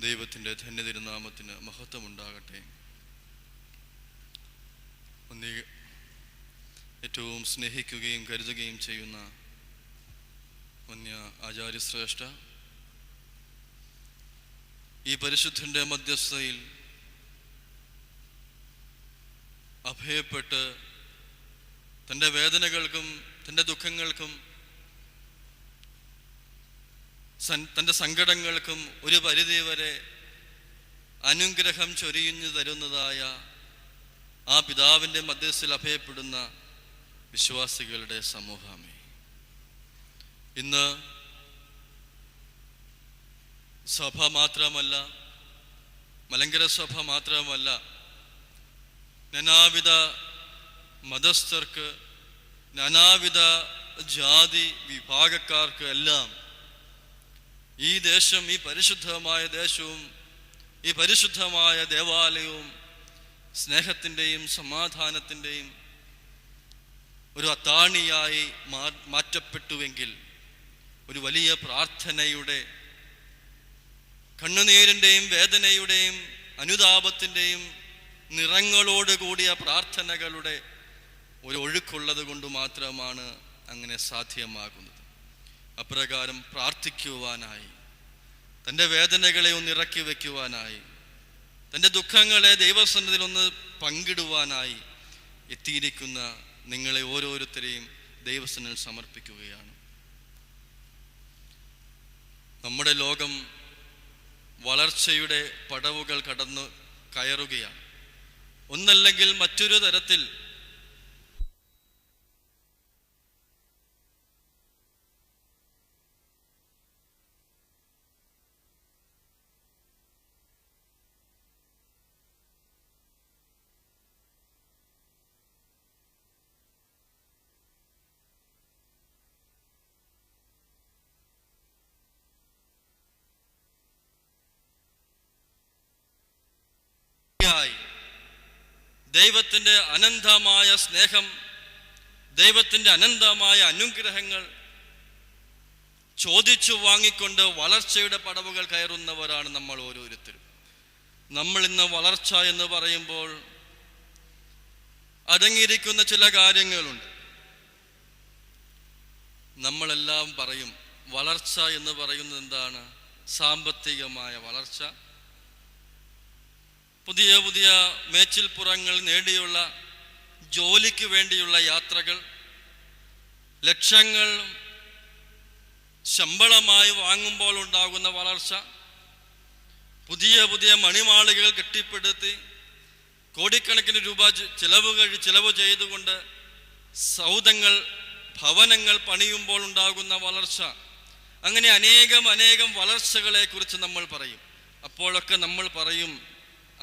ദൈവത്തിൻ്റെ ധന്യതിരുനാമത്തിന് മഹത്വമുണ്ടാകട്ടെ. ഏറ്റവും സ്നേഹിക്കുകയും കരുതുകയും ചെയ്യുന്ന വന്യ ആചാര്യശ്രേഷ്ഠ, ഈ പരിശുദ്ധൻ്റെ മധ്യസ്ഥതയിൽ അഭയപ്പെട്ട് തൻ്റെ വേദനകൾക്കും തൻ്റെ ദുഃഖങ്ങൾക്കും തൻ്റെ സങ്കടങ്ങൾക്കും ഒരു പരിധിവരെ അനുഗ്രഹം ചൊരിഞ്ഞു തരുന്നതായ ആ പിതാവിൻ്റെ മധ്യസ്ഥയിൽ അഭയപ്പെടുന്ന വിശ്വാസികളുടെ സമൂഹമേ, ഇന്ന് സഭ മാത്രമല്ല, മലങ്കര സഭ മാത്രമല്ല, നാനാവിധ മതസ്ഥർക്ക്, നാനാവിധ ജാതി വിഭാഗക്കാർക്ക് എല്ലാം ഈ ദേശം, ഈ പരിശുദ്ധമായ ദേശവും ഈ പരിശുദ്ധമായ ദേവാലയവും സ്നേഹത്തിൻ്റെയും സമാധാനത്തിൻ്റെയും ഒരു അത്താണിയായി മാറ്റപ്പെട്ടുവെങ്കിൽ, ഒരു വലിയ പ്രാർത്ഥനയുടെ, കണ്ണുനീരിൻ്റെയും വേദനയുടെയും അനുതാപത്തിൻ്റെയും നിറങ്ങളോട് കൂടിയ പ്രാർത്ഥനകളുടെ ഒരു ഒഴുക്കുള്ളത് കൊണ്ട് മാത്രമാണ് അങ്ങനെ സാധ്യമാകുന്നത്. അപ്രകാരം പ്രാർത്ഥിക്കുവാനായി, തൻ്റെ വേദനകളെ ഒന്ന് ഇറക്കി വയ്ക്കുവാനായി, തൻ്റെ ദുഃഖങ്ങളെ ദൈവസന്നിധിയിൽ ഒന്ന് പങ്കിടുവാനായി എത്തിയിരിക്കുന്ന നിങ്ങളെ ഓരോരുത്തരെയും ദൈവസന്നിധിയിൽ സമർപ്പിക്കുകയാണ്. നമ്മുടെ ലോകം വളർച്ചയുടെ പടവുകൾ കടന്നു കയറുകയാണ്. ഒന്നല്ലെങ്കിൽ മറ്റൊരു തരത്തിൽ ദൈവത്തിൻ്റെ അനന്തമായ സ്നേഹം, ദൈവത്തിൻ്റെ അനന്തമായ അനുഗ്രഹങ്ങൾ ചോദിച്ചു വാങ്ങിക്കൊണ്ട് വളർച്ചയുടെ പടവുകൾ കയറുന്നവരാണ് നമ്മൾ ഓരോരുത്തരും. നമ്മൾ ഇന്ന് വളർച്ച എന്ന് പറയുമ്പോൾ അടങ്ങിയിരിക്കുന്ന ചില കാര്യങ്ങളുണ്ട്. നമ്മളെല്ലാം പറയും വളർച്ച എന്ന് പറയുന്നത് എന്താണ്? സാമ്പത്തികമായ വളർച്ച, പുതിയ പുതിയ മേച്ചിൽപ്പുറങ്ങൾ നേടിയുള്ള ജോലിക്ക് വേണ്ടിയുള്ള യാത്രകൾ, ലക്ഷങ്ങൾ ശമ്പളമായി വാങ്ങുമ്പോൾ ഉണ്ടാകുന്ന വളർച്ച, പുതിയ പുതിയ മണിമാളികകൾ കെട്ടിപ്പടുത്തി കോടിക്കണക്കിന് രൂപ ചിലവ് ചെയ്തുകൊണ്ട് സൗധങ്ങൾ, ഭവനങ്ങൾ പണിയുമ്പോൾ ഉണ്ടാകുന്ന വളർച്ച, അങ്ങനെ അനേകം വളർച്ചകളെ കുറിച്ച് നമ്മൾ പറയും. അപ്പോഴൊക്കെ നമ്മൾ പറയും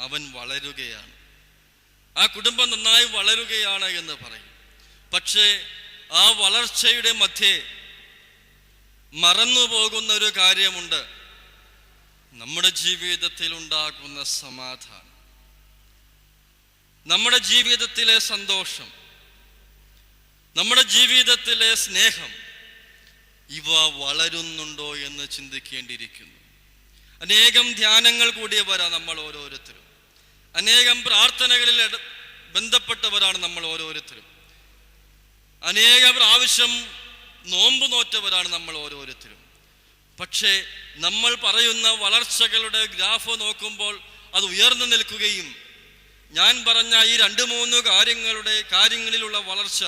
അവൻ വളരുകയാണ്, ആ കുടുംബം നന്നായി വളരുകയാണ് എന്ന് പറയും. പക്ഷേ ആ വളർച്ചയുടെ മധ്യേ മറന്നുപോകുന്ന ഒരു കാര്യമുണ്ട്. നമ്മുടെ ജീവിതത്തിൽ ഉണ്ടാകുന്ന സമാധാനം, നമ്മുടെ ജീവിതത്തിലെ സന്തോഷം, നമ്മുടെ ജീവിതത്തിലെ സ്നേഹം, ഇവ വളരുന്നുണ്ടോ എന്ന് ചിന്തിക്കേണ്ടിയിരിക്കുന്നു. അനേകം ധ്യാനങ്ങൾ കൂടിയവരാണ് നമ്മൾ ഓരോരുത്തരും, അനേകം പ്രാർത്ഥനകളിൽ ബന്ധപ്പെട്ടവരാണ് നമ്മൾ ഓരോരുത്തരും, അനേക പ്രാവശ്യം നോമ്പ് നോറ്റവരാണ് നമ്മൾ ഓരോരുത്തരും. പക്ഷേ നമ്മൾ പറയുന്ന വളർച്ചകളുടെ ഗ്രാഫ് നോക്കുമ്പോൾ അത് ഉയർന്നു നിൽക്കുകയും, ഞാൻ പറഞ്ഞ ഈ 2-3 കാര്യങ്ങളിലുള്ള വളർച്ച,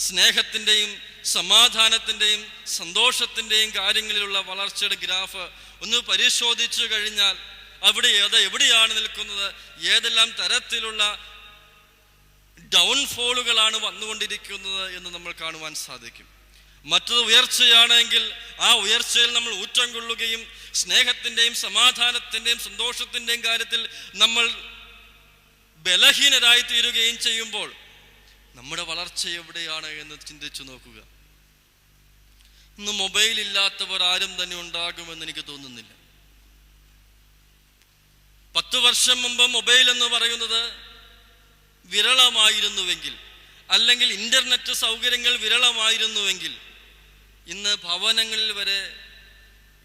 സ്നേഹത്തിൻ്റെയും സമാധാനത്തിൻ്റെയും സന്തോഷത്തിൻ്റെയും കാര്യങ്ങളിലുള്ള വളർച്ചയുടെ ഗ്രാഫ് ഒന്ന് പരിശോധിച്ചു കഴിഞ്ഞാൽ എവിടെയാണ് നിൽക്കുന്നത്, ഏതെല്ലാം തരത്തിലുള്ള ഡൗൺഫോളുകളാണ് വന്നുകൊണ്ടിരിക്കുന്നത് എന്ന് നമ്മൾ കാണുവാൻ സാധിക്കും. മറ്റൊരു ഉയർച്ചയാണെങ്കിൽ ആ ഉയർച്ചയിൽ നമ്മൾ ഊറ്റം കൊള്ളുകയും സ്നേഹത്തിൻ്റെയും സമാധാനത്തിൻ്റെയും സന്തോഷത്തിൻ്റെയും കാര്യത്തിൽ നമ്മൾ ബലഹീനരായി തീരുകയും ചെയ്യുമ്പോൾ നമ്മുടെ വളർച്ച എവിടെയാണ് എന്ന് ചിന്തിച്ചു നോക്കുക. ഇന്ന് മൊബൈൽ ഇല്ലാത്തവർ ആരും തന്നെ ഉണ്ടാകുമെന്ന് എനിക്ക് തോന്നുന്നില്ല. 10 വർഷം മുമ്പ് മൊബൈൽ എന്ന് പറയുന്നത് വിരളമായിരുന്നുവെങ്കിൽ, അല്ലെങ്കിൽ ഇന്റർനെറ്റ് സൗകര്യങ്ങൾ വിരളമായിരുന്നുവെങ്കിൽ, ഇന്ന് ഭവനങ്ങളിൽ വരെ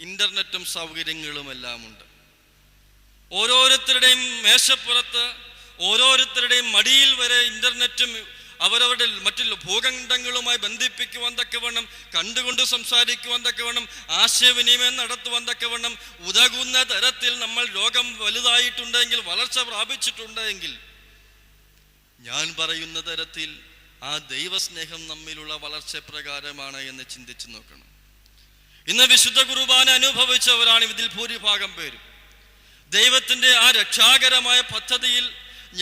ഇന്റർനെറ്റും സൗകര്യങ്ങളുമെല്ലാം ഉണ്ട്. ഓരോരുത്തരുടെയും മേശപ്പുറത്ത്, ഓരോരുത്തരുടെയും മടിയിൽ വരെ ഇന്റർനെറ്റും അവരവരുടെ മറ്റു ഭൂഖണ്ഡങ്ങളുമായി ബന്ധിപ്പിക്കുവാൻ തക്കവണ്ണം, കണ്ടുകൊണ്ട് സംസാരിക്കുവാൻ തക്കവണ്ണം, ആശയവിനിമയം നടത്തുവാൻ തക്കവണ്ണം ഉതകുന്ന തരത്തിൽ നമ്മൾ ലോകം വലുതായിട്ടുണ്ടെങ്കിൽ, വളർച്ച പ്രാപിച്ചിട്ടുണ്ടെങ്കിൽ, ഞാൻ പറയുന്ന തരത്തിൽ ആ ദൈവസ്നേഹം നമ്മിലുള്ള വളർച്ച പ്രകാരമാണ് എന്ന് ചിന്തിച്ചു നോക്കണം. ഇന്ന് വിശുദ്ധ കുർബാന അനുഭവിച്ചവരാണ് ഇതിൽ ഭൂരിഭാഗം പേരും. ദൈവത്തിന്റെ ആ രക്ഷാകരമായ പദ്ധതിയിൽ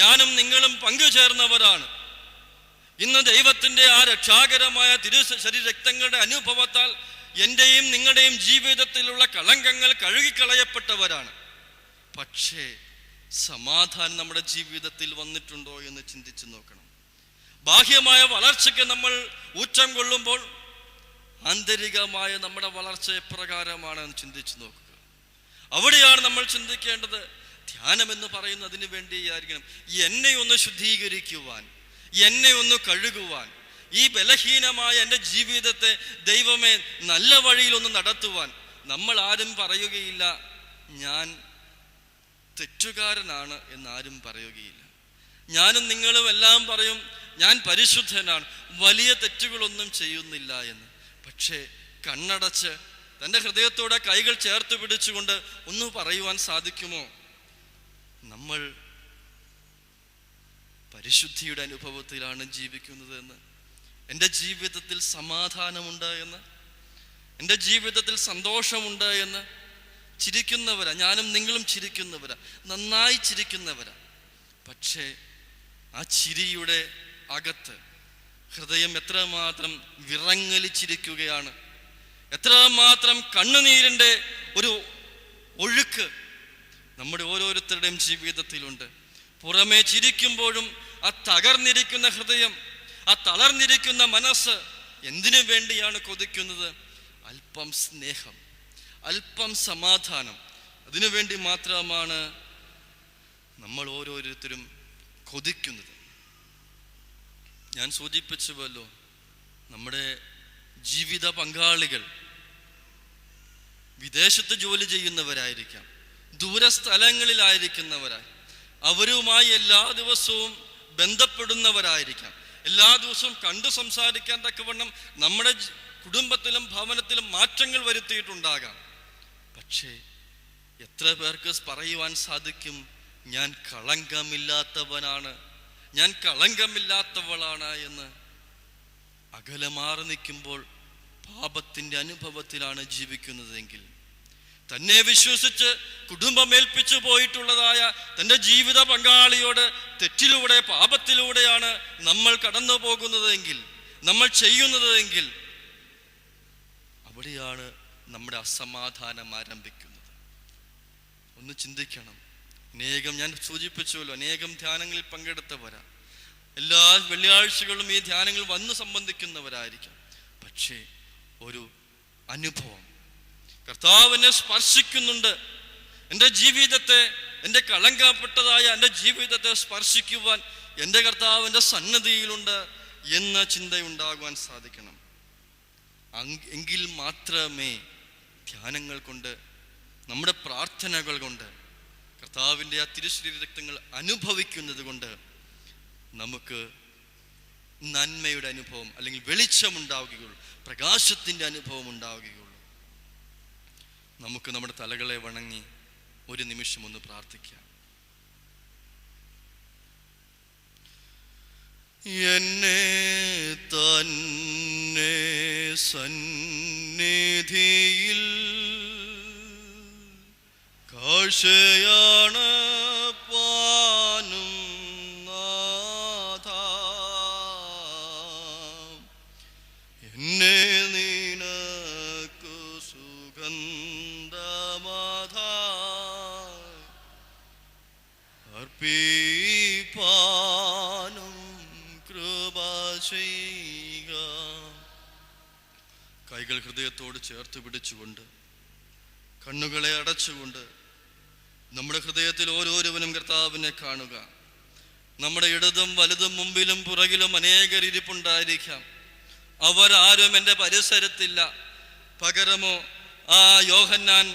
ഞാനും നിങ്ങളും പങ്കുചേർന്നവരാണ്. ഇന്ന് ദൈവത്തിന്റെ ആ രക്ഷാകരമായ ശരീരരക്തങ്ങളുടെ അനുഭവത്താൽ എന്റെയും നിങ്ങളുടെയും ജീവിതത്തിലുള്ള കളങ്കങ്ങൾ കഴുകിക്കളയപ്പെട്ടവരാണ്. പക്ഷേ സമാധാനം നമ്മുടെ ജീവിതത്തിൽ വന്നിട്ടുണ്ടോ എന്ന് ചിന്തിച്ചു നോക്കണം. ബാഹ്യമായ വളർച്ചയ്ക്ക് നമ്മൾ ഊറ്റം കൊള്ളുമ്പോൾ ആന്തരികമായ നമ്മുടെ വളർച്ച എപ്രകാരമാണെന്ന് ചിന്തിച്ചു നോക്കുക. അവിടെയാണ് നമ്മൾ ചിന്തിക്കേണ്ടത്. ധ്യാനം എന്ന് പറയുന്നതിന് വേണ്ടിയായിരിക്കണം എന്നെ ഒന്ന് ശുദ്ധീകരിക്കുവാൻ, എന്നെ ഒന്ന് കഴുകുവാൻ, ഈ ബലഹീനമായ എൻ്റെ ജീവിതത്തെ ദൈവമേ നല്ല വഴിയിലൊന്ന് നടത്തുവാൻ. നമ്മൾ ആരും പറയുകയില്ല ഞാൻ തെറ്റുകാരനാണ് എന്നാരും പറയുകയില്ല. ഞാനും നിങ്ങളും എല്ലാം പറയും ഞാൻ പരിശുദ്ധനാണ്, വലിയ തെറ്റുകളൊന്നും ചെയ്യുന്നില്ല എന്ന്. പക്ഷേ കണ്ണടച്ച് തൻ്റെ ഹൃദയത്തോടെ കൈകൾ ചേർത്ത് പിടിച്ചുകൊണ്ട് ഒന്ന് പറയുവാൻ സാധിക്കുമോ നമ്മൾ പരിശുദ്ധിയുടെ അനുഭവത്തിലാണ് ജീവിക്കുന്നത് എന്ന്, എൻ്റെ ജീവിതത്തിൽ സമാധാനമുണ്ട് എന്ന്, എൻ്റെ ജീവിതത്തിൽ സന്തോഷമുണ്ട് എന്ന്? ചിരിക്കുന്നവരാ, ഞാനും നിങ്ങളും ചിരിക്കുന്നവരാ, നന്നായി ചിരിക്കുന്നവരാ. പക്ഷേ ആ ചിരിയുടെ അകത്ത് ഹൃദയം എത്രമാത്രം വിറങ്ങലിച്ചിരിക്കുകയാണ്, എത്രമാത്രം കണ്ണുനീരിൻ്റെ ഒരു ഒഴുക്ക് നമ്മുടെ ഓരോരുത്തരുടെയും ജീവിതത്തിലുണ്ട്. പുറമേ ചിരിക്കുമ്പോഴും ആ തകർന്നിരിക്കുന്ന ഹൃദയം, ആ തളർന്നിരിക്കുന്ന മനസ്സ് എന്തിനു വേണ്ടിയാണ് കൊതിക്കുന്നത്? അല്പം സ്നേഹം, അല്പം സമാധാനം, അതിനു വേണ്ടി മാത്രമാണ് നമ്മൾ ഓരോരുത്തരും കൊതിക്കുന്നത്. ഞാൻ സൂചിപ്പിച്ചുവല്ലോ, നമ്മുടെ ജീവിത പങ്കാളികൾ വിദേശത്ത് ജോലി ചെയ്യുന്നവരായിരിക്കാം, ദൂരസ്ഥലങ്ങളിലായിരിക്കുന്നവരായി, അവരുമായി എല്ലാ ദിവസവും ബന്ധപ്പെടുന്നവരായിരിക്കാം, എല്ലാ ദിവസവും കണ്ടു സംസാരിക്കാൻ തക്കവണ്ണം നമ്മുടെ കുടുംബത്തിലും ഭവനത്തിലും മാറ്റങ്ങൾ വരുത്തിയിട്ടുണ്ടാകാം. പക്ഷേ എത്ര പേർക്ക് പറയുവാൻ സാധിക്കും ഞാൻ കളങ്കമില്ലാത്തവനാണ്, ഞാൻ കളങ്കമില്ലാത്തവളാണ് എന്ന്? അകലെ മാറി നിൽക്കുമ്പോൾ പാപത്തിൻ്റെ അനുഭവത്തിലാണ് ജീവിക്കുന്നതെങ്കിൽ, തന്നെ വിശ്വസിച്ച് കുടുംബമേൽപ്പിച്ചു പോയിട്ടുള്ളതായ തൻ്റെ ജീവിത പങ്കാളിയോട് തെറ്റിലൂടെ പാപത്തിലൂടെയാണ് നമ്മൾ കടന്നു പോകുന്നതെങ്കിൽ, നമ്മൾ ചെയ്യുന്നതെങ്കിൽ, അവിടെയാണ് നമ്മുടെ അസമാധാനം ആരംഭിക്കുന്നത്. ഒന്ന് ചിന്തിക്കണം. ഞാൻ സൂചിപ്പിച്ചുവല്ലോ, അനേകം ധ്യാനങ്ങളിൽ പങ്കെടുത്തവരാ, എല്ലാ വെള്ളിയാഴ്ചകളും ഈ ധ്യാനങ്ങൾ വന്ന് സംബന്ധിക്കുന്നവരായിരിക്കാം. പക്ഷേ ഒരു അനുഭവം കർത്താവിനെ സ്പർശിക്കുന്നുണ്ട്. എൻ്റെ ജീവിതത്തെ, എൻ്റെ കളങ്കപ്പെട്ടതായ എൻ്റെ ജീവിതത്തെ സ്പർശിക്കുവാൻ എൻ്റെ കർത്താവിൻ്റെ സന്നദ്ധിയിലുണ്ട് എന്ന ചിന്തയുണ്ടാകുവാൻ സാധിക്കണം. എങ്കിൽ മാത്രമേ ധ്യാനങ്ങൾ കൊണ്ട്, നമ്മുടെ പ്രാർത്ഥനകൾ കൊണ്ട്, കർത്താവിൻ്റെ ആ തിരുശരീര രക്തങ്ങൾ അനുഭവിക്കുന്നത് കൊണ്ട് നമുക്ക് നന്മയുടെ അനുഭവം അല്ലെങ്കിൽ വെളിച്ചം ഉണ്ടാവുകയുള്ളൂ, പ്രകാശത്തിൻ്റെ അനുഭവം ഉണ്ടാവുകയുള്ളൂ. നമുക്ക് നമ്മുടെ തലകളെ വണങ്ങി ഒരു നിമിഷം ഒന്ന് പ്രാർത്ഥിക്കാം. എന്നെ തന്നെ സന്നിധിയിൽ കാഴ്ചയാണ് പാനും നാഥ, എന്നെ നിനക്കു സുഗന്ധമാധായി അർപ്പിപ്പാനും കൃപ ചെയ്യുക. കൈകൾ ഹൃദയത്തോട് ചേർത്ത് പിടിച്ചുകൊണ്ട്, കണ്ണുകളെ അടച്ചുകൊണ്ട്, നമ്മുടെ ഹൃദയത്തിൽ ഓരോരുവനും കർത്താവിനെ കാണുക. നമ്മുടെ ഇടതും വലതും മുമ്പിലും പുറകിലും അനേകർ ഇരിപ്പുണ്ടായിരിക്കാം. അവരാരും എൻ്റെ പരിസരത്തില്ല. പകരമോ ആ യോഹന്നാൻ,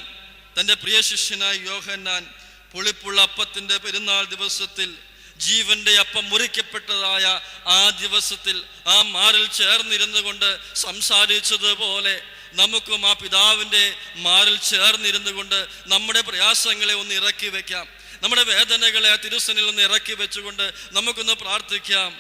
തൻ്റെ പ്രിയ ശിഷ്യനായ യോഹന്നാൻ പുളിപ്പുള്ള അപ്പത്തിന്റെ പെരുന്നാൾ ദിവസത്തിൽ, ജീവന്റെ അപ്പം മുറിക്കപ്പെട്ടതായ ആ ദിവസത്തിൽ ആ മാറിൽ ചേർന്നിരുന്നു കൊണ്ട് സംസാരിച്ചതുപോലെ നമുക്കും ആ പിതാവിൻ്റെ മാറിൽ ചേർന്നിരുന്നു കൊണ്ട് നമ്മുടെ പ്രയാസങ്ങളെ ഒന്ന് ഇറക്കി വെക്കാം. നമ്മുടെ വേദനകളെ ആ തിരുസനിൽ ഒന്ന് ഇറക്കി വെച്ചുകൊണ്ട് നമുക്കൊന്ന് പ്രാർത്ഥിക്കാം.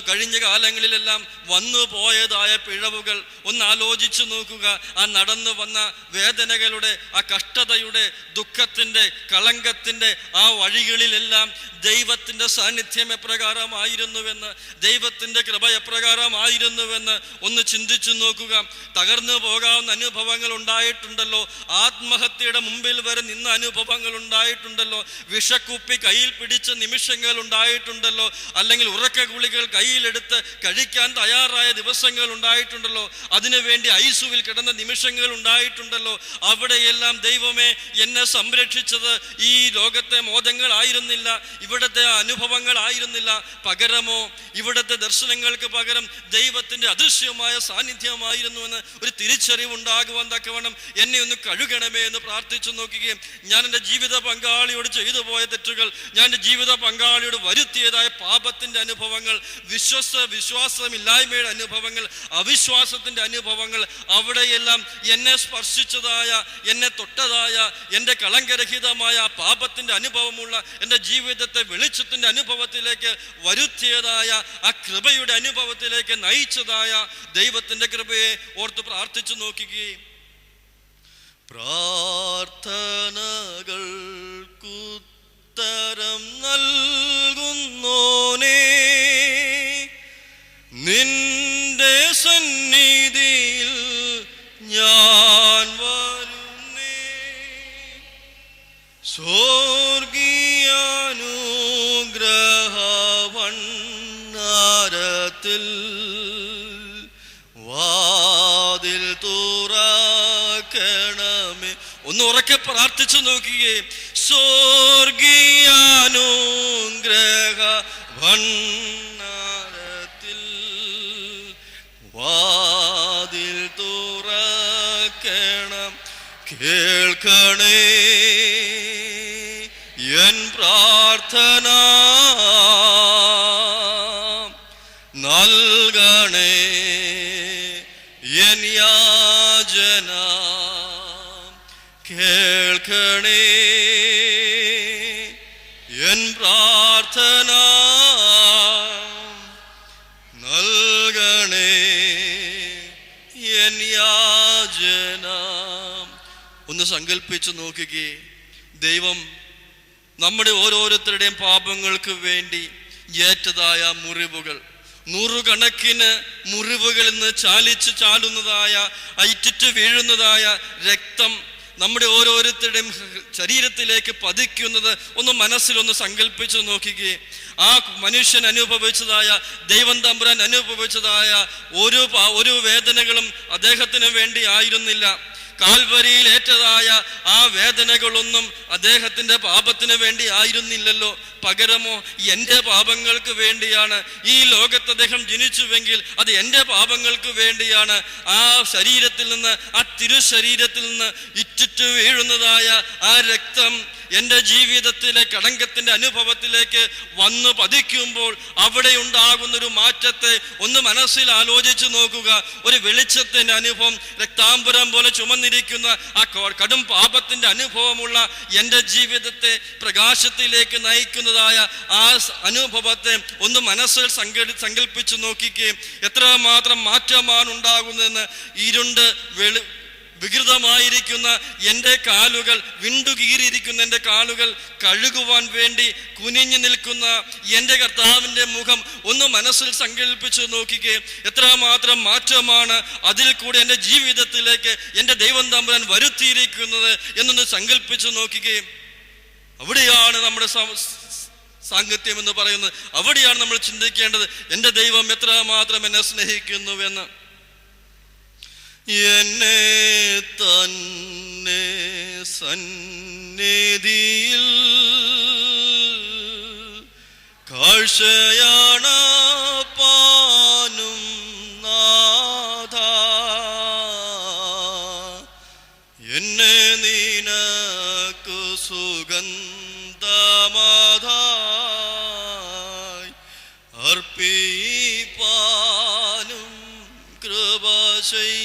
കഴിഞ്ഞ കാലങ്ങളിലെല്ലാം വന്നു പോയതായ പിഴവുകൾ ഒന്ന് ആലോചിച്ചു നോക്കുക. ആ നടന്നു വന്ന വേദനകളുടെ, ആ കഷ്ടതയുടെ, ദുഃഖത്തിൻ്റെ, കളങ്കത്തിൻ്റെ ആ വഴികളിലെല്ലാം ദൈവത്തിൻ്റെ സാന്നിധ്യം എപ്രകാരമായിരുന്നുവെന്ന്, ദൈവത്തിൻ്റെ കൃപ എപ്രകാരമായിരുന്നുവെന്ന് ഒന്ന് ചിന്തിച്ചു നോക്കുക. തകർന്നു പോകാവുന്ന അനുഭവങ്ങൾ ഉണ്ടായിട്ടുണ്ടല്ലോ, ആത്മഹത്യയുടെ മുമ്പിൽ വരെ നിന്ന അനുഭവങ്ങൾ ഉണ്ടായിട്ടുണ്ടല്ലോ, വിഷക്കുപ്പി കയ്യിൽ പിടിച്ച നിമിഷങ്ങൾ ഉണ്ടായിട്ടുണ്ടല്ലോ, അല്ലെങ്കിൽ ഉറക്കഗുളികൾ കയ്യിലെടുത്ത് കഴിക്കാൻ തയ്യാറായ ദിവസങ്ങൾ ഉണ്ടായിട്ടുണ്ടല്ലോ, അതിനുവേണ്ടി ഐസുവിൽ കിടന്ന നിമിഷങ്ങൾ ഉണ്ടായിട്ടുണ്ടല്ലോ. അവിടെയെല്ലാം ദൈവമേ എന്നെ സംരക്ഷിച്ചത് ഈ ലോകത്തെ മോദങ്ങളായിരുന്നില്ല, ഇവിടുത്തെ അനുഭവങ്ങളായിരുന്നില്ല, പകരമോ ഇവിടുത്തെ ദർശനങ്ങൾക്ക് പകരം ദൈവത്തിന്റെ അദൃശ്യമായ സാന്നിധ്യമായിരുന്നുവെന്ന് ഒരു തിരിച്ചറിവുണ്ടാകുവാൻ തക്കവണ്ണം എന്നെ ഒന്ന് കഴുകണമേ എന്ന് പ്രാർത്ഥിച്ചു നോക്കുകയും, ഞാൻ എൻ്റെ ജീവിത പങ്കാളിയോട് ചെയ്തു പോയ തെറ്റുകൾ, ഞാൻ എൻ്റെ ജീവിത പങ്കാളിയോട് വരുത്തിയതായ പാപത്തിന്റെ അനുഭവങ്ങൾ, വിശ്വാസമില്ലായ്മയുടെ അനുഭവങ്ങൾ, അവിശ്വാസത്തിന്റെ അനുഭവങ്ങൾ, അവിടെയെല്ലാം എന്നെ സ്പർശിച്ചതായ, എന്നെ തൊട്ടതായ, എൻ്റെ കളങ്കരഹിതമായ പാപത്തിന്റെ അനുഭവമുള്ള എൻ്റെ ജീവിതത്തെ വെളിച്ചത്തിന്റെ അനുഭവത്തിലേക്ക് വരുത്തിയതായ ആ കൃപയുടെ അനുഭവത്തിലേക്ക് നയിച്ചതായ ദൈവത്തിന്റെ കൃപയെ ഓർത്ത് പ്രാർത്ഥിച്ചു നോക്കുകയും, പ്രാർത്ഥനകൾക്കുത്തരം നൽകുന്നോനേ, നിന്റെ സന്നിധിയിൽ ഞാൻ വരുന്നേ, സ്വർഗീയാനുഗ്രഹവണ്ണാരത്തിൽ വാതിൽ തുറക്കണമേ. ഒന്ന് ഉറക്കെ പ്രാർത്ഥിച്ചു നോക്കുകയും, സ്വർഗീയാനുഗ്രഹവണ്ണാരത്തിൽ വാതിൽ തുറക്കണം, കേൾക്കണേ എൻ പ്രാർത്ഥന, നൽകണേ എൻ യാചന, കേൾക്കണേ എൻ പ്രാർത്ഥന, നൽകണേ എൻ യാചന. ഒന്ന് സങ്കല്പിച്ചു നോക്കുകയെ, ദൈവം നമ്മുടെ ഓരോരുത്തരുടെയും പാപങ്ങൾക്ക് വേണ്ടി ഏറ്റതായ മുറിവുകൾ, നൂറുകണക്കിന് മുറിവുകളിൽ നിന്ന് ചാലുന്നതായ, ഇറ്റിറ്റ് വീഴുന്നതായ രക്തം നമ്മുടെ ഓരോരുത്തരുടെയും ശരീരത്തിലേക്ക് പതിക്കുന്നത് ഒന്ന് മനസ്സിലൊന്ന് സങ്കല്പിച്ചു നോക്കുകയെ, ആ മനുഷ്യൻ അനുഭവിച്ചതായ, ദൈവം തമ്പുരാൻ അനുഭവിച്ചതായ ഒരു വേദനകളും അദ്ദേഹത്തിന് വേണ്ടി ആയിരുന്നില്ല. കാൽവരിയിൽ ഏറ്റതായ ആ വേദനകളൊന്നും അദ്ദേഹത്തിന്റെ പാപത്തിന് വേണ്ടി ആയിരുന്നില്ലല്ലോ, പകരമോ എൻ്റെ പാപങ്ങൾക്ക് വേണ്ടിയാണ്. ഈ ലോകത്ത് അദ്ദേഹം ജനിച്ചുവെങ്കിൽ അത് എൻ്റെ പാപങ്ങൾക്ക് വേണ്ടിയാണ്. ആ ശരീരത്തിൽ നിന്ന്, ആ തിരുശരീരത്തിൽ നിന്ന് ഇറ്റിറ്റ് വീഴുന്നതായ ആ രക്തം എൻ്റെ ജീവിതത്തിലെ കളങ്കത്തിന്റെ അനുഭവത്തിലേക്ക് വന്നു പതിക്കുമ്പോൾ അവിടെ ഉണ്ടാകുന്നൊരു മാറ്റത്തെ ഒന്ന് മനസ്സിൽ ആലോചിച്ചു നോക്കുക. ഒരു വെളിച്ചത്തിന്റെ അനുഭവം, രക്താംബരം പോലെ ചുമന്നിരിക്കുന്ന ആ കടും പാപത്തിന്റെ അനുഭവമുള്ള എൻ്റെ ജീവിതത്തെ പ്രകാശത്തിലേക്ക് നയിക്കുന്നതായ ആ അനുഭവത്തെ ഒന്ന് മനസ്സിൽ സങ്കല്പിച്ചു നോക്കിക്കുകയും, എത്രമാത്രം മാറ്റമാണ് ഉണ്ടാകുന്നതെന്ന്. ഇരുണ്ട് വികൃതമായിരിക്കുന്ന എൻ്റെ കാലുകൾ, വിണ്ടുകീറിയിരിക്കുന്ന എൻ്റെ കാലുകൾ കഴുകുവാൻ വേണ്ടി കുനിഞ്ഞു നിൽക്കുന്ന എൻ്റെ കർത്താവിൻ്റെ മുഖം ഒന്ന് മനസ്സിൽ സങ്കല്പിച്ചു നോക്കുകയും, എത്രമാത്രം മാറ്റമാണ് അതിൽ കൂടെ എൻ്റെ ജീവിതത്തിലേക്ക് എൻ്റെ ദൈവം തമ്പുരാൻ വരുത്തിയിരിക്കുന്നത് എന്നൊന്ന് സങ്കല്പിച്ചു നോക്കുകയും, അവിടെയാണ് നമ്മുടെ സാങ്കത്യം എന്ന് പറയുന്നത്. അവിടെയാണ് നമ്മൾ ചിന്തിക്കേണ്ടത്, എൻ്റെ ദൈവം എത്രമാത്രം എന്നെ സ്നേഹിക്കുന്നുവെന്ന്. എന്നെ തന്നെ സന്നിധിയിൽ കാഴ്ചയാണ് പാനും നാഥ, എന്നെ നിനക്ക് നിനക്കു സുഗന്ധമാധായി അർപ്പിപ്പാനും കൃപ ചെയ്.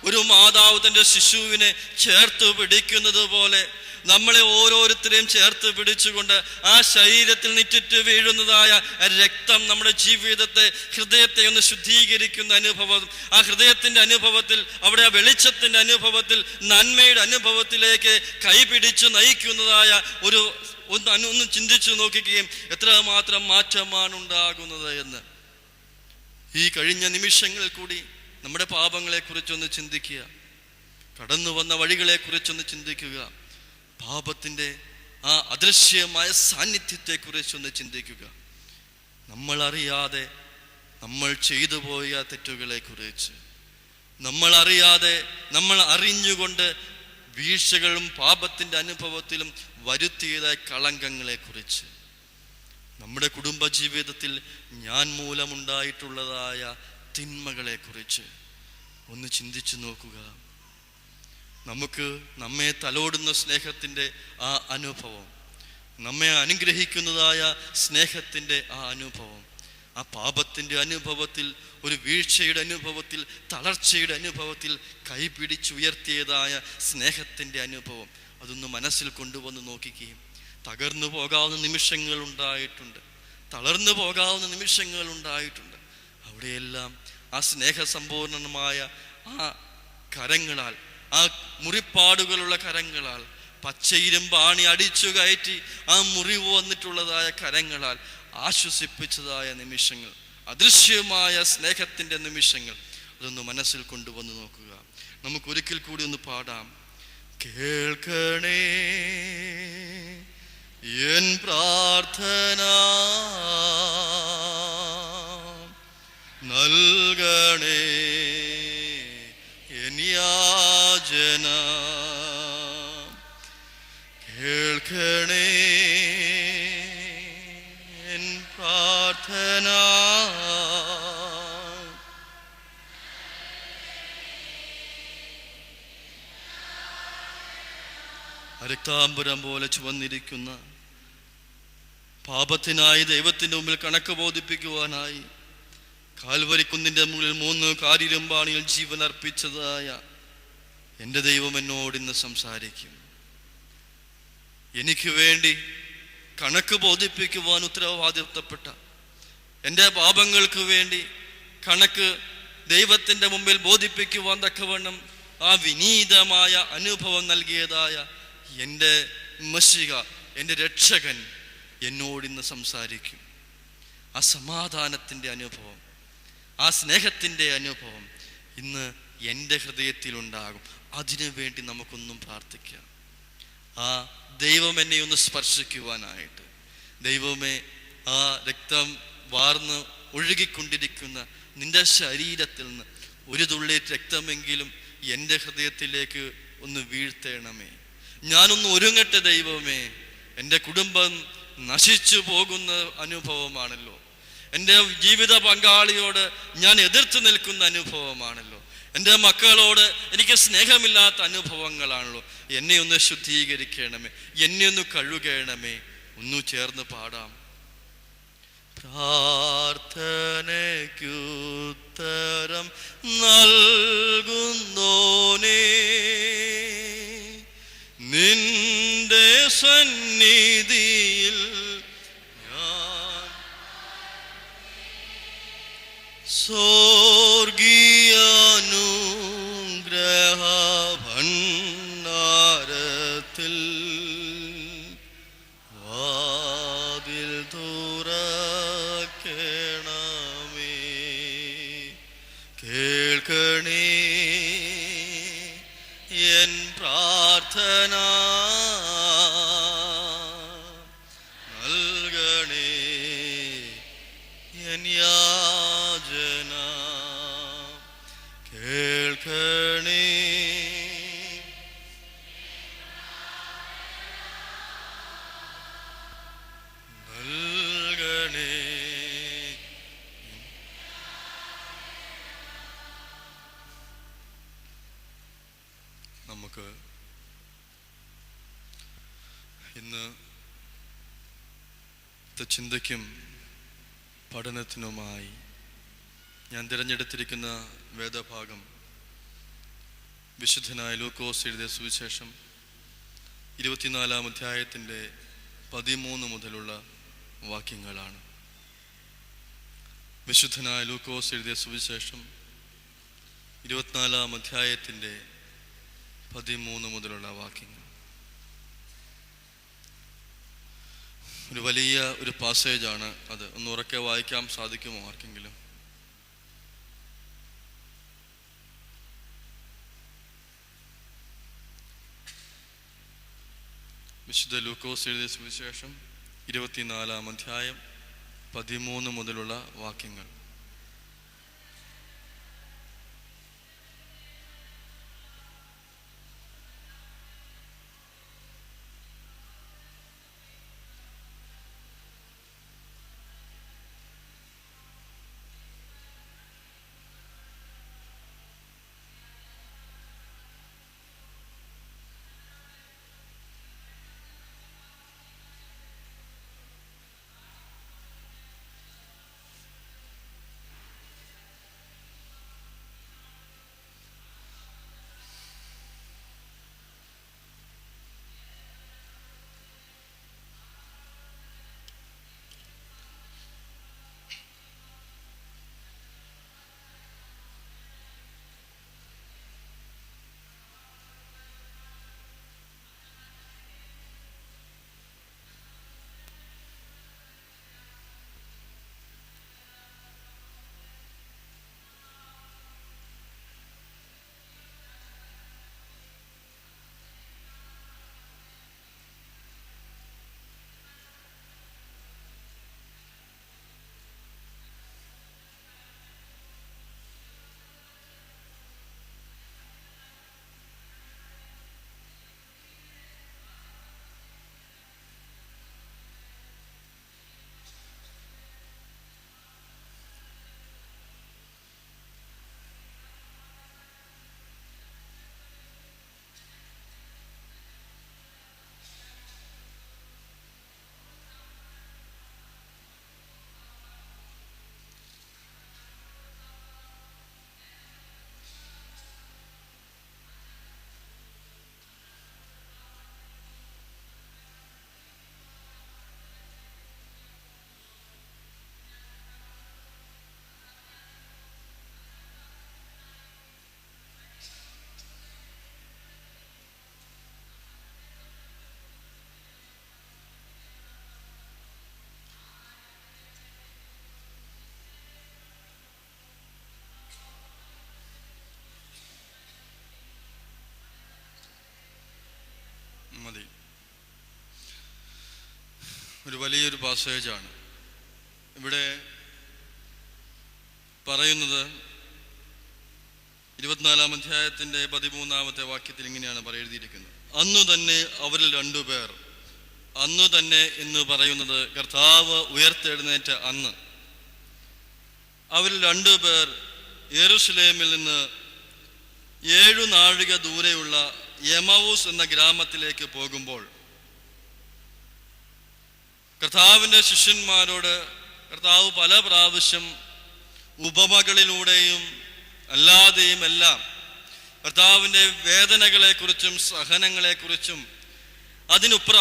ഒരു മാതാവ് തൻ്റെ ശിശുവിനെ ചേർത്ത് പിടിക്കുന്നത് പോലെ നമ്മളെ ഓരോരുത്തരെയും ചേർത്ത് പിടിച്ചുകൊണ്ട് ആ ശരീരത്തിൽ നിറ്റിട്ട് വീഴുന്നതായ രക്തം നമ്മുടെ ജീവിതത്തെ, ഹൃദയത്തെ ഒന്ന് ശുദ്ധീകരിക്കുന്ന അനുഭവം, ആ ഹൃദയത്തിൻ്റെ അനുഭവത്തിൽ, അവിടെ ആ വെളിച്ചത്തിൻ്റെ അനുഭവത്തിൽ, നന്മയുടെ അനുഭവത്തിലേക്ക് കൈപിടിച്ച് നയിക്കുന്നതായ ഒന്ന് ചിന്തിച്ചു നോക്കുകയും എത്രമാത്രം മാറ്റമാണ് ഉണ്ടാകുന്നത് എന്ന്. ഈ കഴിഞ്ഞ നിമിഷങ്ങളിൽ കൂടി നമ്മുടെ പാപങ്ങളെ കുറിച്ചൊന്ന് ചിന്തിക്കുക, കടന്നു വന്ന വഴികളെ കുറിച്ചൊന്ന് ചിന്തിക്കുക, പാപത്തിൻ്റെ ആ അദൃശ്യമായ സാന്നിധ്യത്തെ കുറിച്ചൊന്ന് ചിന്തിക്കുക. നമ്മൾ അറിയാതെ നമ്മൾ ചെയ്തു പോയ തെറ്റുകളെ കുറിച്ച്, നമ്മൾ അറിയാതെ നമ്മൾ അറിഞ്ഞുകൊണ്ട് വീഴ്ചകളും പാപത്തിൻ്റെ അനുഭവത്തിലും വരുത്തിയതായ കളങ്കങ്ങളെ കുറിച്ച്, നമ്മുടെ കുടുംബജീവിതത്തിൽ ഞാൻ മൂലമുണ്ടായിട്ടുള്ളതായ തിന്മകളെ കുറിച്ച് ഒന്ന് ചിന്തിച്ചു നോക്കുക. നമുക്ക് നമ്മെ തലോടുന്ന സ്നേഹത്തിൻ്റെ ആ അനുഭവം, നമ്മെ അനുഗ്രഹിക്കുന്നതായ സ്നേഹത്തിൻ്റെ ആ അനുഭവം, ആ പാപത്തിൻ്റെ അനുഭവത്തിൽ, ഒരു വീഴ്ചയുടെ അനുഭവത്തിൽ, തളർച്ചയുടെ അനുഭവത്തിൽ കൈപിടിച്ചുയർത്തിയതായ സ്നേഹത്തിൻ്റെ അനുഭവം, അതൊന്ന് മനസ്സിൽ കൊണ്ടുവന്ന് നോക്കുകയും, തകർന്നു പോകാവുന്ന നിമിഷങ്ങൾ ഉണ്ടായിട്ടുണ്ട്, തളർന്നു പോകാവുന്ന നിമിഷങ്ങൾ ഉണ്ടായിട്ടുണ്ട്. അവിടെയെല്ലാം ആ സ്നേഹസമ്പൂർണമായ ആ കരങ്ങളാൽ, ആ മുറിപ്പാടുകളുള്ള കരങ്ങളാൽ, പച്ചയിരുമ്പ് ആണി അടിച്ചു കയറ്റി ആ മുറിവ് വന്നിട്ടുള്ളതായ കരങ്ങളാൽ ആശ്വസിപ്പിച്ചതായ നിമിഷങ്ങൾ, അദൃശ്യമായ സ്നേഹത്തിൻ്റെ നിമിഷങ്ങൾ, അതൊന്ന് മനസ്സിൽ കൊണ്ടുവന്ന് നോക്കുക. നമുക്കൊരിക്കൽ കൂടി ഒന്ന് പാടാം. കേൾക്കണേ എൻ പ്രാർത്ഥന, നൽകണേ എൻ യാചന, കേൾക്കണേ എൻ പ്രാർത്ഥന, രക്താംബരം പോലെ ചുവന്നിരിക്കുന്ന പാപത്തിനായി ദൈവത്തിൻ്റെ മുമ്പിൽ കണക്ക് ബോധിപ്പിക്കുവാനായി കാൽവരിക്കുന്നിൻ്റെ മുകളിൽ 3 കാരിരുമ്പാണിയിൽ ജീവൻ അർപ്പിച്ചതായ എൻ്റെ ദൈവം എന്നോട് ഇന്ന് സംസാരിക്കും. എനിക്ക് വേണ്ടി കണക്ക് ബോധിപ്പിക്കുവാൻ ഉത്തരവാദിത്തപ്പെട്ട, എൻ്റെ പാപങ്ങൾക്ക് വേണ്ടി കണക്ക് ദൈവത്തിൻ്റെ മുമ്പിൽ ബോധിപ്പിക്കുവാൻ തക്കവണ്ണം ആ വിനീതമായ അനുഭവം നൽകിയതായ എൻ്റെ മശിഹ, എൻ്റെ രക്ഷകൻ എന്നോടിന്ന് സംസാരിക്കും. ആ സമാധാനത്തിൻ്റെ അനുഭവം, ആ സ്നേഹത്തിൻ്റെ അനുഭവം ഇന്ന് എൻ്റെ ഹൃദയത്തിലുണ്ടാകും. അതിനു വേണ്ടി നമുക്കൊന്നും പ്രാർത്ഥിക്കാം. ആ ദൈവം എന്നെ ഒന്ന് സ്പർശിക്കുവാനായിട്ട്, ദൈവമേ, ആ രക്തം വാർന്ന് ഒഴുകിക്കൊണ്ടിരിക്കുന്ന നിന്റെ ശരീരത്തിൽ നിന്ന് ഒരു തുള്ളി രക്തമെങ്കിലും എൻ്റെ ഹൃദയത്തിലേക്ക് ഒന്ന് വീഴ്ത്തേണമേ. ഞാനൊന്ന് ഒരുങ്ങട്ടെ ദൈവമേ. എൻ്റെ കുടുംബം നശിച്ചു പോകുന്ന അനുഭവമാണല്ലോ, എൻ്റെ ജീവിത പങ്കാളിയോട് ഞാൻ എതിർത്ത് നിൽക്കുന്ന അനുഭവമാണല്ലോ, എൻ്റെ മക്കളോട് എനിക്ക് സ്നേഹമില്ലാത്ത അനുഭവങ്ങളാണല്ലോ. എന്നെ ഒന്ന് ശുദ്ധീകരിക്കണമേ, എന്നെ ഒന്ന് കഴുകണമേ. ഒന്നു ചേർന്ന് പാടാം. പ്രാർത്ഥനയ്ക്കുത്തരം നൽകുന്നോനേ, നിന്റെ സന്നിധിയിൽ ഞാൻ സ്വർഗീയാനുഗ്രഹ ഭണ്ഡാരത്തിൽ വാതിൽ തുറക്കണമേ. കേൾക്കണേ എൻ പ്രാർത്ഥന, നൽകണേ എൻ യാചന, കേൾക്കണേ നൽകണേ. നമുക്ക് ഇന്ന് ചിന്തയ്ക്കും പഠനത്തിനുമായി ഞാൻ തിരഞ്ഞെടുത്തിരിക്കുന്ന വേദഭാഗം വിശുദ്ധനായ ലൂക്കോസ് എഴുതിയ സുവിശേഷം 24-ാം അധ്യായത്തിൻ്റെ 13 മുതലുള്ള വാക്യങ്ങളാണ്. വിശുദ്ധനായ ലൂക്കോസ് എഴുതിയ സുവിശേഷം 24-ാം അധ്യായത്തിൻ്റെ 13 മുതലുള്ള വാക്യങ്ങൾ. ഒരു വലിയ ഒരു പാസേജാണ് അത്. ഒന്ന് ഉറക്കെ വായിക്കാൻ സാധിക്കുമോ ആർക്കെങ്കിലും? വിശുദ്ധ ലൂക്കോസ് എഴുതിയ സുവിശേഷം 24-ാം അധ്യായം 13 മുതലുള്ള വാക്യങ്ങൾ. മതി. ഒരു വലിയൊരു പാസേജാണ് ഇവിടെ പറയുന്നത്. 24-ാം അധ്യായത്തിൻ്റെ 13-ാമത്തെ വാക്യത്തിൽ ഇങ്ങനെയാണ് എഴുതിയിരിക്കുന്നത്: അന്നു തന്നെ അവരിൽ 2 പേർ. അന്നു തന്നെ എന്ന് പറയുന്നത് കർത്താവ് ഉയർത്തെഴുന്നേറ്റ അന്ന്. അവരിൽ 2 പേർ യെരൂശലേമിൽ നിന്ന് 7 നാഴിക ദൂരെയുള്ള എമൗസ് എന്ന ഗ്രാമത്തിലേക്ക് പോകുമ്പോൾ കർത്താവിൻ്റെ ശിഷ്യന്മാരോട് കർത്താവ് പല പ്രാവശ്യം ഉപമകളിലൂടെയും അല്ലാതെയും എല്ലാം കർത്താവിൻ്റെ വേദനകളെക്കുറിച്ചും സഹനങ്ങളെക്കുറിച്ചും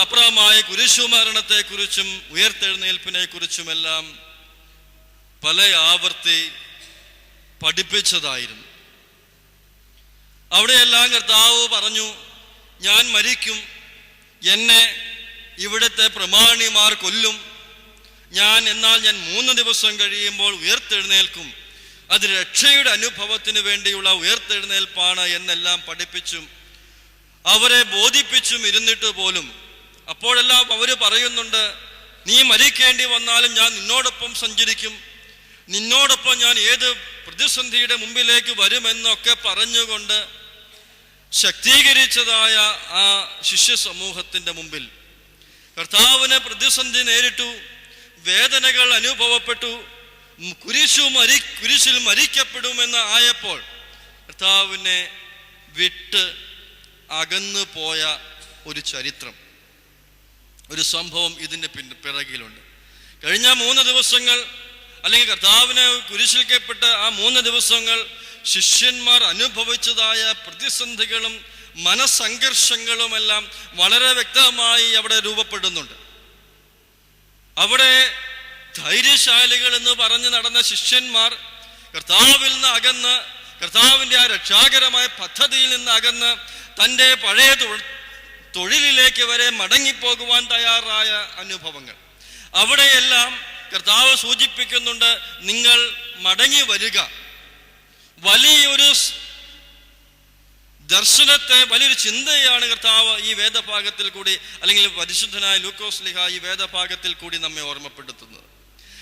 അപ്പുറമായ കുരിശുമരണത്തെക്കുറിച്ചും ഉയർത്തെഴുന്നേൽപ്പിനെക്കുറിച്ചുമെല്ലാം പല ആവർത്തി പഠിപ്പിച്ചതായിരുന്നു. അവിടെയെല്ലാം കർത്താവ് പറഞ്ഞു, ഞാൻ മരിക്കും, എന്നെ ഇവിടുത്തെ പ്രമാണിമാർ കൊല്ലും, എന്നാൽ ഞാൻ 3 ദിവസം കഴിയുമ്പോൾ ഉയർത്തെഴുന്നേൽക്കും, അത് രക്ഷയുടെ അനുഭവത്തിന് വേണ്ടിയുള്ള ഉയർത്തെഴുന്നേൽപ്പാണ് എന്നെല്ലാം പഠിപ്പിച്ചും അവരെ ബോധിപ്പിച്ചും ഇരുന്നിട്ട് പോലും അപ്പോഴെല്ലാം അവർ പറയുന്നുണ്ട്, നീ മരിക്കേണ്ടി വന്നാലും ഞാൻ നിന്നോടൊപ്പം സഞ്ചരിക്കും, നിന്നോടൊപ്പം ഞാൻ ഏത് പ്രതിസന്ധിയുടെ മുമ്പിലേക്ക് വരുമെന്നൊക്കെ പറഞ്ഞുകൊണ്ട് ശക്തീകരിച്ചതായ ആ ശിഷ്യ സമൂഹത്തിൻ്റെ മുമ്പിൽ കർത്താവിനെ പ്രതിസന്ധി നേരിട്ടു, വേദനകൾ അനുഭവപ്പെട്ടു, കുരിശിൽ മരിക്കപ്പെടുമെന്ന് ആയപ്പോൾ കർത്താവിനെ വിട്ട് അകന്നു പോയ ഒരു ചരിത്രം. ഒരു സംഭവം ഇതിൻ്റെ പിറകിലുണ്ട്. കഴിഞ്ഞ 3 ദിവസങ്ങൾ, അല്ലെങ്കിൽ കർത്താവിനെ കുരിശിൽക്കപ്പെട്ട ആ 3 ദിവസങ്ങൾ ശിഷ്യന്മാർ അനുഭവിച്ചതായ പ്രതിസന്ധികളും മനസ്സംഘർഷങ്ങളുമെല്ലാം വളരെ വ്യക്തമായി അവിടെ രൂപപ്പെടുന്നുണ്ട്. അവിടെ ധൈര്യശാലികൾ എന്ന് പറഞ്ഞ് നടന്ന ശിഷ്യന്മാർ കർത്താവിൽ നിന്ന് അകന്ന്, കർത്താവിൻ്റെ ആ രക്ഷാകരമായ പദ്ധതിയിൽ നിന്ന് അകന്ന് തൻ്റെ പഴയ തൊഴിലിലേക്ക് വരെ മടങ്ങിപ്പോകുവാൻ തയ്യാറായ അനുഭവങ്ങൾ. അവിടെയെല്ലാം കർത്താവ് സൂചിപ്പിക്കുന്നുണ്ട്, നിങ്ങൾ മടങ്ങി വരിക. വലിയൊരു ദർശനത്തെ, വലിയൊരു ചിന്തയാണ് കർത്താവ് ഈ വേദഭാഗത്തിൽ കൂടി, അല്ലെങ്കിൽ പരിശുദ്ധനായ ലൂക്കോസ് ശ്ലീഹ ഈ വേദഭാഗത്തിൽ കൂടി നമ്മെ ഓർമ്മപ്പെടുത്തുന്നത്.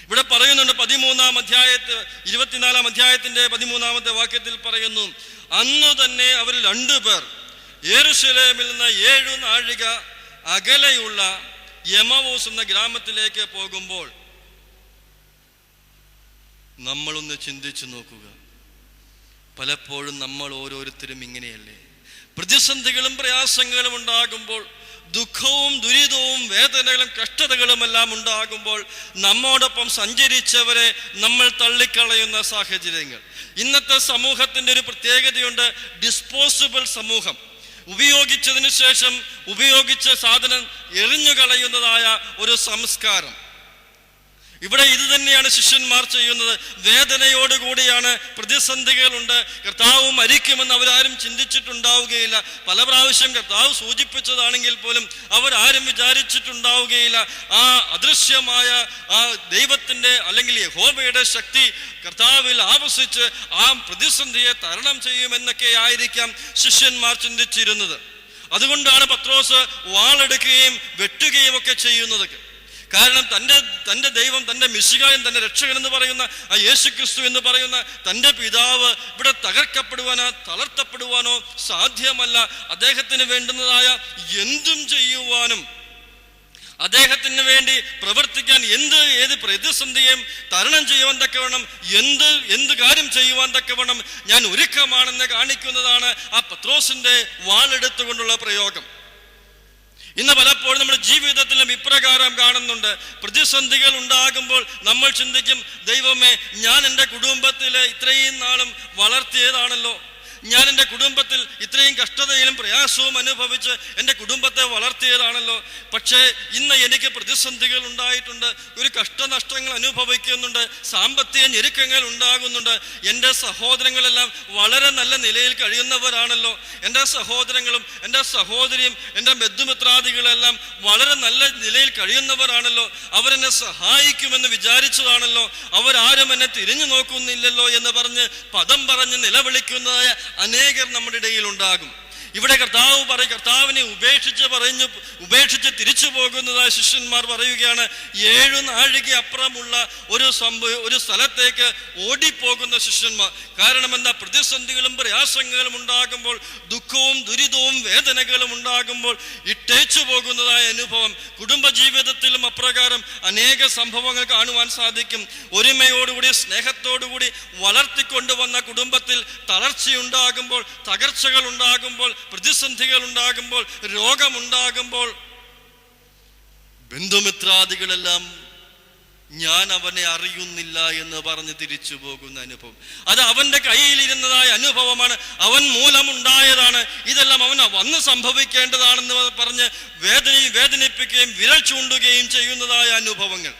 ഇവിടെ പറയുന്നുണ്ട് 24 അധ്യായത്തിന്റെ 13 വാക്യത്തിൽ പറയുന്നു, അന്നു തന്നെ അവർ 2 പേർ യെരൂശലേമിൽ നിന്ന് 7 നാഴിക അകലെയുള്ള എമവൂസ് എന്ന ഗ്രാമത്തിലേക്ക് പോകുമ്പോൾ. നമ്മളൊന്ന് ചിന്തിച്ചു നോക്കുക, പലപ്പോഴും നമ്മൾ ഓരോരുത്തരും ഇങ്ങനെയല്ലേ? പ്രതിസന്ധികളും പ്രയാസങ്ങളും ഉണ്ടാകുമ്പോൾ, ദുഃഖവും ദുരിതവും വേദനകളും കഷ്ടതകളും എല്ലാം ഉണ്ടാകുമ്പോൾ നമ്മോടൊപ്പം സഞ്ചരിച്ചവരെ നമ്മൾ തള്ളിക്കളയുന്ന സാഹചര്യങ്ങൾ. ഇന്നത്തെ സമൂഹത്തിൻ്റെ ഒരു പ്രത്യേകതയുണ്ട്, ഡിസ്പോസിബിൾ സമൂഹം. ഉപയോഗിച്ചതിന് ശേഷം ഉപയോഗിച്ച സാധനം എറിഞ്ഞു കളയുന്നതായ ഒരു സംസ്കാരം. ഇവിടെ ഇത് തന്നെയാണ് ശിഷ്യന്മാർ ചെയ്യുന്നത്. വേദനയോടുകൂടിയാണ്, പ്രതിസന്ധികളുണ്ട്. കർത്താവ് മരിക്കുമെന്ന് അവരാരും ചിന്തിച്ചിട്ടുണ്ടാവുകയില്ല. പല പ്രാവശ്യം കർത്താവ് സൂചിപ്പിച്ചതാണെങ്കിൽ പോലും അവരാരും വിചാരിച്ചിട്ടുണ്ടാവുകയില്ല ആ അദൃശ്യമായ ആ ദൈവത്തിൻ്റെ അല്ലെങ്കിൽ യഹോവയുടെ ശക്തി കർത്താവിൽ ആവസിച്ച് ആ പ്രതിസന്ധിയെ തരണം ചെയ്യുമെന്നൊക്കെ ആയിരിക്കാം ശിഷ്യന്മാർ ചിന്തിച്ചിരുന്നത്. അതുകൊണ്ടാണ് പത്രോസ് വാളെടുക്കുകയും വെട്ടുകയും ഒക്കെ ചെയ്യുന്നത്. കാരണം തൻ്റെ ദൈവം, തൻ്റെ മിശിഹായൻ, തൻ്റെ രക്ഷകൻ എന്ന് പറയുന്ന ആ യേശുക്രിസ്തു എന്ന് പറയുന്ന തൻ്റെ പിതാവ് ഇവിടെ തകർക്കപ്പെടുവാനോ തളർത്തപ്പെടുവാനോ സാധ്യമല്ല. അദ്ദേഹത്തിന് വേണ്ടുന്നതായ എന്തും ചെയ്യുവാനും, അദ്ദേഹത്തിന് വേണ്ടി പ്രവർത്തിക്കാൻ, ഏത് പ്രതിസന്ധിയെയും തരണം ചെയ്യുവാൻ തക്കവണ്ണം, എന്ത് കാര്യം ചെയ്യുവാൻ തക്കവണ്ണം ഞാൻ ഒരുക്കമാണെന്ന് കാണിക്കുന്നതാണ് ആ പത്രോസിന്റെ വാളെടുത്തുകൊണ്ടുള്ള പ്രയോഗം. ഇന്ന് പലപ്പോഴും നമ്മുടെ ജീവിതത്തിലും ഇപ്രകാരം കാണുന്നുണ്ട്. പ്രതിസന്ധികൾ ഉണ്ടാകുമ്പോൾ നമ്മൾ ചിന്തിക്കും, ദൈവമേ, ഞാൻ എൻ്റെ കുടുംബത്തിൽ ഇത്രയും നാളും വളർത്തിയതാണല്ലോ, ഞാൻ എൻ്റെ കുടുംബത്തിൽ ഇത്രയും കഷ്ടതയിലും പ്രയാസവും അനുഭവിച്ച് എൻ്റെ കുടുംബത്തെ വളർത്തിയതാണല്ലോ. പക്ഷേ ഇന്ന് എനിക്ക് പ്രതിസന്ധികൾ ഉണ്ടായിട്ടുണ്ട്, ഒരു കഷ്ടനഷ്ടങ്ങൾ അനുഭവിക്കുന്നുണ്ട്, സാമ്പത്തിക ഞെരുക്കങ്ങൾ ഉണ്ടാകുന്നുണ്ട്. എൻ്റെ സഹോദരങ്ങളെല്ലാം വളരെ നല്ല നിലയിൽ കഴിയുന്നവരാണല്ലോ, എൻ്റെ സഹോദരങ്ങളും എൻ്റെ സഹോദരിയും എൻ്റെ ബന്ധുമിത്രാദികളെല്ലാം വളരെ നല്ല നിലയിൽ കഴിയുന്നവരാണല്ലോ, അവരെന്നെ സഹായിക്കുമെന്ന് വിചാരിച്ചതാണല്ലോ, അവരാരും എന്നെ തിരിഞ്ഞു നോക്കുന്നില്ലല്ലോ എന്ന് പറഞ്ഞ് പദം പറഞ്ഞ് നിലവിളിക്കുന്നതായ അനേകർ നമ്മുടെ ഇടയിൽ ഉണ്ടാകും. ഇവിടെ കർത്താവിനെ ഉപേക്ഷിച്ച് തിരിച്ചു പോകുന്നതായ ശിഷ്യന്മാർ പറയുകയാണ്, 7 നാഴിക അപ്പുറമുള്ള ഒരു സ്ഥലത്തേക്ക് ഓടിപ്പോകുന്ന ശിഷ്യന്മാർ. കാരണം എന്താ? പ്രതിസന്ധികളും പ്രയാസങ്ങളും ഉണ്ടാകുമ്പോൾ, ദുഃഖവും ദുരിതവും വേദനകളും ഉണ്ടാകുമ്പോൾ ഇട്ടേച്ചു പോകുന്നതായ അനുഭവം. കുടുംബജീവിതത്തിലും അപ്രകാരം അനേക സംഭവങ്ങൾ കാണുവാൻ സാധിക്കും. ഒരുമയോടുകൂടി സ്നേഹത്തോടുകൂടി വളർത്തിക്കൊണ്ടുവന്ന കുടുംബത്തിൽ തളർച്ചയുണ്ടാകുമ്പോൾ, തകർച്ചകൾ ഉണ്ടാകുമ്പോൾ, പ്രതിസന്ധികൾ ഉണ്ടാകുമ്പോൾ, രോഗമുണ്ടാകുമ്പോൾ ബന്ധുമിത്രാദികളെല്ലാം ഞാൻ അവനെ അറിയുന്നില്ല എന്ന് പറഞ്ഞ് തിരിച്ചു പോകുന്ന അനുഭവം. അത് അവന്റെ കയ്യിലിരുന്നതായ അനുഭവമാണ്, അവൻ മൂലമുണ്ടായതാണ്, ഇതെല്ലാം അവന് വന്ന് സംഭവിക്കേണ്ടതാണെന്ന് പറഞ്ഞ് വേദനിപ്പിക്കുകയും വിരൽ ചൂണ്ടുകയും ചെയ്യുന്നതായ അനുഭവങ്ങൾ.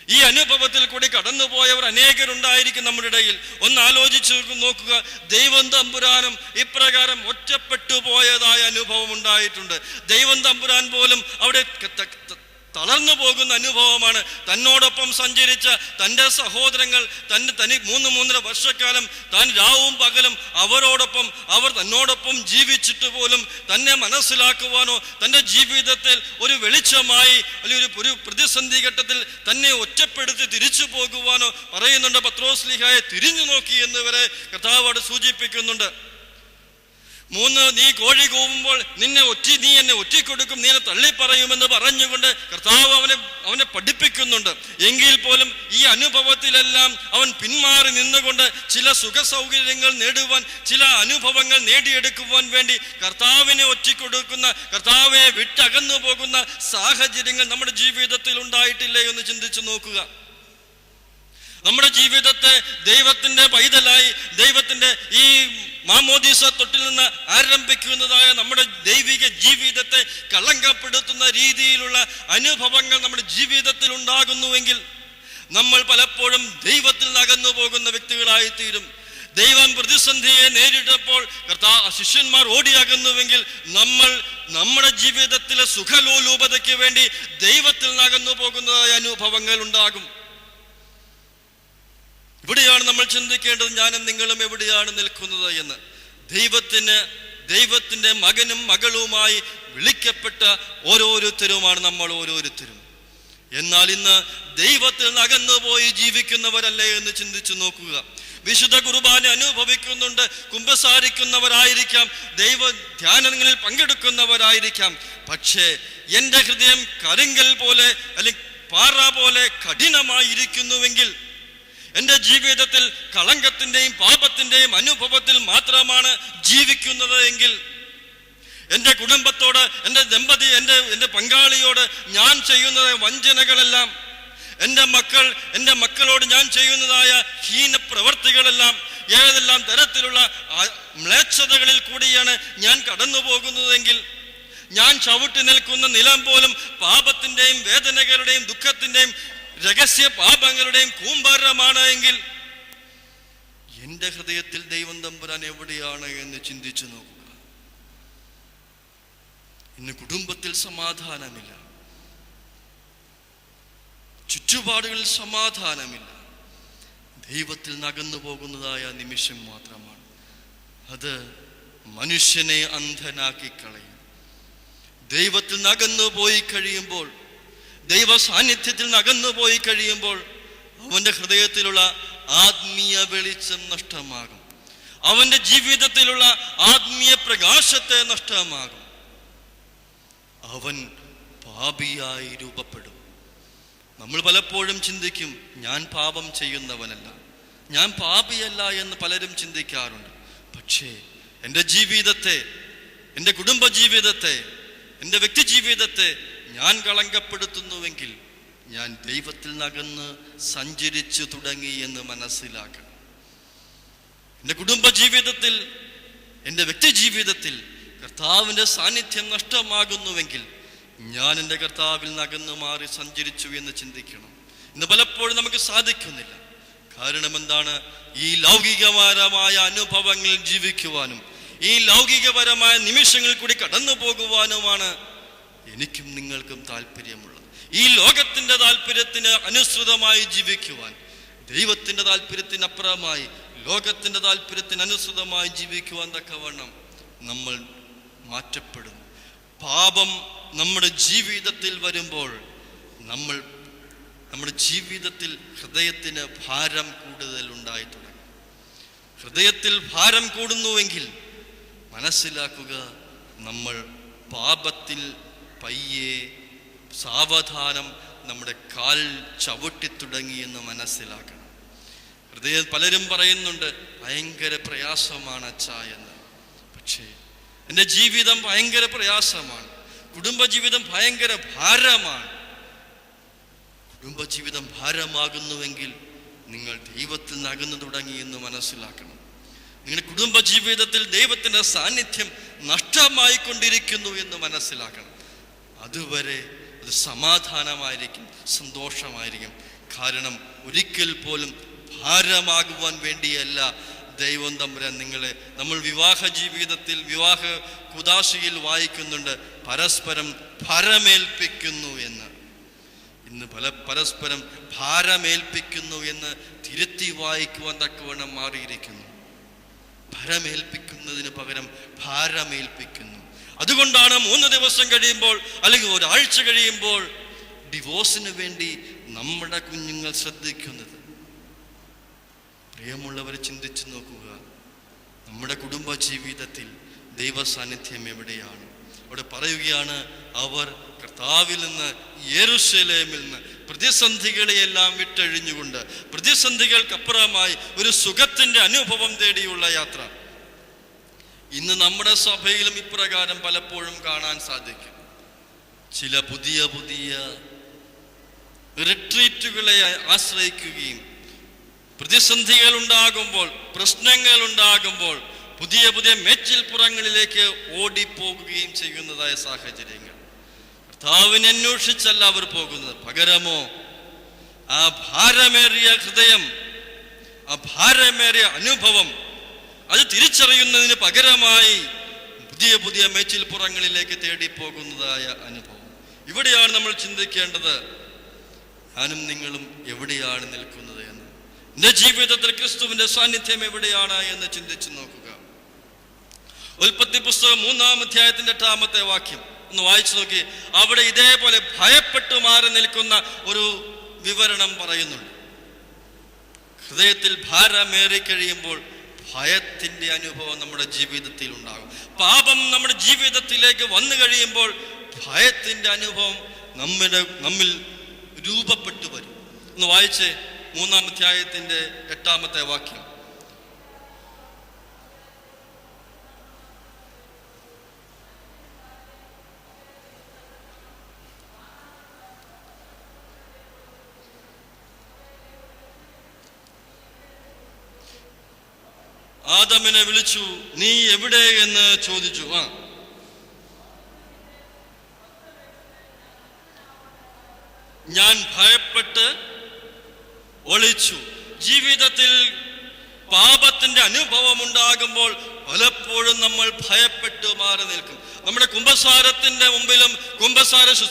ഈ അനുഭവത്തിൽ കൂടി കടന്നുപോയവർ അനേകരുണ്ടായിരിക്കും നമ്മുടെ ഇടയിൽ. ഒന്ന് ആലോചിച്ച് നോക്കുക, ദൈവം തമ്പുരാനും ഇപ്രകാരം ഒറ്റപ്പെട്ടു പോയതായ അനുഭവം ഉണ്ടായിട്ടുണ്ട്. ദൈവം തമ്പുരാൻ പോലും അവിടെ തളർന്നു പോകുന്ന അനുഭവമാണ്. തന്നോടൊപ്പം സഞ്ചരിച്ച തൻ്റെ സഹോദരങ്ങൾ, തനി 3.5 വർഷക്കാലം താൻ രാവും പകലും അവർ തന്നോടൊപ്പം ജീവിച്ചിട്ട് പോലും തന്നെ മനസ്സിലാക്കുവാനോ തൻ്റെ ജീവിതത്തിൽ ഒരു വെളിച്ചമായി അല്ലെങ്കിൽ ഒരു പ്രതിസന്ധി ഘട്ടത്തിൽ തന്നെ ഒറ്റപ്പെടുത്തി തിരിച്ചു പോകുവാനോ പറയുന്നുണ്ട്. പത്രോസ് ശ്ലീഹായെ തിരിഞ്ഞു നോക്കി എന്ന് വരെ കർത്താവ് അവിടെ സൂചിപ്പിക്കുന്നുണ്ട്. 3, നീ കോഴി കൂവുമ്പോൾ നീ എന്നെ ഒറ്റിക്കൊടുക്കും, നീ എന്നെ തള്ളിപ്പറയുമെന്ന് പറഞ്ഞുകൊണ്ട് കർത്താവ് അവനെ പഠിപ്പിക്കുന്നുണ്ട്. എങ്കിൽ പോലും ഈ അനുഭവത്തിലെല്ലാം അവൻ പിന്മാറി നിന്നുകൊണ്ട് ചില സുഖ സൗകര്യങ്ങൾ നേടുവാൻ, ചില അനുഭവങ്ങൾ നേടിയെടുക്കുവാൻ വേണ്ടി കർത്താവിനെ ഒറ്റിക്കൊടുക്കുന്ന, കർത്താവിനെ വിട്ടകന്നു പോകുന്ന സാഹചര്യങ്ങൾ നമ്മുടെ ജീവിതത്തിൽ ഉണ്ടായിട്ടില്ലേ എന്ന് ചിന്തിച്ചു നോക്കുക. നമ്മുടെ ജീവിതത്തെ ദൈവത്തിന്റെ പൈതലായി, ദൈവത്തിന്റെ ഈ മാമോദീസ തൊട്ടിൽ നിന്ന് ആരംഭിക്കുന്നതായ നമ്മുടെ ദൈവിക ജീവിതത്തെ കളങ്കപ്പെടുത്തുന്ന രീതിയിലുള്ള അനുഭവങ്ങൾ നമ്മുടെ ജീവിതത്തിൽ ഉണ്ടാകുന്നുവെങ്കിൽ നമ്മൾ പലപ്പോഴും ദൈവത്തിൽ നിന്ന് അകന്നു പോകുന്ന വ്യക്തികളായിത്തീരും. ദൈവം പ്രതിസന്ധിയെ നേരിട്ടപ്പോൾ ശിഷ്യന്മാർ ഓടിയാകുന്നുവെങ്കിൽ നമ്മൾ നമ്മുടെ ജീവിതത്തിലെ സുഖലോലൂപതയ്ക്ക് വേണ്ടി ദൈവത്തിൽ നിന്ന് അകന്നു പോകുന്നതായ അനുഭവങ്ങൾ ഉണ്ടാകും. ഇവിടെയാണ് നമ്മൾ ചിന്തിക്കേണ്ടത്, ഞാനും നിങ്ങളും എവിടെയാണ് നിൽക്കുന്നത് എന്ന്. ദൈവത്തിന്റെ മകനും മകളുമായി വിളിക്കപ്പെട്ട ഓരോരുത്തരുമാണ് നമ്മൾ ഓരോരുത്തരും. എന്നാൽ ഇന്ന് ദൈവത്തിൽ നിന്ന് അകന്നുപോയി ജീവിക്കുന്നവരല്ലേ എന്ന് ചിന്തിച്ചു നോക്കുക. വിശുദ്ധ കുർബാന അനുഭവിക്കുന്നുണ്ട്, കുമ്പസാരിക്കുന്നവരായിരിക്കാം, ദൈവ ധ്യാനങ്ങളിൽ പങ്കെടുക്കുന്നവരായിരിക്കാം. പക്ഷേ എൻ്റെ ഹൃദയം കരിങ്കൽ പോലെ അല്ലെങ്കിൽ പാറ പോലെ കഠിനമായിരിക്കുന്നുവെങ്കിൽ, എൻ്റെ ജീവിതത്തിൽ കളങ്കത്തിൻ്റെയും പാപത്തിൻ്റെയും അനുഭവത്തിൽ മാത്രമാണ് ജീവിക്കുന്നത് എങ്കിൽ, എൻ്റെ കുടുംബത്തോട്, എൻ്റെ പങ്കാളിയോട് ഞാൻ ചെയ്യുന്ന വഞ്ചനകളെല്ലാം, എൻ്റെ മക്കളോട് ഞാൻ ചെയ്യുന്നതായ ഹീന പ്രവർത്തികളെല്ലാം, ഏതെല്ലാം തരത്തിലുള്ള മ്ലേച്ഛതകളിൽ കൂടിയാണ് ഞാൻ കടന്നു പോകുന്നതെങ്കിൽ, ഞാൻ ചവിട്ടി നിൽക്കുന്ന നിലം പോലും പാപത്തിൻ്റെയും വേദനകളുടെയും ദുഃഖത്തിൻ്റെയും രഹസ്യ പാപങ്ങളുടെയും കൂമ്പാരമാണ് എങ്കിൽ, എൻ്റെ ഹൃദയത്തിൽ ദൈവം തമ്പുരാൻ എവിടെയാണ് എന്ന് ചിന്തിച്ചു നോക്കുക. ഇന്ന് കുടുംബത്തിൽ സമാധാനമില്ല, ചുറ്റുപാടുകളിൽ സമാധാനമില്ല, ദൈവത്തിൽ നകന്നു പോകുന്നതായ നിമിഷം മാത്രമാണ്. അത് മനുഷ്യനെ അന്ധനാക്കി കളയും. ദൈവത്തിൽ നകന്നു പോയി കഴിയുമ്പോൾ, ദൈവ സാന്നിധ്യത്തിൽ നകന്നു പോയി കഴിയുമ്പോൾ അവൻ്റെ ഹൃദയത്തിലുള്ള ആത്മീയ വെളിച്ചം നഷ്ടമാകും. അവൻ്റെ ജീവിതത്തിലുള്ള ആത്മീയ പ്രകാശത്തെ നഷ്ടമാകും. അവൻ പാപിയായി രൂപപ്പെടും. നമ്മൾ പലപ്പോഴും ചിന്തിക്കും, ഞാൻ പാപം ചെയ്യുന്നവനല്ല, ഞാൻ പാപിയല്ല എന്ന് പലരും ചിന്തിക്കാറുണ്ട്. പക്ഷേ എൻ്റെ ജീവിതത്തെ, എൻ്റെ കുടുംബ ജീവിതത്തെ, എൻ്റെ വ്യക്തി ജീവിതത്തെ ഞാൻ കളങ്കപ്പെടുത്തുന്നുവെങ്കിൽ ഞാൻ ദൈവത്തിൽ നിന്നകന്ന് സഞ്ചരിച്ചു തുടങ്ങി എന്ന് മനസ്സിലാക്കണം. എൻ്റെ കുടുംബ ജീവിതത്തിൽ, എൻ്റെ വ്യക്തി ജീവിതത്തിൽ കർത്താവിൻ്റെ സാന്നിധ്യം നഷ്ടമാകുന്നുവെങ്കിൽ ഞാൻ എൻ്റെ കർത്താവിൽ നകന്നു മാറി സഞ്ചരിച്ചു എന്ന് ചിന്തിക്കണം. ഇന്ന് പലപ്പോഴും നമുക്ക് സാധിക്കുന്നില്ല. കാരണം എന്താണ്? ഈ ലൗകികപരമായ അനുഭവങ്ങളിൽ ജീവിക്കുവാനും ഈ ലൗകികപരമായ നിമിഷങ്ങളിൽ കൂടി കടന്നു പോകുവാനുമാണ് എനിക്കും നിങ്ങൾക്കും താല്പര്യമുള്ളത്. ഈ ലോകത്തിന്റെ താല്പര്യത്തിന് അനുസൃതമായി ജീവിക്കുവാൻ, ദൈവത്തിന്റെ താല്പര്യത്തിനപ്പുറമായി ലോകത്തിന്റെ താല്പര്യത്തിന് അനുസൃതമായി ജീവിക്കുവാൻ തക്കവണ്ണം നമ്മൾ മാറ്റപ്പെടും. പാപം നമ്മുടെ ജീവിതത്തിൽ വരുമ്പോൾ നമ്മുടെ ജീവിതത്തിൽ ഹൃദയത്തിന് ഭാരം കൂടുതൽ ഉണ്ടായി തുടങ്ങും. ഹൃദയത്തിൽ ഭാരം കൂടുന്നുവെങ്കിൽ മനസ്സിലാക്കുക, നമ്മൾ പാപത്തിൽ പയ്യെ സാവധാനം നമ്മുടെ കാൽ ചവിട്ടി തുടങ്ങി എന്ന് മനസ്സിലാക്കണം. പലരും പറയുന്നുണ്ട്, ഭയങ്കര പ്രയാസമാണ് അച്ഛാ എന്ന്. പക്ഷേ എൻ്റെ ജീവിതം ഭയങ്കര പ്രയാസമാണ്, കുടുംബജീവിതം ഭയങ്കര ഭാരമാണ്. കുടുംബജീവിതം ഭാരമാകുന്നുവെങ്കിൽ നിങ്ങൾ ദൈവത്തിൽ നിന്ന് അകന്നു തുടങ്ങി എന്ന് മനസ്സിലാക്കണം. നിങ്ങളുടെ കുടുംബജീവിതത്തിൽ ദൈവത്തിൻ്റെ സാന്നിധ്യം നഷ്ടമായിക്കൊണ്ടിരിക്കുന്നു എന്ന് മനസ്സിലാക്കണം. അതുവരെ അത് സമാധാനമായിരിക്കും, സന്തോഷമായിരിക്കും. കാരണം ഒരിക്കൽ പോലും ഭാരമാകുവാൻ വേണ്ടിയല്ല ദൈവം തമ്പുരാൻ നമ്മൾ വിവാഹ ജീവിതത്തിൽ, വിവാഹ കുദാശയിൽ വായിക്കുന്നുണ്ട്, പരസ്പരം ഭരമേൽപ്പിക്കുന്നു എന്ന്. ഇന്ന് പരസ്പരം ഭാരമേൽപ്പിക്കുന്നു എന്ന് തിരുത്തി വായിക്കുവാൻ തക്കവണ്ണം മാറിയിരിക്കുന്നു. ഭരമേൽപ്പിക്കുന്നതിന് പകരം ഭാരമേൽപ്പിക്കുന്നു. അതുകൊണ്ടാണ് 3 ദിവസം കഴിയുമ്പോൾ അല്ലെങ്കിൽ ഒരാഴ്ച കഴിയുമ്പോൾ ഡിവോഴ്സിന് വേണ്ടി നമ്മുടെ കുഞ്ഞുങ്ങൾ ശ്രദ്ധിക്കുന്നത്. പ്രിയമുള്ളവരെ, ചിന്തിച്ചു നോക്കുക, നമ്മുടെ കുടുംബ ജീവിതത്തിൽ ദൈവ സാന്നിധ്യം എവിടെയാണ്? അവിടെ പറയുകയാണ്, അവർ കർത്താവിൽ നിന്ന്, യെരൂശലേമിൽ നിന്ന് പ്രതിസന്ധികളെയെല്ലാം വിട്ടഴിഞ്ഞുകൊണ്ട് പ്രതിസന്ധികൾക്കപ്പുറമായി ഒരു സുഖത്തിന്റെ അനുഭവം തേടിയുള്ള യാത്ര. ഇന്ന് നമ്മുടെ സഭയിലും ഇപ്രകാരം പലപ്പോഴും കാണാൻ സാധിക്കും. ചില പുതിയ പുതിയ റിട്രീറ്റുകളെ ആശ്രയിക്കുകയും പ്രതിസന്ധികൾ ഉണ്ടാകുമ്പോൾ, പ്രശ്നങ്ങൾ ഉണ്ടാകുമ്പോൾ പുതിയ പുതിയ മേച്ചിൽപ്പുറങ്ങളിലേക്ക് ഓടിപ്പോകുകയും ചെയ്യുന്നതായ സാഹചര്യങ്ങൾ. കർത്താവിനെ അന്വേഷിച്ചല്ല അവർ പോകുന്നത്, പകരമോ ആ ഭാരമേറിയ ഹൃദയം, ആ ഭാരമേറിയ അനുഭവം അത് തിരിച്ചറിയുന്നതിന് പകരമായി പുതിയ പുതിയ മേച്ചിൽപ്പുറങ്ങളിലേക്ക് തേടിപ്പോകുന്നതായ അനുഭവം. ഇവിടെയാണ് നമ്മൾ ചിന്തിക്കേണ്ടത്, ഞാനും നിങ്ങളും എവിടെയാണ് നിൽക്കുന്നത് എന്ന്. എൻ്റെ ജീവിതത്തിൽ ക്രിസ്തുവിന്റെ സാന്നിധ്യം എവിടെയാണ് എന്ന് ചിന്തിച്ചു നോക്കുക. ഉൽപ്പത്തി പുസ്തകം 3-ാം അധ്യായത്തിന്റെ 8-ാമത്തെ വാക്യം ഒന്ന് വായിച്ചു നോക്കി. അവിടെ ഇതേപോലെ ഭയപ്പെട്ടു മാറി നിൽക്കുന്ന ഒരു വിവരണം പറയുന്നുണ്ട്. ഹൃദയത്തിൽ ഭാരമേറി കഴിയുമ്പോൾ ഭയത്തിന്റെ അനുഭവം നമ്മുടെ ജീവിതത്തിൽ ഉണ്ടാകും. പാപം നമ്മുടെ ജീവിതത്തിലേക്ക് വന്നു കഴിയുമ്പോൾ ഭയത്തിന്റെ അനുഭവം നമ്മിൽ രൂപപ്പെട്ടു വരും. ഒന്ന് വായിച്ചേ 3-ാം അധ്യായത്തിന്റെ 8-ാമത്തെ വാക്യം. ആദമിനെ വിളിച്ചു, നീ എവിടെ എന്ന് ചോദിച്ചു. ഞാൻ ഭയപ്പെട്ട് ഒളിച്ചു. ജീവിതത്തിൽ പാപത്തിന്റെ അനുഭവം ഉണ്ടാകുമ്പോൾ പലപ്പോഴും നമ്മൾ ഭയപ്പെട്ടു മാറി നിൽക്കും. നമ്മുടെ കുമ്പസാരത്തിന്റെ മുമ്പിലും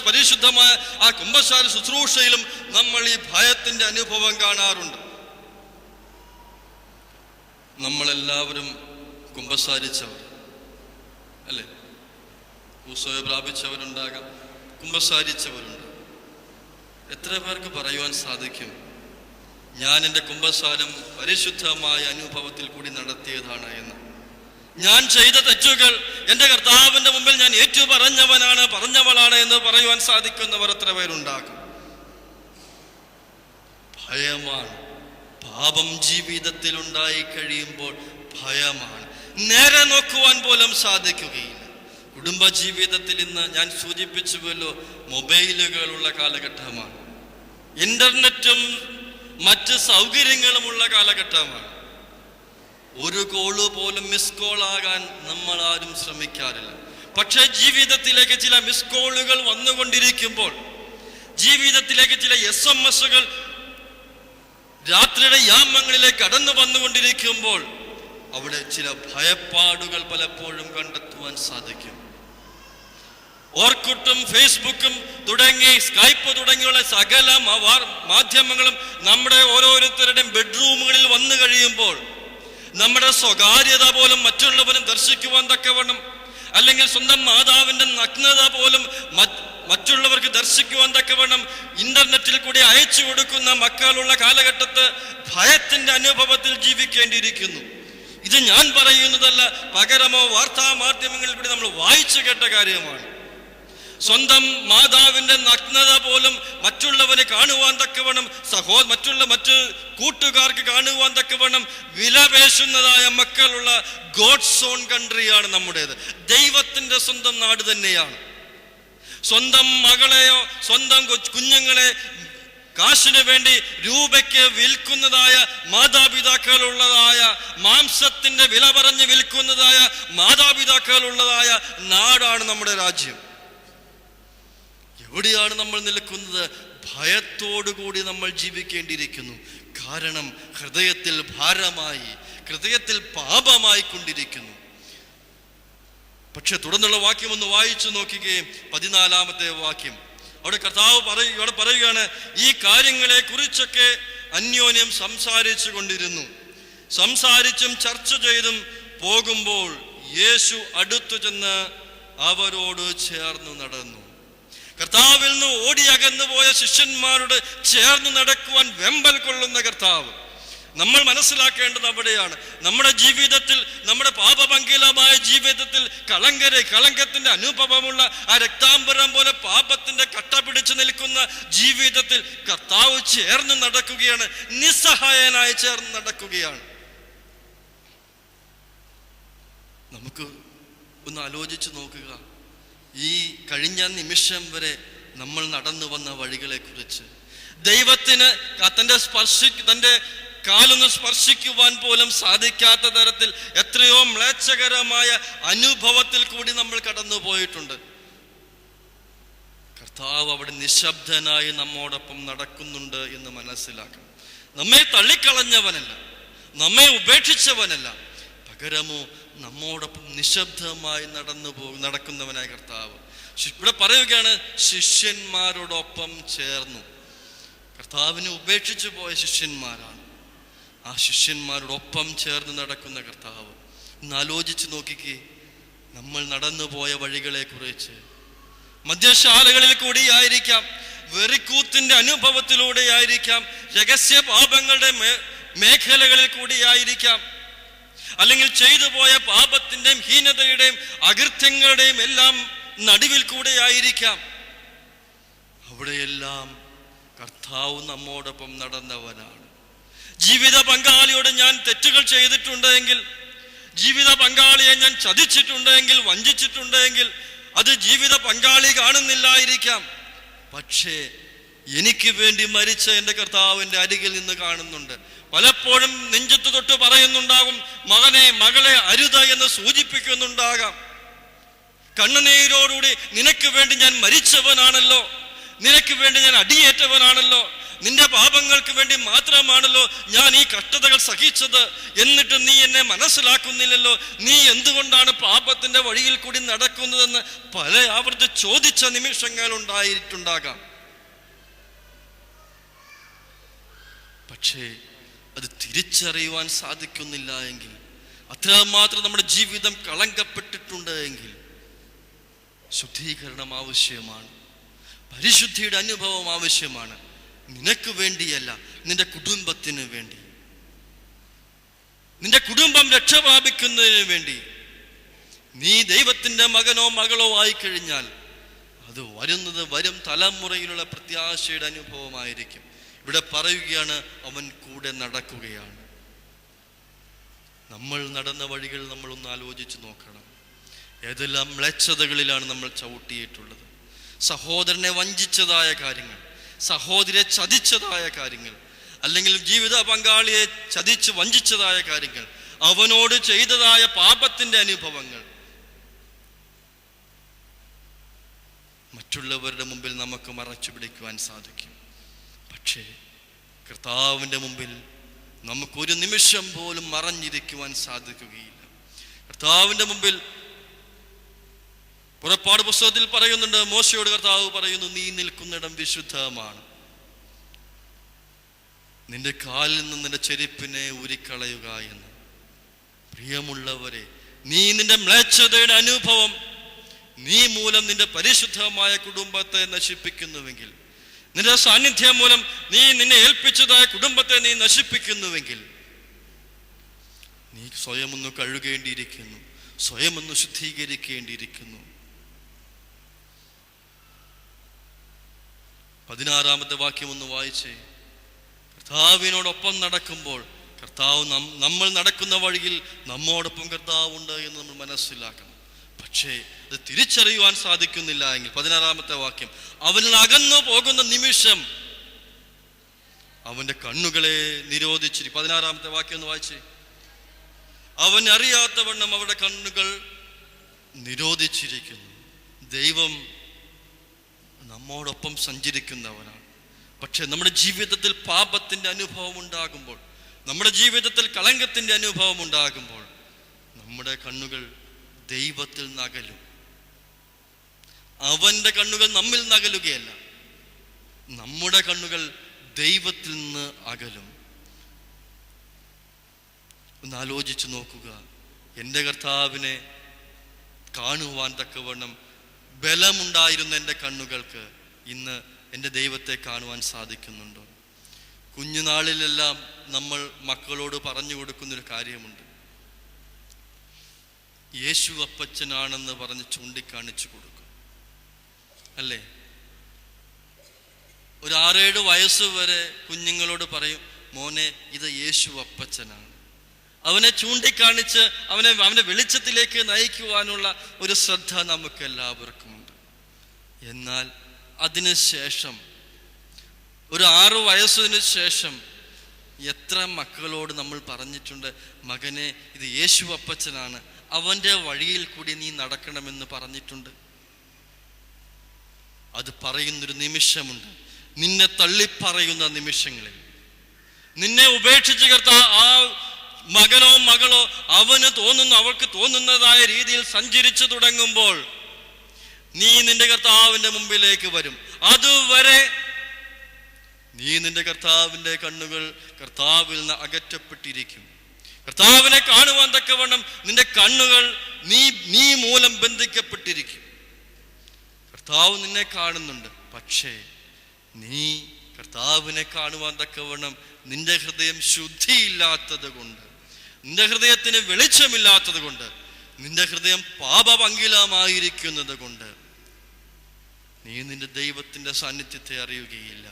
പരിശുദ്ധമായ ആ കുമ്പസാര ശുശ്രൂഷയിലും നമ്മൾ ഈ ഭയത്തിന്റെ അനുഭവം കാണാറുണ്ട്. നമ്മളെല്ലാവരും കുമ്പസാരിച്ചവർ അല്ലേ? ഈശോയെ പ്രാപിച്ചവരുണ്ടാകാം, കുമ്പസാരിച്ചവരുണ്ട്. എത്ര പേർക്ക് പറയുവാൻ സാധിക്കും, ഞാൻ എൻ്റെ കുമ്പസാരം പരിശുദ്ധമായ അനുഭവത്തിൽ കൂടി നടത്തിയതാണ് എന്ന്? ഞാൻ ചെയ്ത തെറ്റുകൾ എൻ്റെ കർത്താവിൻ്റെ മുമ്പിൽ ഞാൻ പറഞ്ഞവളാണ് എന്ന് പറയുവാൻ സാധിക്കുന്നവർ എത്ര പേരുണ്ടാകും? ഭയമാണ്. പാപം ജീവിതത്തിൽ ഉണ്ടായി കഴിയുമ്പോൾ ഭയമാണ്. നേരെ നോക്കുവാൻ പോലും സാധിക്കുകയില്ല. കുടുംബ ജീവിതത്തിൽ ഇന്ന് ഞാൻ സൂചിപ്പിച്ചുവല്ലോ, മൊബൈലുകളുള്ള കാലഘട്ടമാണ്, ഇന്റർനെറ്റും മറ്റ് സൗകര്യങ്ങളുമുള്ള കാലഘട്ടമാണ്. ഒരു കോള് പോലും മിസ് കോൾ ആകാൻ നമ്മൾ ആരും ശ്രമിക്കാറില്ല. പക്ഷേ ജീവിതത്തിലേക്ക് ചില മിസ് കോളുകൾ വന്നുകൊണ്ടിരിക്കുമ്പോൾ, ജീവിതത്തിലേക്ക് ചില SMS രാത്രിയുടെ യാമങ്ങളിലേക്ക് കടന്നു വന്നുകൊണ്ടിരിക്കുമ്പോൾ അവിടെ ചില ഭയപ്പാടുകൾ പലപ്പോഴും കണ്ടെത്തുവാൻ സാധിക്കും. ഓർക്കുട്ടും ഫേസ്ബുക്കും തുടങ്ങി സ്കൈപ്പ് തുടങ്ങിയുള്ള സകല മാധ്യമങ്ങളും നമ്മുടെ ഓരോരുത്തരുടെയും ബെഡ്റൂമുകളിൽ വന്നു കഴിയുമ്പോൾ നമ്മുടെ സ്വകാര്യത പോലും മറ്റുള്ളവരും ദർശിക്കുവാൻ തക്കവണ്ണം, അല്ലെങ്കിൽ സ്വന്തം മാതാവിന്റെ നഗ്നത പോലും മറ്റുള്ളവർക്ക് ദർശിക്കുവാൻ തക്കവണ്ണം ഇന്റർനെറ്റിൽ കൂടി അയച്ചു കൊടുക്കുന്ന മക്കളുള്ള കാലഘട്ടത്ത് ഭയത്തിന്റെ അനുഭവത്തിൽ ജീവിക്കേണ്ടിയിരിക്കുന്നു. ഇത് ഞാൻ പറയുന്നതല്ല, പകരമോ വാർത്താ മാധ്യമങ്ങളിൽ കൂടി നമ്മൾ വായിച്ചു കേട്ട കാര്യമാണ്. സ്വന്തം മാതാവിന്റെ നഗ്നത പോലും മറ്റുള്ളവന് കാണുവാൻ തക്കവണ്ണം, മറ്റു കൂട്ടുകാർക്ക് കാണുവാൻ തക്കവണ്ണം വിലപേശുന്നതായ മക്കളുള്ള ഗോഡ്സ് ഓൺ കൺട്രിയാണ് നമ്മുടേത്. ദൈവത്തിന്റെ സ്വന്തം നാട് തന്നെയാണ്. സ്വന്തം മകളെയോ സ്വന്തം കുഞ്ഞുങ്ങളെ കാശിന് വേണ്ടി രൂപയ്ക്ക് വിൽക്കുന്നതായ മാതാപിതാക്കളുള്ളതായ, മാംസത്തിന്റെ വില പറഞ്ഞ് വിൽക്കുന്നതായ മാതാപിതാക്കളുള്ളതായ നാടാണ് നമ്മുടെ രാജ്യം. എവിടെയാണ് നമ്മൾ നിൽക്കുന്നത്? ഭയത്തോടുകൂടി നമ്മൾ ജീവിക്കേണ്ടിയിരിക്കുന്നു. കാരണം ഹൃദയത്തിൽ ഭാരമായി, ഹൃദയത്തിൽ പാപമായി കൊണ്ടിരിക്കുന്നു. പക്ഷെ തുടർന്നുള്ള വാക്യം ഒന്ന് വായിച്ചു നോക്കുകയും 14-ാമത്തെ വാക്യം, അവിടെ കർത്താവ് പറയുകയാണ്, ഈ കാര്യങ്ങളെ കുറിച്ചൊക്കെ അന്യോന്യം സംസാരിച്ചു കൊണ്ടിരുന്നു. സംസാരിച്ചും ചർച്ച ചെയ്തും പോകുമ്പോൾ യേശു അടുത്തു ചെന്ന് അവരോട് ചേർന്ന് നടന്നു. കർത്താവിൽ നിന്ന് ഓടി അകന്നു പോയ ശിഷ്യന്മാരോട് ചേർന്ന് നടക്കുവാൻ വെമ്പൽ കൊള്ളുന്ന കർത്താവ്, നമ്മൾ മനസ്സിലാക്കേണ്ടത് അവിടെയാണ്. നമ്മുടെ ജീവിതത്തിൽ, നമ്മുടെ പാപപങ്കിലമായ ജീവിതത്തിൽ കളങ്കത്തിന്റെ അനുഭവമുള്ള ആ രക്താംബരം പോലെ പാപത്തിന്റെ കട്ട പിടിച്ചു നിൽക്കുന്ന ജീവിതത്തിൽ കർത്താവ് ചേർന്ന് നടക്കുകയാണ്, നിസ്സഹായനായി ചേർന്ന് നടക്കുകയാണ്. നമുക്ക് ഒന്ന് ആലോചിച്ച് നോക്കുക, ഈ കഴിഞ്ഞ നിമിഷം വരെ നമ്മൾ നടന്നു വന്ന വഴികളെ കുറിച്ച്. ദൈവത്തിന് തൻ്റെ കാലൊന്ന് സ്പർശിക്കുവാൻ പോലും സാധിക്കാത്ത തരത്തിൽ എത്രയോ മ്ലേച്ഛകരമായ അനുഭവത്തിൽ കൂടി നമ്മൾ കടന്നു പോയിട്ടുണ്ട്. കർത്താവ് അവിടെ നിശബ്ദനായി നമ്മോടൊപ്പം നടക്കുന്നുണ്ട് എന്ന് മനസ്സിലാക്കണം. നമ്മെ തള്ളിക്കളഞ്ഞവനല്ല, നമ്മെ ഉപേക്ഷിച്ചവനല്ല, പകരമോ നമ്മോടൊപ്പം നിശബ്ദമായി നടക്കുന്നവനായ കർത്താവ്. ഇവിടെ പറയുകയാണ്, ശിഷ്യന്മാരോടൊപ്പം ചേർന്നു. കർത്താവിനെ ഉപേക്ഷിച്ചു പോയ ശിഷ്യന്മാരാണ്, ആ ശിഷ്യന്മാരോടൊപ്പം ചേർന്ന് നടക്കുന്ന കർത്താവ്. ഒന്ന് ആലോചിച്ച് നോക്കിക്കേ, നമ്മൾ നടന്നു പോയ വഴികളെ കുറിച്ച്. മദ്യശാലകളിൽ കൂടിയായിരിക്കാം, വെറിക്കൂത്തിന്റെ അനുഭവത്തിലൂടെ ആയിരിക്കാം, രഹസ്യ പാപങ്ങളുടെ മേഖലകളിൽ കൂടിയായിരിക്കാം, അല്ലെങ്കിൽ ചെയ്തു പോയ പാപത്തിന്റെയും ഹീനതയുടെയും അകൃത്യങ്ങളുടെയും എല്ലാം നടുവിൽ കൂടെ ആയിരിക്കാം. അവിടെയെല്ലാം കർത്താവ് നമ്മോടൊപ്പം നടന്നവനാണ്. ജീവിത പങ്കാളിയോട് ഞാൻ തെറ്റുകൾ ചെയ്തിട്ടുണ്ടെങ്കിൽ, ജീവിത പങ്കാളിയെ ഞാൻ ചതിച്ചിട്ടുണ്ടെങ്കിൽ, വഞ്ചിച്ചിട്ടുണ്ടെങ്കിൽ, അത് ജീവിത പങ്കാളി കാണുന്നില്ലായിരിക്കാം. പക്ഷേ എനിക്ക് വേണ്ടി മരിച്ച എൻ്റെ കർത്താവിൻ്റെ അരികിൽ നിന്ന് കാണുന്നുണ്ട്. പലപ്പോഴും നെഞ്ചത്ത് തൊട്ട് പറയുന്നുണ്ടാകും, മകനെ മകളെ അരുത എന്ന് സൂചിപ്പിക്കുന്നുണ്ടാകാം. കണ്ണുനീരോടുകൂടി നിനക്ക് വേണ്ടി ഞാൻ മരിച്ചവനാണല്ലോ, നിനക്ക് വേണ്ടി ഞാൻ അടിയേറ്റവനാണല്ലോ, നിന്റെ പാപങ്ങൾക്ക് വേണ്ടി മാത്രമാണല്ലോ ഞാൻ ഈ കഷ്ടതകൾ സഹിച്ചത്, എന്നിട്ട് നീ എന്നെ മനസ്സിലാക്കുന്നില്ലല്ലോ, നീ എന്തുകൊണ്ടാണ് പാപത്തിന്റെ വഴിയിൽ കൂടി നടക്കുന്നതെന്ന് പല ആവർത്തി ചോദിച്ച നിമിഷങ്ങൾ ഉണ്ടായിട്ടുണ്ടാകാം. പക്ഷേ അത് തിരിച്ചറിയുവാൻ സാധിക്കുന്നില്ല എങ്കിൽ, അത്രമാത്രം നമ്മുടെ ജീവിതം കളങ്കപ്പെട്ടിട്ടുണ്ട് എങ്കിൽ ശുദ്ധീകരണം ആവശ്യമാണ്, പരിശുദ്ധിയുടെ അനുഭവം ആവശ്യമാണ്. നിനക്ക് വേണ്ടിയല്ല, നിന്റെ കുടുംബത്തിന് വേണ്ടി, നിന്റെ കുടുംബം രക്ഷ പ്രാപിക്കുന്നതിന് വേണ്ടി. നീ ദൈവത്തിന്റെ മകനോ മകളോ ആയിക്കഴിഞ്ഞാൽ അത് വരും തലമുറയിലുള്ള പ്രത്യാശയുടെ അനുഭവമായിരിക്കും. ഇവിടെ പറയുകയാണ്, അവൻ കൂടെ നടക്കുകയാണ്. നമ്മൾ നടന്ന വഴികൾ നമ്മളൊന്ന് ആലോചിച്ച് നോക്കണം. ഏതെല്ലാം മ്ലേച്ഛതകളിലാണ് നമ്മൾ ചവിട്ടിയിട്ടുള്ളത്? സഹോദരനെ വഞ്ചിച്ചതായ കാര്യങ്ങൾ, സഹോദരിയെ ചതിച്ചതായ കാര്യങ്ങൾ, അല്ലെങ്കിൽ ജീവിത പങ്കാളിയെ ചതിച്ച് വഞ്ചിച്ചതായ കാര്യങ്ങൾ, അവനോട് ചെയ്തതായ പാപത്തിന്റെ അനുഭവങ്ങൾ മറ്റുള്ളവരുടെ മുമ്പിൽ നമുക്ക് മറച്ചു പിടിക്കുവാൻ സാധിക്കും. പക്ഷേ കർത്താവിൻ്റെ മുമ്പിൽ നമുക്കൊരു നിമിഷം പോലും മറഞ്ഞിരിക്കുവാൻ സാധിക്കുകയില്ല. കർത്താവിൻ്റെ മുമ്പിൽ പുറപ്പാട് പുസ്തകത്തിൽ പറയുന്നുണ്ട്, മോശയോട് കർത്താവ് പറയുന്നു, നീ നിൽക്കുന്നിടം വിശുദ്ധമാണ്, നിന്റെ കാലിൽ നിന്ന് നിന്റെ ചെരുപ്പിനെ ഊരിക്കളയുക എന്ന്. പ്രിയമുള്ളവരെ, നീ നിന്റെ മ്ലേച്ഛതയുടെ അനുഭവം നീ മൂലം നിന്റെ പരിശുദ്ധമായ കുടുംബത്തെ നശിപ്പിക്കുന്നുവെങ്കിൽ, നിന്റെ സാന്നിധ്യം മൂലം നിന്നെ ഏൽപ്പിച്ചതായ കുടുംബത്തെ നീ നശിപ്പിക്കുന്നുവെങ്കിൽ, നീ സ്വയം ഒന്ന് കഴുകേണ്ടിയിരിക്കുന്നു, സ്വയം ഒന്ന് ശുദ്ധീകരിക്കേണ്ടിയിരിക്കുന്നു. 16-ാമത്തെ വാക്യം ഒന്ന് വായിച്ചേ. കർത്താവിനോടൊപ്പം നടക്കുമ്പോൾ കർത്താവ് നമ്മൾ നടക്കുന്ന വഴിയിൽ നമ്മോടൊപ്പം കർത്താവുണ്ട് എന്ന് നമ്മൾ മനസ്സിലാക്കണം. പക്ഷേ അത് തിരിച്ചറിയുവാൻ സാധിക്കുന്നില്ല എങ്കിൽ 16-ാമത്തെ വാക്യം, അവനിൽ അകന്നു പോകുന്ന നിമിഷം അവന്റെ കണ്ണുകളെ നിരോധിച്ചിരിക്കും. 16-ാമത്തെ വാക്യം ഒന്ന് വായിച്ചേ. അവൻ അറിയാത്തവണ്ണം അവരുടെ കണ്ണുകൾ നിരോധിച്ചിരിക്കുന്നു. ദൈവം നമ്മോടൊപ്പം സഞ്ചരിക്കുന്നവനാണ്. പക്ഷെ നമ്മുടെ ജീവിതത്തിൽ പാപത്തിന്റെ അനുഭവം ഉണ്ടാകുമ്പോൾ, നമ്മുടെ ജീവിതത്തിൽ കളങ്കത്തിന്റെ അനുഭവം ഉണ്ടാകുമ്പോൾ, നമ്മുടെ കണ്ണുകൾ ദൈവത്തിൽ നകലും. അവന്റെ കണ്ണുകൾ നമ്മിൽ നകലുകയല്ല, നമ്മുടെ കണ്ണുകൾ ദൈവത്തിൽ നിന്ന് അകലും. ഒന്ന് ആലോചിച്ച് നോക്കുക, എൻ്റെ കർത്താവിനെ കാണുവാൻ തക്കവണ്ണം ബലമുണ്ടായിരുന്ന എൻ്റെ കണ്ണുകൾക്ക് ഇന്ന് എൻ്റെ ദൈവത്തെ കാണുവാൻ സാധിക്കുന്നുണ്ടോ? കുഞ്ഞുനാളിലെല്ലാം നമ്മൾ മക്കളോട് പറഞ്ഞു കൊടുക്കുന്നൊരു കാര്യമുണ്ട്. യേശു അപ്പച്ചനാണെന്ന് പറഞ്ഞ് ചൂണ്ടിക്കാണിച്ചു കൊടുക്കും, അല്ലേ? ഒരു 6-7 വയസ്സ് വരെ കുഞ്ഞുങ്ങളോട് പറയും, മോനെ ഇത് യേശു അപ്പച്ചനാണ്. അവനെ ചൂണ്ടിക്കാണിച്ച് അവനെ വെളിച്ചത്തിലേക്ക് നയിക്കുവാനുള്ള ഒരു ശ്രദ്ധ നമുക്ക് എല്ലാവർക്കുമുണ്ട്. എന്നാൽ അതിനുശേഷം ഒരു 6 വയസ്സിന് ശേഷം എത്ര മക്കളോട് നമ്മൾ പറഞ്ഞിട്ടുണ്ട്, മകനെ ഇത് യേശു അപ്പച്ചനാണ്, അവൻ്റെ വഴിയിൽ കൂടി നീ നടക്കണമെന്ന് പറഞ്ഞിട്ടുണ്ട്. അത് പറയുന്നൊരു നിമിഷമുണ്ട്, നിന്നെ തള്ളിപ്പറയുന്ന നിമിഷങ്ങളിൽ, നിന്നെ ഉപേക്ഷിച്ച് ആ മകനോ മകളോ അവൾക്ക് തോന്നുന്നതായ രീതിയിൽ സഞ്ചരിച്ചു തുടങ്ങുമ്പോൾ നീ നിന്റെ കർത്താവിന്റെ മുമ്പിലേക്ക് വരും. അതുവരെ നീ നിന്റെ കർത്താവിന്റെ കണ്ണുകൾ കർത്താവിൽ നിന്ന് അകറ്റപ്പെട്ടിരിക്കും. കർത്താവിനെ കാണുവാൻ തക്കവണ്ണം നിന്റെ കണ്ണുകൾ നീ മൂലം ബന്ധിക്കപ്പെട്ടിരിക്കും. കർത്താവ് നിന്നെ കാണുന്നുണ്ട്, പക്ഷേ നീ കർത്താവിനെ കാണുവാൻ തക്കവണ്ണം നിന്റെ ഹൃദയം ശുദ്ധിയില്ലാത്തത് കൊണ്ട്, നിന്റെ ഹൃദയത്തിന് വെളിച്ചമില്ലാത്തത് കൊണ്ട്, നിന്റെ ഹൃദയം പാപപങ്കിലമായിരിക്കുന്നത് കൊണ്ട് നീ നിന്റെ ദൈവത്തിന്റെ സാന്നിധ്യത്തെ അറിയുകയില്ല.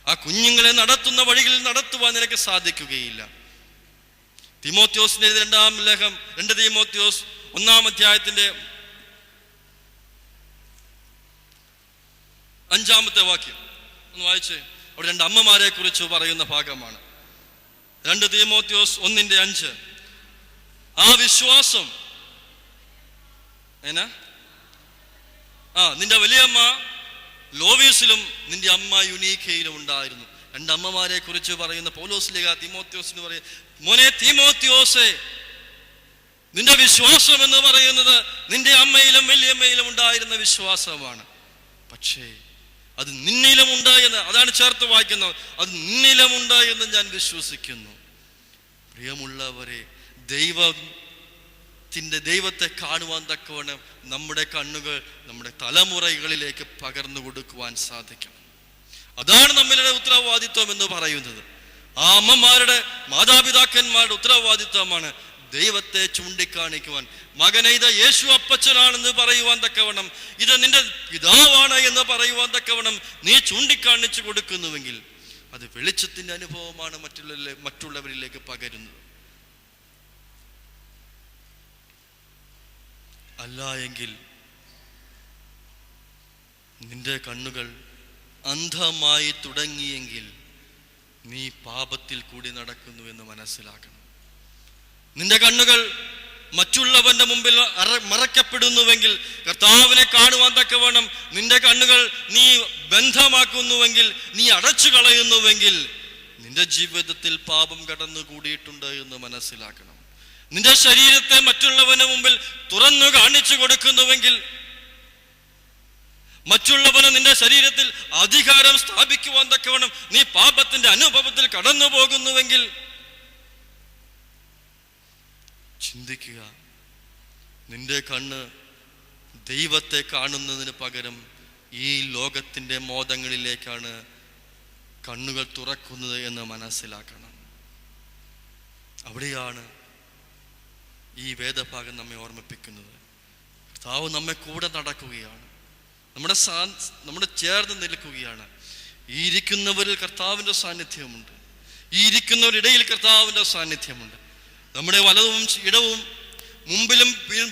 ആ കുഞ്ഞുങ്ങളെ നടത്തുന്ന വഴികളിൽ നടത്തുവാൻ നിനക്ക് സാധിക്കുകയില്ല. തീമോത്തിയോസിന്റെ 2-ാം ലേഖനം 2 തീമോത്തിയോസ് 1-ാം അധ്യായത്തിന്റെ 5-ാമത്തെ വാക്യം ഒന്ന് വായിച്ചേ. അവിടെ 2 അമ്മമാരെ കുറിച്ച് പറയുന്ന ഭാഗമാണ്. 2 തീമോത്തിയോസ് 1:5. ആ വിശ്വാസം നിന്റെ വലിയമ്മ ലോവീസിലും നിന്റെ അമ്മ യുനീക്കയിലും ഉണ്ടായിരുന്നു. 2 അമ്മമാരെ കുറിച്ച് പറയുന്ന പൗലോസ് ലേഖ തീമോത്തിയോസിന് പറയും, മോനെ തീമോത്തിയോസേ, നിന്റെ വിശ്വാസം എന്ന് പറയുന്നത് നിന്റെ അമ്മയിലും വലിയമ്മയിലും ഉണ്ടായിരുന്ന വിശ്വാസമാണ്. പക്ഷേ അത് നിന്നിലുമുണ്ട് എന്ന്, അതാണ് ചേർത്ത് വായിക്കുന്നത്, അത് നിന്നിലുമുണ്ട് എന്ന് ഞാൻ വിശ്വസിക്കുന്നു. പ്രിയമുള്ളവരെ, ദൈവത്തെ കാണുവാൻ തക്കവണ്ണം നമ്മുടെ കണ്ണുകൾ നമ്മുടെ തലമുറകളിലേക്ക് പകർന്നു കൊടുക്കുവാൻ സാധിക്കണം. അതാണ് നമ്മളുടെ ഉത്തരവാദിത്വം എന്ന് പറയുന്നത്. ആ അമ്മമാരുടെ മാതാപിതാക്കന്മാരുടെ ഉത്തരവാദിത്വമാണ് ദൈവത്തെ ചൂണ്ടിക്കാണിക്കുവാൻ. മകനെ ഇത് യേശു അപ്പച്ചനാണെന്ന് പറയുവാൻ തക്കവണ്ണം, ഇത് നിന്റെ പിതാവാണ് എന്ന് പറയുവാൻ തക്കവണ്ണം നീ ചൂണ്ടിക്കാണിച്ചു കൊടുക്കുന്നുവെങ്കിൽ അത് വെളിച്ചത്തിന്റെ അനുഭവമാണ് മറ്റുള്ളവരിലേക്ക് പകരുന്നത്. അല്ല എങ്കിൽ നിന്റെ കണ്ണുകൾ അന്ധമായി തുടങ്ങിയെങ്കിൽ നീ പാപത്തിൽ കൂടി നടക്കുന്നു എന്ന് മനസ്സിലാക്കണം. നിന്റെ കണ്ണുകൾ മറ്റുള്ളവന്റെ മുമ്പിൽ മറക്കപ്പെടുന്നുവെങ്കിൽ, കർത്താവിനെ കാണുവാൻ തക്കവണ്ണം നിന്റെ കണ്ണുകൾ നീ ബന്ധമാക്കുന്നുവെങ്കിൽ, നീ അടച്ചു കളയുന്നുവെങ്കിൽ നിന്റെ ജീവിതത്തിൽ പാപം കടന്നു കൂടിയിട്ടുണ്ട് എന്ന് മനസ്സിലാക്കണം. നിന്റെ ശരീരത്തെ മറ്റുള്ളവന് മുമ്പിൽ തുറന്നു കാണിച്ചു കൊടുക്കുന്നുവെങ്കിൽ, മറ്റുള്ളവന് നിന്റെ ശരീരത്തിൽ അധികാരം സ്ഥാപിക്കുവാൻ തക്കവണ്ണം നീ പാപത്തിന്റെ അനുഭവത്തിൽ കടന്നു പോകുന്നുവെങ്കിൽ ചിന്തിക്കുക, നിന്റെ കണ്ണ് ദൈവത്തെ കാണുന്നതിന് പകരം ഈ ലോകത്തിന്റെ മോദങ്ങളിലേക്കാണ് കണ്ണുകൾ തുറക്കുന്നത് എന്ന് മനസ്സിലാക്കണം. അവിടെയാണ് ഈ വേദഭാഗം നമ്മെ ഓർമ്മിപ്പിക്കുന്നത്. കർത്താവ് നമ്മെ കൂടെ നടക്കുകയാണ്, നമ്മുടെ ചേർന്ന് നിൽക്കുകയാണ്. ഈ ഇരിക്കുന്നവരിൽ കർത്താവിൻ്റെ സാന്നിധ്യമുണ്ട്, ഈ ഇരിക്കുന്നവരിടയിൽ കർത്താവിൻ്റെ സാന്നിധ്യമുണ്ട്. നമ്മുടെ വലതും ഇടവും മുമ്പിലും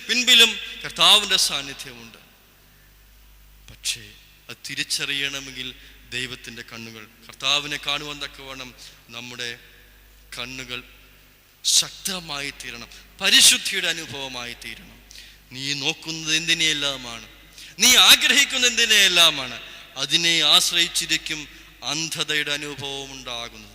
പിൻപിലും കർത്താവിൻ്റെ സാന്നിധ്യമുണ്ട്. പക്ഷേ അത് തിരിച്ചറിയണമെങ്കിൽ ദൈവത്തിൻ്റെ കണ്ണുകൾ, കർത്താവിനെ കാണുവാൻ തക്കവണ്ണം നമ്മുടെ കണ്ണുകൾ ശക്തമായി തീരണം, പരിശുദ്ധിയുടെ അനുഭവമായി തീരണം. നീ നോക്കുന്നത് എന്തിനെയെല്ലാമാണ്, നീ ആഗ്രഹിക്കുന്ന എന്തിനെയെല്ലാമാണ്, അതിനെ ആശ്രയിച്ചിരിക്കും അന്ധതയുടെ അനുഭവം ഉണ്ടാകുന്നത്.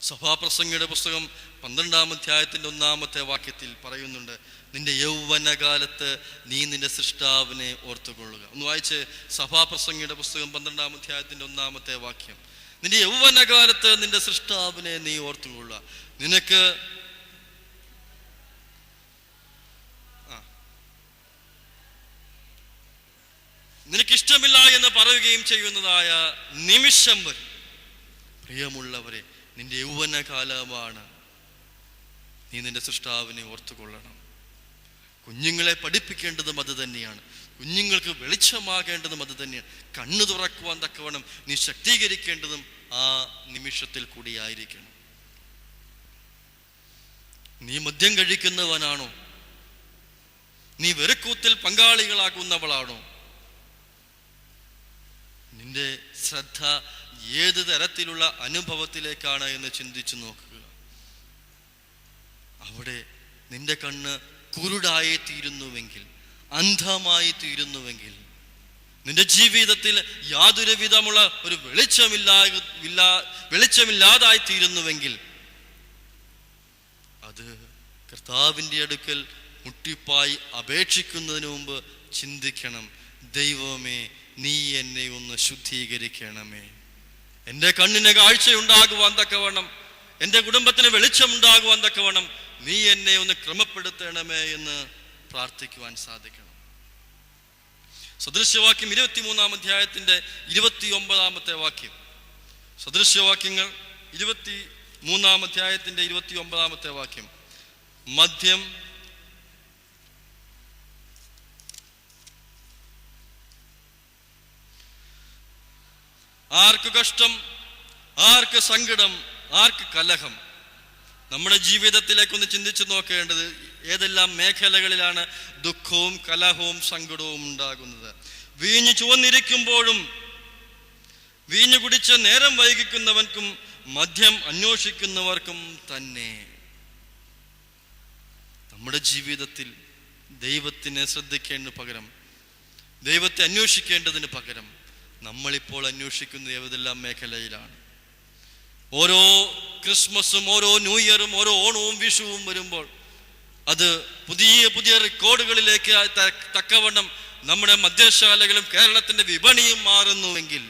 സഭാപ്രസംഗിയുടെ പുസ്തകം 12-ാം അധ്യായത്തിന്റെ 1-ാമത്തെ വാക്യത്തിൽ പറയുന്നുണ്ട്, നിന്റെ യൗവനകാലത്ത് നീ നിന്റെ സൃഷ്ടാവിനെ ഓർത്തുകൊള്ളുക. ഒന്ന് വായിച്ച് സഭാപ്രസംഗിയുടെ പുസ്തകം 12-ാം അധ്യായത്തിന്റെ 1-ാമത്തെ വാക്യം. നിന്റെ യൗവനകാലത്ത് നിന്റെ സൃഷ്ടാവിനെ നീ ഓർത്തുകൊള്ളുക. നിനക്കിഷ്ടം പ്രയോജനമില്ല എന്ന് പറയുകയും ചെയ്യുന്നതായ നിമിഷം വരും. പ്രിയമുള്ളവരെ, നിന്റെ യൗവനകാലമാണ്. നീ നിന്റെ സൃഷ്ടാവിനെ ഓർത്തുകൊള്ളണം. കുഞ്ഞുങ്ങളെ പഠിപ്പിക്കേണ്ടതും അത് തന്നെയാണ്. കുഞ്ഞുങ്ങൾക്ക് വെളിച്ചമാകേണ്ടതും അത് തന്നെയാണ്. കണ്ണു തുറക്കുവാൻ തക്കവണ്ണം നീ ശക്തീകരിക്കേണ്ടതും ആ നിമിഷത്തിൽ കൂടിയായിരിക്കണം. നീ മദ്യം കഴിക്കുന്നവനാണോ? നീ വെറുക്കൂത്തിൽ പങ്കാളികളാകുന്നവളാണോ? നിന്റെ ശ്രദ്ധ ഏത് തരത്തിലുള്ള അനുഭവത്തിലേക്കാണ് എന്ന് ചിന്തിച്ചു നോക്കുക. അവിടെ നിന്റെ കണ്ണ് കുരുടായി തീരുന്നുവെങ്കിൽ, അന്ധമായി തീരുന്നുവെങ്കിൽ, നിന്റെ ജീവിതത്തിൽ യാതൊരു വിധമുള്ള ഒരു വെളിച്ചമില്ലാതായി തീരുന്നുവെങ്കിൽ, അത് കർത്താവിൻ്റെ അടുക്കൽ മുട്ടിപ്പായി അപേക്ഷിക്കുന്നതിന് മുമ്പ് ചിന്തിക്കണം, ദൈവമേ, നീ എന്നെ ഒന്ന് ശുദ്ധീകരിക്കണമേ. എൻ്റെ കണ്ണിന് കാഴ്ചയുണ്ടാകുവാൻ തക്കവണ്ണം, എൻ്റെ കുടുംബത്തിന് വെളിച്ചമുണ്ടാകുവാൻ തക്കവണ്ണം നീ എന്നെ ഒന്ന് ക്രമപ്പെടുത്തണമേ എന്ന് പ്രാർത്ഥിക്കുവാൻ സാധിക്കണം. സദൃശ്യവാക്യം 23-ാം അധ്യായത്തിന്റെ 29-ാമത്തെ വാക്യം. സദൃശ്യവാക്യങ്ങൾ 23-ാം അധ്യായത്തിന്റെ 29-ാമത്തെ വാക്യം. മദ്യം ആർക്ക് കഷ്ടം, ആർക്ക് സങ്കടം, ആർക്ക് കലഹം. നമ്മുടെ ജീവിതത്തിലേക്കൊന്ന് ചിന്തിച്ചു നോക്കേണ്ടത് ഏതെല്ലാം മേഖലകളിലാണ് ദുഃഖവും കലഹവും സങ്കടവും ഉണ്ടാകുന്നത്. വീഞ്ഞു ചുവന്നിരിക്കുമ്പോഴും വീഞ്ഞു കുടിച്ച് നേരം വൈകിക്കുന്നവർക്കും മദ്യം അന്വേഷിക്കുന്നവർക്കും തന്നെ. നമ്മുടെ ജീവിതത്തിൽ ദൈവത്തിനെ ശ്രദ്ധിക്കേണ്ടതിന് പകരം, ദൈവത്തെ അന്വേഷിക്കേണ്ടതിന് പകരം നമ്മളിപ്പോൾ അന്വേഷിക്കുന്ന ഏതെല്ലാം മേഖലയിലാണ്? ഓരോ ക്രിസ്മസും ഓരോ ന്യൂ ഇയറും ഓരോ ഓണവും വിഷുവും വരുമ്പോൾ അത് പുതിയ പുതിയ റെക്കോർഡുകളിലേക്ക് തക്കവണ്ണം നമ്മുടെ മദ്യശാലകളും കേരളത്തിന്റെ വിപണിയും മാറുന്നുവെങ്കിൽ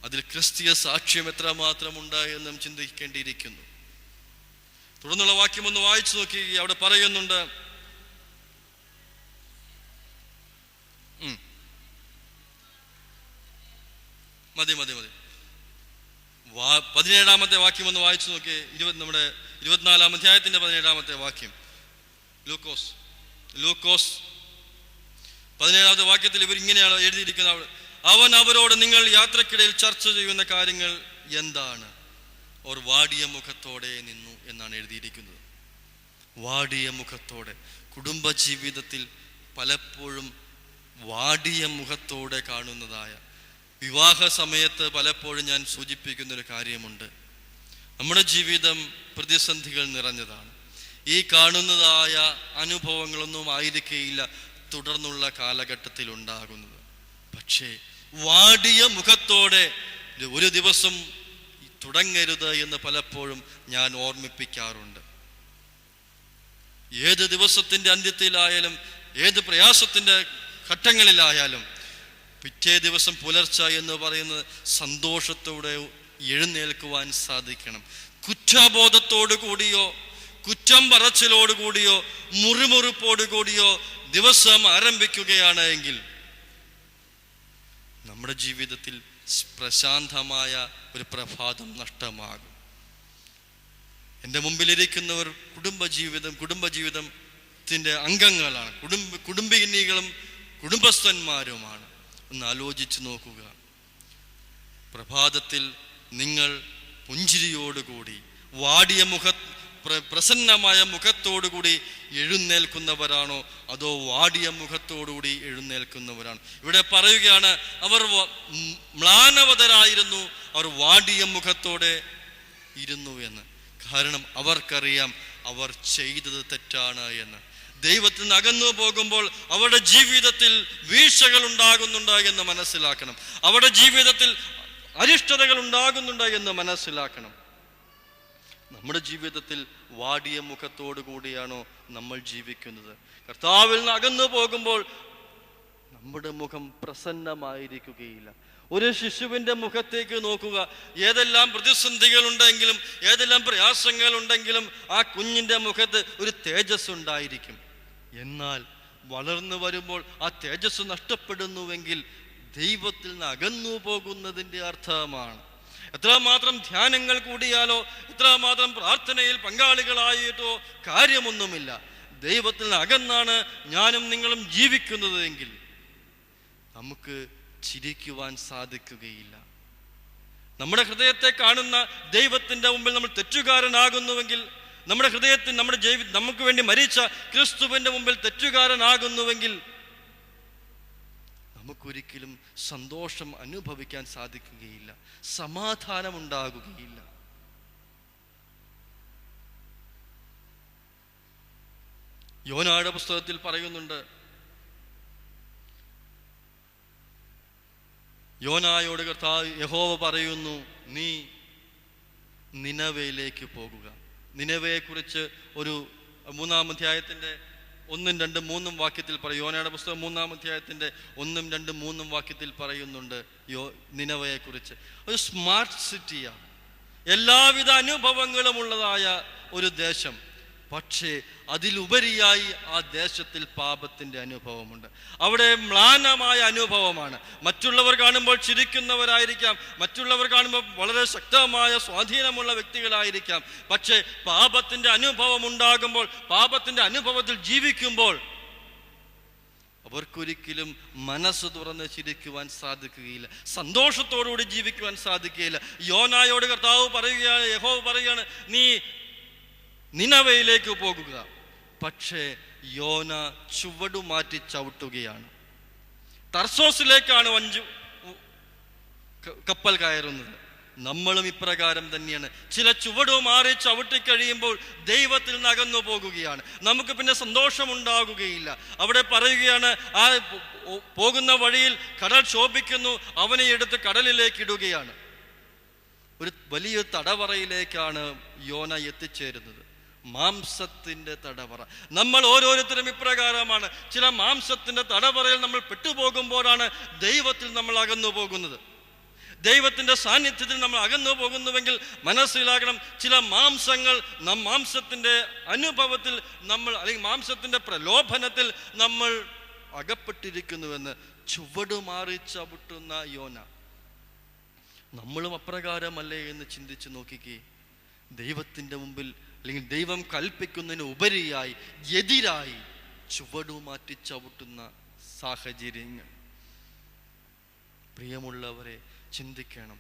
അതിൽ ക്രിസ്തീയ സാക്ഷ്യം എത്രമാത്രം ഉണ്ടായെന്നും ചിന്തിക്കേണ്ടിയിരിക്കുന്നു. തുടർന്നുള്ള വാക്യം ഒന്ന് വായിച്ചു നോക്കി. അവിടെ പറയുന്നുണ്ട്, മതി 17-ാമത്തെ വാക്യം ഒന്ന് വായിച്ചു നോക്കി. നമ്മുടെ 24-ാം അധ്യായത്തിന്റെ 17-ാമത്തെ വാക്യം. ലൂക്കോസ് 17-ാമത്തെ വാക്യത്തിൽ ഇവർ ഇങ്ങനെയാണ് എഴുതിയിരിക്കുന്നത്. അവൻ അവരോട്, നിങ്ങൾ യാത്രക്കിടയിൽ ചർച്ച ചെയ്യുന്ന കാര്യങ്ങൾ എന്താണ്? അവർ വാടിയ മുഖത്തോടെ നിന്നു എന്നാണ് എഴുതിയിരിക്കുന്നത്. വാടിയ മുഖത്തോടെ. കുടുംബജീവിതത്തിൽ പലപ്പോഴും വാടിയ മുഖത്തോടെ കാണുന്നതായ, വിവാഹ സമയത്ത് പലപ്പോഴും ഞാൻ സൂചിപ്പിക്കുന്നൊരു കാര്യമുണ്ട്. നമ്മുടെ ജീവിതം പ്രതിസന്ധികൾ നിറഞ്ഞതാണ്. ഈ കാണുന്നതായ അനുഭവങ്ങളൊന്നും ആയിരിക്കുകയില്ല തുടർന്നുള്ള കാലഘട്ടത്തിൽ ഉണ്ടാകുന്നത്. പക്ഷേ വാടിയ മുഖത്തോടെ ഒരു ദിവസം തുടങ്ങരുത് എന്ന് പലപ്പോഴും ഞാൻ ഓർമ്മിപ്പിക്കാറുണ്ട്. ഏത് ദിവസത്തിന്റെ അന്ത്യത്തിലായാലും, ഏത് പ്രയാസത്തിന്റെ ഘട്ടങ്ങളിലായാലും പിറ്റേ ദിവസം പുലർച്ച എന്ന് പറയുന്നത് സന്തോഷത്തോടെ എഴുന്നേൽക്കുവാൻ സാധിക്കണം. കുറ്റബോധത്തോടു കൂടിയോ കുറ്റം പറച്ചിലോട് കൂടിയോ മുറിമുറിപ്പോട് കൂടിയോ ദിവസം ആരംഭിക്കുകയാണ് എങ്കിൽ നമ്മുടെ ജീവിതത്തിൽ പ്രശാന്തമായ ഒരു പ്രഭാതം നഷ്ടമാകും. എൻ്റെ മുമ്പിലിരിക്കുന്നവർ കുടുംബജീവിതത്തിന്റെ അംഗങ്ങളാണ്, കുടുംബിനികളും കുടുംബസ്ഥന്മാരുമാണ്. ഒന്ന് ആലോചിച്ച് നോക്കുക. പ്രഭാതത്തിൽ നിങ്ങൾ പുഞ്ചിരിയോടുകൂടി, വാടിയ പ്രസന്നമായ മുഖത്തോടുകൂടി എഴുന്നേൽക്കുന്നവരാണോ അതോ വാടിയ മുഖത്തോടുകൂടി എഴുന്നേൽക്കുന്നവരാണോ? ഇവിടെ പറയുകയാണ്, അവർ മ്ലാനവതരായിരുന്നു, അവർ വാടിയ മുഖത്തോടെ ഇരുന്നു എന്ന്. കാരണം അവർക്കറിയാം അവർ ചെയ്തത് തെറ്റാണ് എന്ന്. ദൈവത്തിൽ നിന്ന് അകന്നു പോകുമ്പോൾ അവരുടെ ജീവിതത്തിൽ വീഴ്ചകൾ ഉണ്ടാകുന്നുണ്ട് എന്ന് മനസ്സിലാക്കണം. അവരുടെ ജീവിതത്തിൽ അരിഷ്ടതകൾ ഉണ്ടാകുന്നുണ്ട് എന്ന് മനസ്സിലാക്കണം. നമ്മുടെ ജീവിതത്തിൽ വാടിയ മുഖത്തോടു കൂടിയാണോ നമ്മൾ ജീവിക്കുന്നത്? കർത്താവിൽ നിന്ന് അകന്നു പോകുമ്പോൾ നമ്മുടെ മുഖം പ്രസന്നമായിരിക്കുകയില്ല. ഒരു ശിശുവിന്റെ മുഖത്തേക്ക് നോക്കുക. ഏതെല്ലാം പ്രതിസന്ധികൾ ഉണ്ടെങ്കിലും, ഏതെല്ലാം പ്രയാസങ്ങൾ ഉണ്ടെങ്കിലും ആ കുഞ്ഞിന്റെ മുഖത്ത് ഒരു തേജസ് ഉണ്ടായിരിക്കും. എന്നാൽ വളർന്നു വരുമ്പോൾ ആ തേജസ് നഷ്ടപ്പെടുന്നുവെങ്കിൽ ദൈവത്തിൽ നിന്ന് അകന്നു പോകുന്നതിൻ്റെ അർത്ഥമാണ്. എത്രമാത്രം ധ്യാനങ്ങൾ കൂടിയാലോ എത്രമാത്രം പ്രാർത്ഥനയിൽ പങ്കാളികളായിട്ടോ കാര്യമൊന്നുമില്ല. ദൈവത്തിൽ നിന്ന് അകന്നാണ് ഞാനും നിങ്ങളും ജീവിക്കുന്നത് എങ്കിൽ നമുക്ക് ചിരിക്കുവാൻ സാധിക്കുകയില്ല. നമ്മുടെ ഹൃദയത്തെ കാണുന്ന ദൈവത്തിൻ്റെ മുമ്പിൽ നമ്മൾ തെറ്റുകാരനാകുന്നുവെങ്കിൽ, നമ്മുടെ ഹൃദയത്തിൽ നമുക്ക് വേണ്ടി മരിച്ച ക്രിസ്തുവിൻ്റെ മുമ്പിൽ തെറ്റുകാരനാകുന്നുവെങ്കിൽ നമുക്കൊരിക്കലും സന്തോഷം അനുഭവിക്കാൻ സാധിക്കുകയില്ല, സമാധാനമുണ്ടാകുകയില്ല. യോനയുടെ പുസ്തകത്തിൽ പറയുന്നുണ്ട്, യോനായോട് യഹോവ പറയുന്നു, നീ നിനവയിലേക്ക് പോകുക. നിനവയെക്കുറിച്ച് ഒരു 3-ാം അധ്യായത്തിൻ്റെ 1, 2, 3 വാക്യത്തിൽ പറയും. യോനയുടെ പുസ്തകം 3-ാം അധ്യായത്തിൻ്റെ 1, 2, 3 വാക്യത്തിൽ പറയുന്നുണ്ട് നിനവയെക്കുറിച്ച്. ഒരു സ്മാർട്ട് സിറ്റിയാണ്, എല്ലാവിധ അനുഭവങ്ങളും ഉള്ളതായ ഒരു ദേശം. പക്ഷേ അതിലുപരിയായി ആ ദേശത്തിൽ പാപത്തിൻ്റെ അനുഭവമുണ്ട്. അവിടെ മ്ലാനമായ അനുഭവമാണ്. മറ്റുള്ളവർ കാണുമ്പോൾ ചിരിക്കുന്നവരായിരിക്കാം, മറ്റുള്ളവർ കാണുമ്പോൾ വളരെ ശക്തമായ സ്വാധീനമുള്ള വ്യക്തികളായിരിക്കാം. പക്ഷേ പാപത്തിൻ്റെ അനുഭവം ഉണ്ടാകുമ്പോൾ, പാപത്തിൻ്റെ അനുഭവത്തിൽ ജീവിക്കുമ്പോൾ അവർക്കൊരിക്കലും മനസ്സ് തുറന്ന് ചിരിക്കുവാൻ സാധിക്കുകയില്ല, സന്തോഷത്തോടുകൂടി ജീവിക്കുവാൻ സാധിക്കുകയില്ല. യോനായോട് കർത്താവ് പറയുകയാണ്, യഹോവ പറയുകയാണ്, നീ നിനവയിലേക്ക് പോകുക. പക്ഷേ യോന ചുവടുമാറ്റി ചവിട്ടുകയാണ്. തർസോസിലേക്കാണ് കപ്പൽ കയറുന്നത്. നമ്മളും ഇപ്രകാരം തന്നെയാണ്. ചില ചുവടു മാറി ചവിട്ടിക്കഴിയുമ്പോൾ ദൈവത്തിൽ നിന്ന് അകന്നു പോകുകയാണ്. നമുക്ക് പിന്നെ സന്തോഷമുണ്ടാകുകയില്ല. അവിടെ പറയുകയാണ്, ആ പോകുന്ന വഴിയിൽ കടൽ ശോഭിക്കുന്നു, അവനെ എടുത്ത് കടലിലേക്ക് ഇടുകയാണ്. ഒരു വലിയ തടവറയിലേക്കാണ് യോന എത്തിച്ചേരുന്നത്, മാംസത്തിന്റെ തടവറ. നമ്മൾ ഓരോരുത്തരും ഇപ്രകാരമാണ്. ചില മാംസത്തിന്റെ തടവറയിൽ നമ്മൾ പെട്ടുപോകുമ്പോഴാണ് ദൈവത്തിൽ നമ്മൾ അകന്നു പോകുന്നത്. ദൈവത്തിന്റെ സാന്നിധ്യത്തിൽ നമ്മൾ അകന്നു പോകുന്നുവെങ്കിൽ മനസ്സിലാക്കണം, ചില മാംസങ്ങൾ മാംസത്തിന്റെ അനുഭവത്തിൽ നമ്മൾ, അല്ലെങ്കിൽ മാംസത്തിന്റെ പ്രലോഭനത്തിൽ നമ്മൾ അകപ്പെട്ടിരിക്കുന്നുവെന്ന് ചുവടുമാറി ചവിട്ടുന്ന യോന. നമ്മളും അപ്രകാരമല്ലേ എന്ന് ചിന്തിച്ചു നോക്കിക്കേ. ദൈവത്തിൻ്റെ മുമ്പിൽ, അല്ലെങ്കിൽ ദൈവം കൽപ്പിക്കുന്നതിന് ഉപരിയായി, എതിരായി ചുവടുമാറ്റി ചവിട്ടുന്ന സാഹചര്യങ്ങൾ. പ്രിയമുള്ളവരെ, ചിന്തിക്കണം,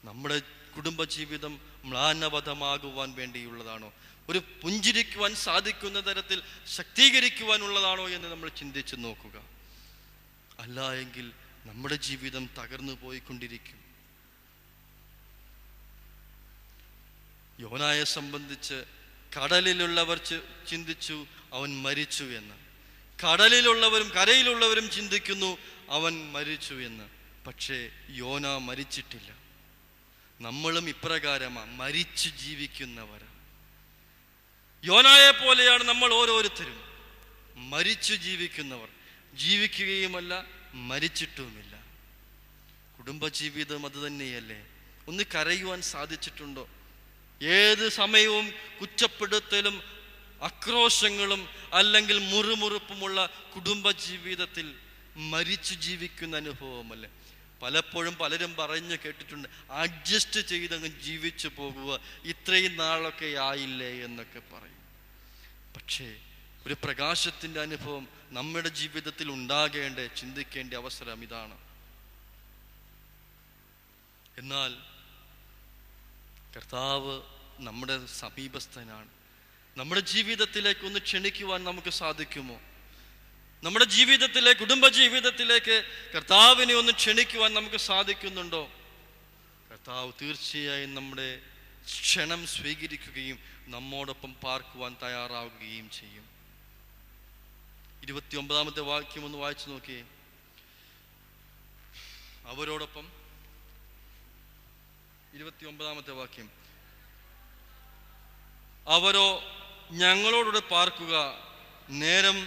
നമ്മുടെ കുടുംബജീവിതം മ്ലാനവധമാകുവാൻ വേണ്ടിയുള്ളതാണോ, ഒരു പുഞ്ചിരിക്കുവാൻ സാധിക്കുന്ന തരത്തിൽ ശക്തീകരിക്കുവാനുള്ളതാണോ എന്ന് നമ്മൾ ചിന്തിച്ച് നോക്കുക. അല്ല എങ്കിൽ നമ്മുടെ ജീവിതം തകർന്നു പോയിക്കൊണ്ടിരിക്കും. യോനായെ സംബന്ധിച്ച് കടലിലുള്ളവർ ചിന്തിച്ചു അവൻ മരിച്ചു എന്ന്. കടലിലുള്ളവരും കരയിലുള്ളവരും ചിന്തിക്കുന്നു അവൻ മരിച്ചു എന്ന്. പക്ഷേ യോന മരിച്ചിട്ടില്ല. നമ്മളും ഇപ്രകാരമാണ്, മരിച്ചു ജീവിക്കുന്നവരാണ്. യോനായെ പോലെയാണ് നമ്മൾ ഓരോരുത്തരും, മരിച്ചു ജീവിക്കുന്നവർ. ജീവിക്കുകയുമല്ല, മരിച്ചിട്ടുമില്ല. കുടുംബജീവിതം അത് തന്നെയല്ലേ? ഒന്ന് കരയുവാൻ സാധിച്ചിട്ടുണ്ടോ? ഏത് സമയവും കുറ്റപ്പെടുത്തലും ആക്രോശങ്ങളും അല്ലെങ്കിൽ മുറുമുറുപ്പുമുള്ള കുടുംബജീവിതത്തിൽ മരിച്ചു ജീവിക്കുന്ന അനുഭവമല്ലേ? പലപ്പോഴും പലരും പറഞ്ഞു കേട്ടിട്ടുണ്ട്, അഡ്ജസ്റ്റ് ചെയ്തങ്ങ് ജീവിച്ചു പോകുക, ഇത്രയും നാളൊക്കെ ആയില്ലേ എന്നൊക്കെ പറയും. പക്ഷേ ഒരു പ്രകാശത്തിൻ്റെ അനുഭവം നമ്മുടെ ജീവിതത്തിൽ ഉണ്ടാകേണ്ട, ചിന്തിക്കേണ്ട അവസരം ഇതാണ്. എന്നാൽ കർത്താവ് നമ്മുടെ സമീപസ്ഥനാണ്. നമ്മുടെ ജീവിതത്തിലേക്ക് ഒന്ന് ക്ഷണിക്കുവാൻ നമുക്ക് സാധിക്കുമോ? നമ്മുടെ ജീവിതത്തിലെ, കുടുംബജീവിതത്തിലേക്ക് കർത്താവിനെ ഒന്ന് ക്ഷണിക്കുവാൻ നമുക്ക് സാധിക്കുന്നുണ്ടോ? കർത്താവ് തീർച്ചയായും നമ്മുടെ ക്ഷണം സ്വീകരിക്കുകയും നമ്മോടൊപ്പം പാർക്കുവാൻ തയ്യാറാവുകയും ചെയ്യും. 29-ാമത്തെ വാക്യം ഒന്ന് വായിച്ചു നോക്കിയേ. അവരോടൊപ്പം 29-ാമത്തെ വാക്യം, അവരോ ഞങ്ങളോടുകൂടെ പാർക്കുക, നേരം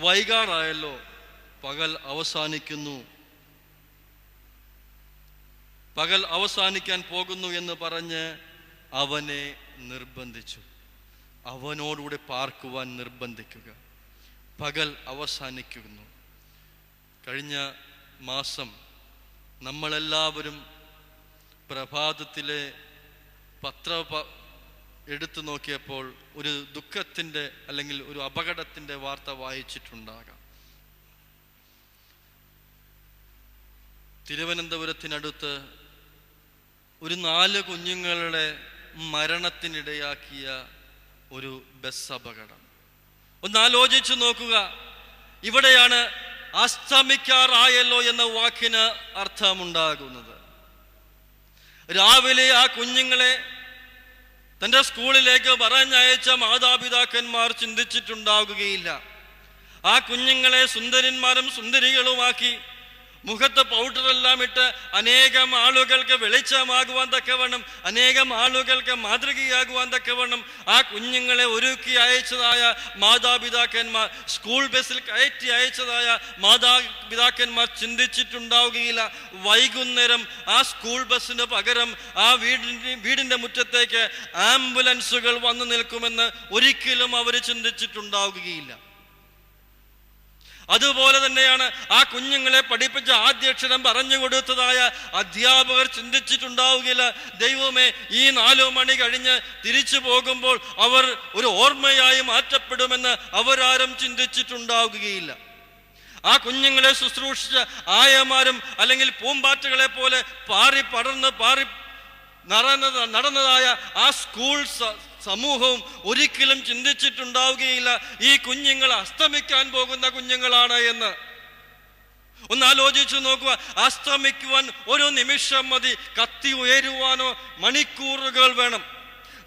വൈകാറായല്ലോ, പകൽ അവസാനിക്കാൻ പോകുന്നു എന്ന് പറഞ്ഞ് അവനെ നിർബന്ധിച്ചു. അവനോടുകൂടെ പാർക്കുവാൻ നിർബന്ധിക്കുക. പകൽ അവസാനിക്കുന്നു. കഴിഞ്ഞ മാസം നമ്മളെല്ലാവരും പ്രഭാതത്തിലെ എടുത്തു നോക്കിയപ്പോൾ ഒരു ദുഃഖത്തിൻ്റെ അല്ലെങ്കിൽ ഒരു അപകടത്തിൻ്റെ വാർത്ത വായിച്ചിട്ടുണ്ടാകാം. തിരുവനന്തപുരത്തിനടുത്ത് ഒരു 4 കുഞ്ഞുങ്ങളുടെ മരണത്തിനിടയാക്കിയ ഒരു ബസ് അപകടം. ഒന്ന് ആലോചിച്ചു നോക്കുക. ഇവിടെയാണ് അസ്തമിക്കാറായല്ലോ എന്ന വാക്കിന് അർത്ഥമുണ്ടാകുന്നത്. രാവിലെ ആ കുഞ്ഞുങ്ങളെ തൻ്റെ സ്കൂളിലേക്ക് പറഞ്ഞയച്ച മാതാപിതാക്കന്മാർ ചിന്തിച്ചിട്ടുണ്ടാകുകയില്ല. ആ കുഞ്ഞുങ്ങളെ സുന്ദരന്മാരും സുന്ദരികളുമാക്കി മുഖത്ത് പൗഡറെല്ലാം ഇട്ട് അനേകം ആളുകൾക്ക് വെളിച്ചമാകുവാൻ തക്കവണ്ണം, അനേകം ആളുകൾക്ക് മാതൃകയാകുവാൻ തക്കവണ്ണം ആ കുഞ്ഞുങ്ങളെ ഒരുക്കി അയച്ചതായ മാതാപിതാക്കന്മാർ, സ്കൂൾ ബസ്സിൽ കയറ്റി അയച്ചതായ മാതാപിതാക്കന്മാർ ചിന്തിച്ചിട്ടുണ്ടാവുകയില്ല. വൈകുന്നേരം ആ സ്കൂൾ ബസ്സിന് പകരം ആ വീടിൻ്റെ മുറ്റത്തേക്ക് ആംബുലൻസുകൾ വന്നു നിൽക്കുമെന്ന് ഒരിക്കലും അവർ ചിന്തിച്ചിട്ടുണ്ടാവുകയില്ല. അതുപോലെ തന്നെയാണ് ആ കുഞ്ഞുങ്ങളെ പഠിപ്പിച്ച ആദ്യാക്ഷരം പറഞ്ഞു കൊടുത്തതായ അധ്യാപകർ ചിന്തിച്ചിട്ടുണ്ടാവുകയില്ല, ദൈവമേ ഈ 4 മണി കഴിഞ്ഞ് തിരിച്ചു പോകുമ്പോൾ അവർ ഒരു ഓർമ്മയായി മാറ്റപ്പെടുമെന്ന് അവരാരും ചിന്തിച്ചിട്ടുണ്ടാവുകയില്ല. ആ കുഞ്ഞുങ്ങളെ ശുശ്രൂഷിച്ച ആയമാരും അല്ലെങ്കിൽ പൂമ്പാറ്റകളെ പോലെ പാറി നടന്നതായ ആ സ്കൂൾ സമൂഹവും ഒരിക്കലും ചിന്തിച്ചിട്ടുണ്ടാവുകയില്ല ഈ കുഞ്ഞുങ്ങൾ അസ്തമിക്കാൻ പോകുന്ന കുഞ്ഞുങ്ങളാണ് എന്ന്. ഒന്ന് ആലോചിച്ചു നോക്കുക. അസ്തമിക്കുവാൻ ഒരു നിമിഷം മതി, കത്തി ഉയരുവാനോ മണിക്കൂറുകൾ വേണം.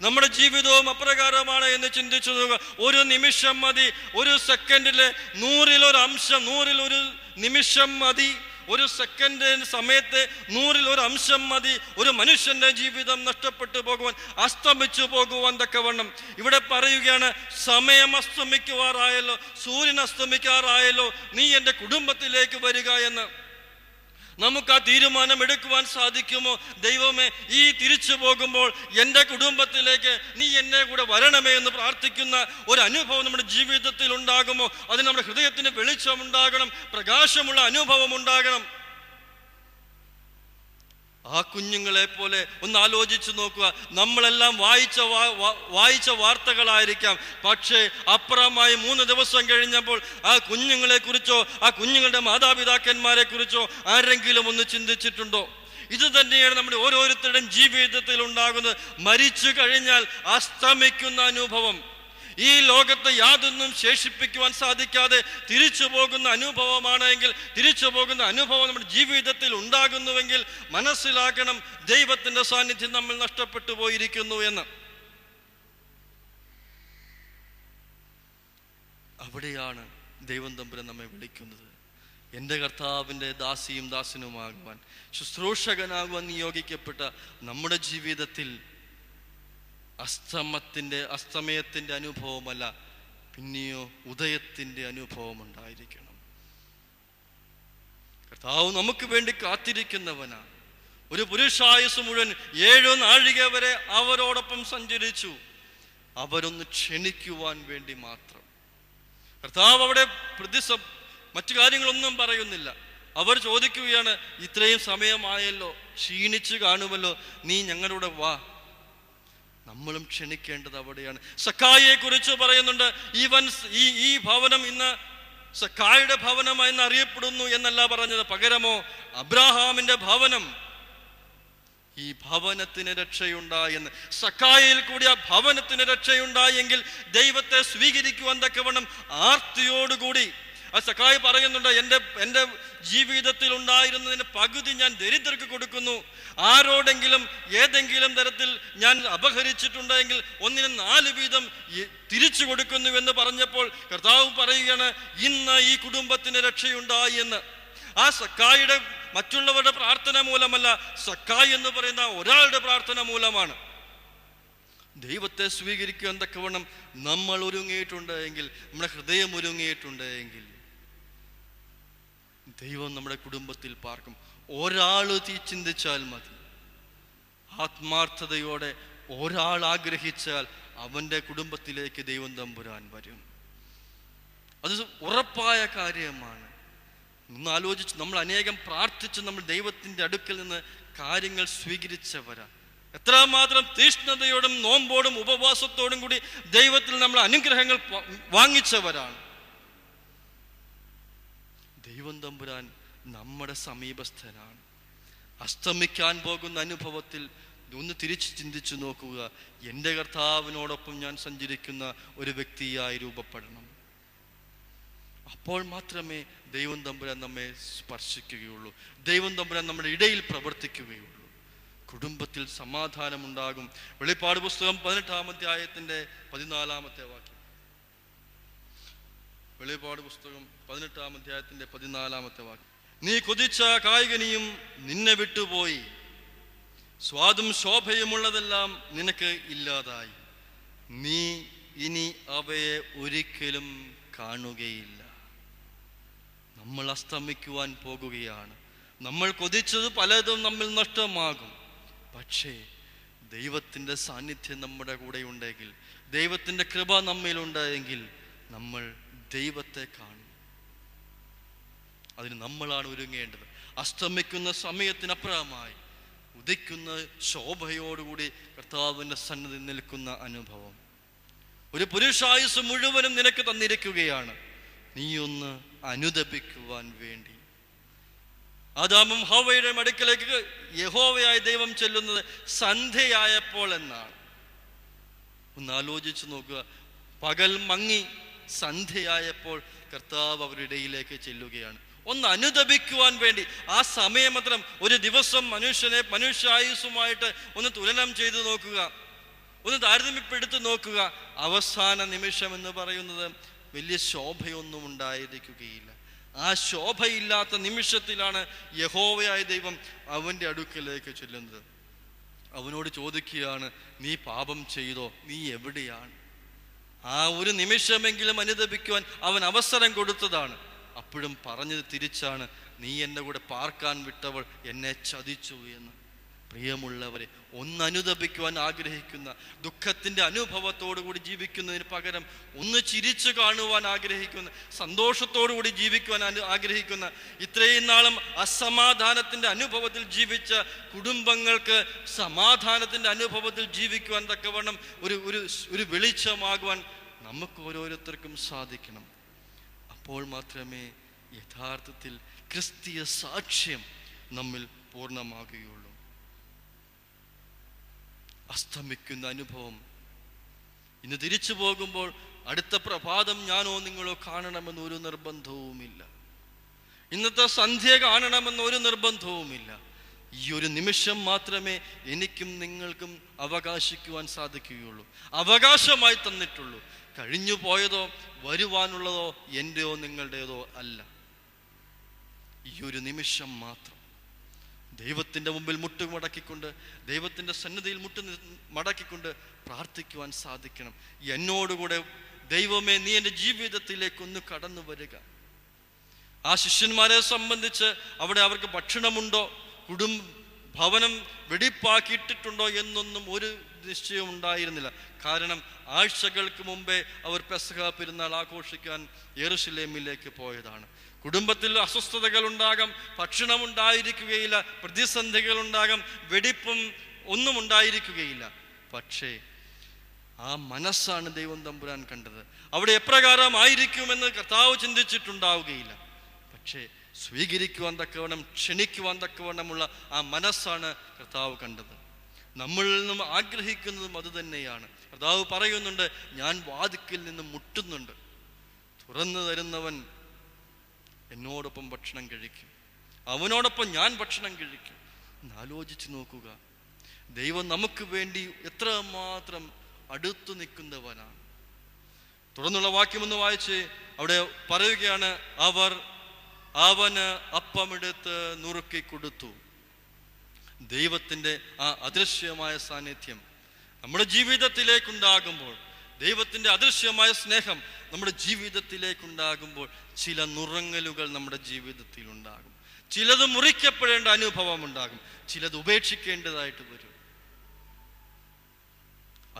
നമ്മുടെ ജീവിതവും അപ്രകാരമാണ് എന്ന് ചിന്തിച്ചു നോക്കുക. ഒരു നിമിഷം മതി, ഒരു സെക്കൻഡിലെ 100-1 അംശം, 100-1 നിമിഷം മതി, ഒരു സെക്കൻഡ് സമയത്ത് 100-1 അംശം മതി ഒരു മനുഷ്യന്റെ ജീവിതം നഷ്ടപ്പെട്ടു പോകുവാൻ, അസ്തമിച്ചു പോകുവാൻ തക്കവണ്ണം. ഇവിടെ പറയുകയാണ്, സമയം അസ്തമിക്കുവാറായല്ലോ, സൂര്യൻ അസ്തമിക്കാറായല്ലോ, നീ എൻ്റെ കുടുംബത്തിലേക്ക് വരിക എന്ന്. നമുക്ക് ആ തീരുമാനം എടുക്കുവാൻ സാധിക്കുമോ? ദൈവമേ, ഈ തിരിച്ചു പോകുമ്പോൾ എൻ്റെ കുടുംബത്തിലേക്ക് നീ എന്നെ കൂടെ വരണമേ എന്ന് പ്രാർത്ഥിക്കുന്ന ഒരു അനുഭവം നമ്മുടെ ജീവിതത്തിൽ ഉണ്ടാകുമോ? അത് നമ്മുടെ ഹൃദയത്തിന് വെളിച്ചമുണ്ടാകണം, പ്രകാശമുള്ള അനുഭവം ഉണ്ടാകണം. ആ കുഞ്ഞുങ്ങളെ പോലെ ഒന്ന് ആലോചിച്ചു നോക്കുക. നമ്മളെല്ലാം വായിച്ച വാർത്തകളായിരിക്കാം, പക്ഷേ അപ്പുറമായി 3 ദിവസം കഴിഞ്ഞപ്പോൾ ആ കുഞ്ഞുങ്ങളെ കുറിച്ചോ ആ കുഞ്ഞുങ്ങളുടെ മാതാപിതാക്കന്മാരെ കുറിച്ചോ ആരെങ്കിലും ഒന്ന് ചിന്തിച്ചിട്ടുണ്ടോ? ഇത് തന്നെയാണ് നമ്മുടെ ഓരോരുത്തരുടെയും ജീവിതത്തിൽ ഉണ്ടാകുന്നത്. മരിച്ചു കഴിഞ്ഞാൽ അസ്തമിക്കുന്ന അനുഭവം, ഈ ലോകത്ത് യാതൊന്നും ശേഷിപ്പിക്കുവാൻ സാധിക്കാതെ തിരിച്ചു പോകുന്ന അനുഭവമാണെങ്കിൽ, തിരിച്ചു പോകുന്ന അനുഭവം നമ്മുടെ ജീവിതത്തിൽ ഉണ്ടാകുന്നുവെങ്കിൽ മനസ്സിലാക്കണം, ദൈവത്തിന്റെ സാന്നിധ്യം നമ്മൾ നഷ്ടപ്പെട്ടു പോയിരിക്കുന്നു എന്ന്. അവിടെയാണ് ദൈവം തമ്പുരാൻ നമ്മെ വിളിക്കുന്നത്. എൻ്റെ കർത്താവിൻ്റെ ദാസിയും ദാസനുമാകുവാൻ, ശുശ്രൂഷകനാകുവാൻ നിയോഗിക്കപ്പെട്ട നമ്മുടെ ജീവിതത്തിൽ അസ്തമയത്തിൻ്റെ അനുഭവമല്ല, പിന്നെയോ ഉദയത്തിൻ്റെ അനുഭവം ഉണ്ടായിരിക്കണം. കർത്താവ് നമുക്ക് വേണ്ടി കാത്തിരിക്കുന്നവനാണ്. ഒരു പുരുഷായുസ് മുഴുവൻ 7 നാഴിക വരെ അവരോടൊപ്പം സഞ്ചരിച്ചു, അവരൊന്ന് ക്ഷണിക്കുവാൻ വേണ്ടി മാത്രം. കർത്താവ് അവിടെ മറ്റു കാര്യങ്ങളൊന്നും പറയുന്നില്ല. അവർ ചോദിക്കുകയാണ്, ഇത്രയും സമയമായല്ലോ, ക്ഷീണിച്ചു കാണുമല്ലോ, നീ ഞങ്ങളുടെ വാ. നമ്മളും ക്ഷണിക്കേണ്ടത് അവിടെയാണ്. സക്കായിയെ കുറിച്ച് പറയുന്നുണ്ട്, ഈ ഭവനം ഇന്ന് സക്കായിയുടെ ഭവനമായി അറിയപ്പെടുന്നു എന്നല്ല പറഞ്ഞത്, പകരമോ അബ്രാഹാമിന്റെ ഭവനം, ഈ ഭവനത്തിന് രക്ഷയുണ്ടായി എന്ന്. സക്കായിൽ കൂടി ആ ഭവനത്തിന് രക്ഷയുണ്ടായെങ്കിൽ ദൈവത്തെ സ്വീകരിക്കുവാൻ തക്കവണ്ണം ആർത്തിയോടുകൂടി ആ സക്കായി പറയുന്നുണ്ട്, എൻ്റെ ജീവിതത്തിൽ ഉണ്ടായിരുന്നതിന് പകുതി ഞാൻ ദരിദ്രർക്ക് കൊടുക്കുന്നു. ആരോടെങ്കിലും ഏതെങ്കിലും തരത്തിൽ ഞാൻ അപഹരിച്ചിട്ടുണ്ടെങ്കിൽ 1/4 വീതം തിരിച്ചു കൊടുക്കുന്നു എന്ന് പറഞ്ഞപ്പോൾ കർത്താവ് പറയുകയാണ്, ഇന്ന് ഈ കുടുംബത്തിന് രക്ഷയുണ്ടായി എന്ന്. ആ സക്കായിയുടെ മറ്റുള്ളവരുടെ പ്രാർത്ഥന മൂലമല്ല, സക്കായി എന്ന് പറയുന്ന ഒരാളുടെ പ്രാർത്ഥന മൂലമാണ്. ദൈവത്തെ സ്വീകരിക്കുവാൻ തക്കവണ്ണം നമ്മൾ ഒരുങ്ങിയിട്ടുണ്ട് എങ്കിൽ, നമ്മുടെ ഹൃദയം ഒരുങ്ങിയിട്ടുണ്ട് എങ്കിൽ, ദൈവം നമ്മുടെ കുടുംബത്തിൽ പാർക്കും. ഒരാൾ ചിന്തിച്ചാൽ മതി, ആത്മാർത്ഥതയോടെ ഒരാൾ ആഗ്രഹിച്ചാൽ അവൻ്റെ കുടുംബത്തിലേക്ക് ദൈവം തമ്പുരാൻ വരും. അത് ഉറപ്പായ കാര്യമാണ്. ഒന്ന് ആലോചിച്ച്, നമ്മൾ അനേകം പ്രാർത്ഥിച്ച് നമ്മൾ ദൈവത്തിൻ്റെ അടുക്കൽ നിന്ന് കാര്യങ്ങൾ സ്വീകരിച്ചവരാണ്. എത്രമാത്രം തീഷ്ണതയോടും നോമ്പോടും ഉപവാസത്തോടും കൂടി ദൈവത്തിൽ നമ്മൾ അനുഗ്രഹങ്ങൾ വാങ്ങിച്ചവരാണ്. ദൈവം തമ്പുരാൻ നമ്മുടെ സമീപസ്ഥനാണ്. അസ്തമിക്കാൻ പോകുന്ന അനുഭവത്തിൽ ഒന്ന് തിരിച്ച് ചിന്തിച്ചു നോക്കുക. എൻ്റെ കർത്താവിനോടൊപ്പം ഞാൻ സഞ്ചരിക്കുന്ന ഒരു വ്യക്തിയായി രൂപപ്പെടണം. അപ്പോൾ മാത്രമേ ദൈവം തമ്പുരാൻ നമ്മെ സ്പർശിക്കുകയുള്ളൂ. ദൈവം തമ്പുരാൻ നമ്മുടെ ഇടയിൽ പ്രവർത്തിക്കുകയുള്ളൂ. കുടുംബത്തിൽ സമാധാനമുണ്ടാകും. വെളിപ്പാട് പുസ്തകം 18-ാം അധ്യായത്തിൻ്റെ 14-ാമത്തെ വാക്യം. വെളിപ്പാട് പുസ്തകം 18-ാം അധ്യായത്തിൻ്റെ 14-ാമത്തെ വാക്യം. നീ കൊതിച്ച കായികനിയും നിന്നെ വിട്ടുപോയി, സ്വാദും ശോഭയുമുള്ളതെല്ലാം നിനക്ക് ഇല്ലാതായി, നീ ഇനി അവയെ ഒരിക്കലും കാണുകയില്ല. നമ്മൾ അസ്തമിക്കുവാൻ പോകുകയാണ്. നമ്മൾ കൊതിച്ചത് പലതും നമ്മിൽ നഷ്ടമാകും. പക്ഷേ ദൈവത്തിൻ്റെ സാന്നിധ്യം നമ്മുടെ കൂടെ ഉണ്ടെങ്കിൽ, ദൈവത്തിൻ്റെ കൃപ നമ്മിലുണ്ടെങ്കിൽ നമ്മൾ ദൈവത്തെ കാണും. അതിന് നമ്മളാണ് ഒരുങ്ങേണ്ടത്. അസ്തമിക്കുന്ന സമയത്തിനപ്പുറമായി ഉദിക്കുന്ന ശോഭയോടുകൂടി കർത്താവിൻ്റെ സന്നിധി നിൽക്കുന്ന അനുഭവം ഒരു പുരുഷായുസ് മുഴുവനും നിനക്ക് തന്നിരിക്കുകയാണ്. നീയൊന്ന് അനുദപിക്കുവാൻ വേണ്ടി. ആദാമും ഹവ്വയുടെ അടുക്കലേക്ക് യഹോവയായ ദൈവം ചെല്ലുന്നത് സന്ധ്യയായപ്പോൾ എന്നാണ്. ഒന്ന് ആലോചിച്ച് നോക്കുക. പകൽ മങ്ങി സന്ധ്യയായപ്പോൾ കർത്താവ് അവരുടെ ഇടയിലേക്ക് ചെല്ലുകയാണ്. ഒന്ന് അനുദപിക്കുവാൻ വേണ്ടി. ആ സമയമത്രം ഒരു ദിവസം മനുഷ്യായുസുമായിട്ട് ഒന്ന് തുലനം ചെയ്ത് നോക്കുക, ഒന്ന് താരതമ്യപ്പെടുത്തി നോക്കുക. അവസാന നിമിഷം എന്ന് പറയുന്നത് വലിയ ശോഭയൊന്നും ഉണ്ടായിരിക്കുകയില്ല. ആ ശോഭയില്ലാത്ത നിമിഷത്തിലാണ് യഹോവയായ ദൈവം അവൻ്റെ അടുക്കലേക്ക് ചെല്ലുന്നത്. അവനോട് ചോദിക്കുകയാണ്, നീ പാപം ചെയ്തോ? നീ എവിടെയാണ്? ആ ഒരു നിമിഷമെങ്കിലും അനുദപിക്കുവാൻ അവൻ അവസരം കൊടുത്തതാണ്. അപ്പോഴും പറഞ്ഞത് തിരിച്ചാണ്, നീ എൻ്റെ കൂടെ പാർക്കാൻ വിട്ടവൾ എന്നെ ചതിച്ചു എന്ന്. പ്രിയമുള്ളവരെ, ഒന്ന് അനുദപിക്കുവാൻ ആഗ്രഹിക്കുന്ന, ദുഃഖത്തിൻ്റെ അനുഭവത്തോടു കൂടി ജീവിക്കുന്നതിന് പകരം ഒന്ന് ചിരിച്ചു കാണുവാൻ ആഗ്രഹിക്കുന്ന, സന്തോഷത്തോടു കൂടി ജീവിക്കുവാൻ ആഗ്രഹിക്കുന്ന, ഇത്രയും നാളും അസമാധാനത്തിൻ്റെ അനുഭവത്തിൽ ജീവിച്ച കുടുംബങ്ങൾക്ക് സമാധാനത്തിൻ്റെ അനുഭവത്തിൽ ജീവിക്കുവാൻ തക്കവണ്ണം ഒരു വെളിച്ചമാകുവാൻ നമുക്ക് ഓരോരുത്തർക്കും സാധിക്കണം. അപ്പോൾ മാത്രമേ യഥാർത്ഥത്തിൽ ക്രിസ്തീയ സാക്ഷ്യം നമ്മിൽ പൂർണ്ണമാകുകയുള്ളൂ. അസ്തമിക്കുന്ന അനുഭവം. ഇന്ന് തിരിച്ചു പോകുമ്പോൾ അടുത്ത പ്രഭാതം ഞാനോ നിങ്ങളോ കാണണമെന്ന് ഒരു നിർബന്ധവുമില്ല. ഇന്നത്തെ സന്ധ്യ കാണണമെന്ന് ഒരു നിർബന്ധവുമില്ല. ഈ ഒരു നിമിഷം മാത്രമേ എനിക്കും നിങ്ങൾക്കും അവകാശിക്കുവാൻ സാധിക്കുകയുള്ളൂ, അവകാശമായി തന്നിട്ടുള്ളൂ. കഴിഞ്ഞു പോയതോ വരുവാനുള്ളതോ എൻ്റെയോ നിങ്ങളുടേതോ അല്ല. ഈ ഒരു നിമിഷം മാത്രം ദൈവത്തിൻ്റെ മുമ്പിൽ മുട്ടുമടക്കിക്കൊണ്ട്, ദൈവത്തിൻ്റെ സന്നിധിയിൽ മടക്കിക്കൊണ്ട് പ്രാർത്ഥിക്കുവാൻ സാധിക്കണം. എന്നോടുകൂടെ ദൈവമേ, നീ എൻ്റെ ജീവിതത്തിലേക്കൊന്ന് കടന്നു വരിക. ആ ശിഷ്യന്മാരെ സംബന്ധിച്ച് അവിടെ അവർക്ക് ഭക്ഷണമുണ്ടോ, ഭവനം വെടിപ്പാക്കിയിട്ടിട്ടുണ്ടോ എന്നൊന്നും ഒരു നിശ്ചയം ഉണ്ടായിരുന്നില്ല. കാരണം ആഴ്ചകൾക്ക് മുമ്പേ അവർ പെസഹ പെരുന്നാൾ ആഘോഷിക്കാൻ യെരുശലേമിലേക്ക് പോയതാണ്. കുടുംബത്തിൽ അസ്വസ്ഥതകൾ ഉണ്ടാകാം, ഭക്ഷണം ഉണ്ടായിരിക്കുകയില്ല, പ്രതിസന്ധികൾ ഉണ്ടാകാം, വെടിപ്പും ഒന്നും ഉണ്ടായിരിക്കുകയില്ല. പക്ഷേ ആ മനസ്സാണ് ദൈവം തമ്പുരാൻ കണ്ടത്. അവിടെ എപ്രകാരമായിരിക്കുമെന്ന് കർത്താവ് ചിന്തിച്ചിട്ടുണ്ടാവുകയില്ല. പക്ഷേ സ്വീകരിക്കുവാൻ തക്കവണ്ണം, ക്ഷണിക്കുവാൻ തക്കവണ്ണമുള്ള ആ മനസ്സാണ് കർത്താവ് കണ്ടത്. നമ്മളിൽ നിന്നും ആഗ്രഹിക്കുന്നതും അത് തന്നെയാണ്. കർത്താവ് പറയുന്നുണ്ട്, ഞാൻ വാതിക്കൽ നിന്ന് മുട്ടുന്നുണ്ട്, തുറന്നു തരുന്നവൻ എന്നോടൊപ്പം ഭക്ഷണം കഴിക്കും, അവനോടൊപ്പം ഞാൻ ഭക്ഷണം കഴിക്കും. എന്ന് ആലോചിച്ച് നോക്കുക. ദൈവം നമുക്ക് വേണ്ടി എത്രമാത്രം അടുത്തു നിൽക്കുന്നവനാണ്. തുടർന്നുള്ള വാക്യമൊന്ന് വായിച്ച് അവിടെ പറയുകയാണ്, അവന് അപ്പമെടുത്ത് നുറുക്കി കൊടുത്തു. ദൈവത്തിൻ്റെ ആ അദൃശ്യമായ സാന്നിധ്യം നമ്മുടെ ജീവിതത്തിലേക്കുണ്ടാകുമ്പോൾ, ദൈവത്തിൻ്റെ അദൃശ്യമായ സ്നേഹം നമ്മുടെ ജീവിതത്തിലേക്കുണ്ടാകുമ്പോൾ ചില നുറങ്ങലുകൾ നമ്മുടെ ജീവിതത്തിൽ ഉണ്ടാകും. ചിലത് മുറിക്കപ്പെടേണ്ട അനുഭവം ഉണ്ടാകും, ചിലത് ഉപേക്ഷിക്കേണ്ടതായിട്ട് വരും.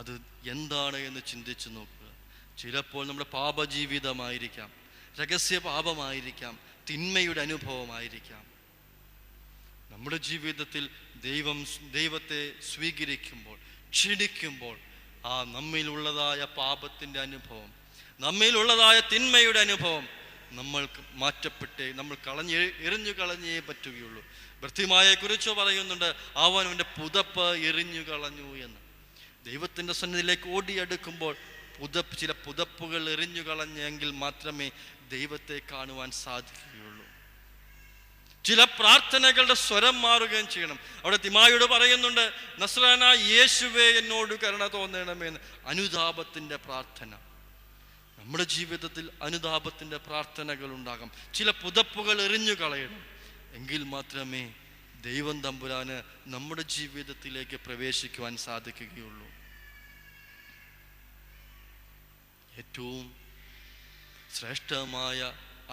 അത് എന്താണ് എന്ന് ചിന്തിച്ചു നോക്കുക. ചിലപ്പോൾ നമ്മുടെ പാപജീവിതമായിരിക്കാം, രഹസ്യ പാപമായിരിക്കാം, തിന്മയുടെ അനുഭവമായിരിക്കാം. നമ്മുടെ ജീവിതത്തിൽ ദൈവത്തെ സ്വീകരിക്കുമ്പോൾ, ക്ഷണിക്കുമ്പോൾ, ആ നമ്മിലുള്ളതായ പാപത്തിൻ്റെ അനുഭവം, നമ്മിലുള്ളതായ തിന്മയുടെ അനുഭവം നമ്മൾക്ക് മാറ്റപ്പെട്ടേ, നമ്മൾ എറിഞ്ഞു കളഞ്ഞേ പറ്റുകയുള്ളൂ. ഭർത്തിമായെ കുറിച്ച് പറയുന്നുണ്ട്, അവൻ്റെ പുതപ്പ് എറിഞ്ഞു കളഞ്ഞു എന്ന്. ദൈവത്തിൻ്റെ സന്നിധിയിലേക്ക് ഓടിയെടുക്കുമ്പോൾ ചില പുതപ്പുകൾ എറിഞ്ഞു കളഞ്ഞെങ്കിൽ മാത്രമേ ദൈവത്തെ കാണുവാൻ സാധിക്കുകയുള്ളൂ. ചില പ്രാർത്ഥനകളുടെ സ്വരം മാറുകയും ചെയ്യണം. അവിടെ തിമായോട് പറയുന്നുണ്ട്, നസ്രായനായ യേശുവേ എന്നോട് കരുണ തോന്നണമെന്ന്. അനുതാപത്തിൻ്റെ പ്രാർത്ഥന. നമ്മുടെ ജീവിതത്തിൽ അനുതാപത്തിൻ്റെ പ്രാർത്ഥനകൾ ഉണ്ടാകാം. ചില പുതപ്പുകൾ എറിഞ്ഞു കളയണം. എങ്കിൽ മാത്രമേ ദൈവം തമ്പുരാന് നമ്മുടെ ജീവിതത്തിലേക്ക് പ്രവേശിക്കുവാൻ സാധിക്കുകയുള്ളൂ. ഏറ്റവും ശ്രേഷ്ഠമായ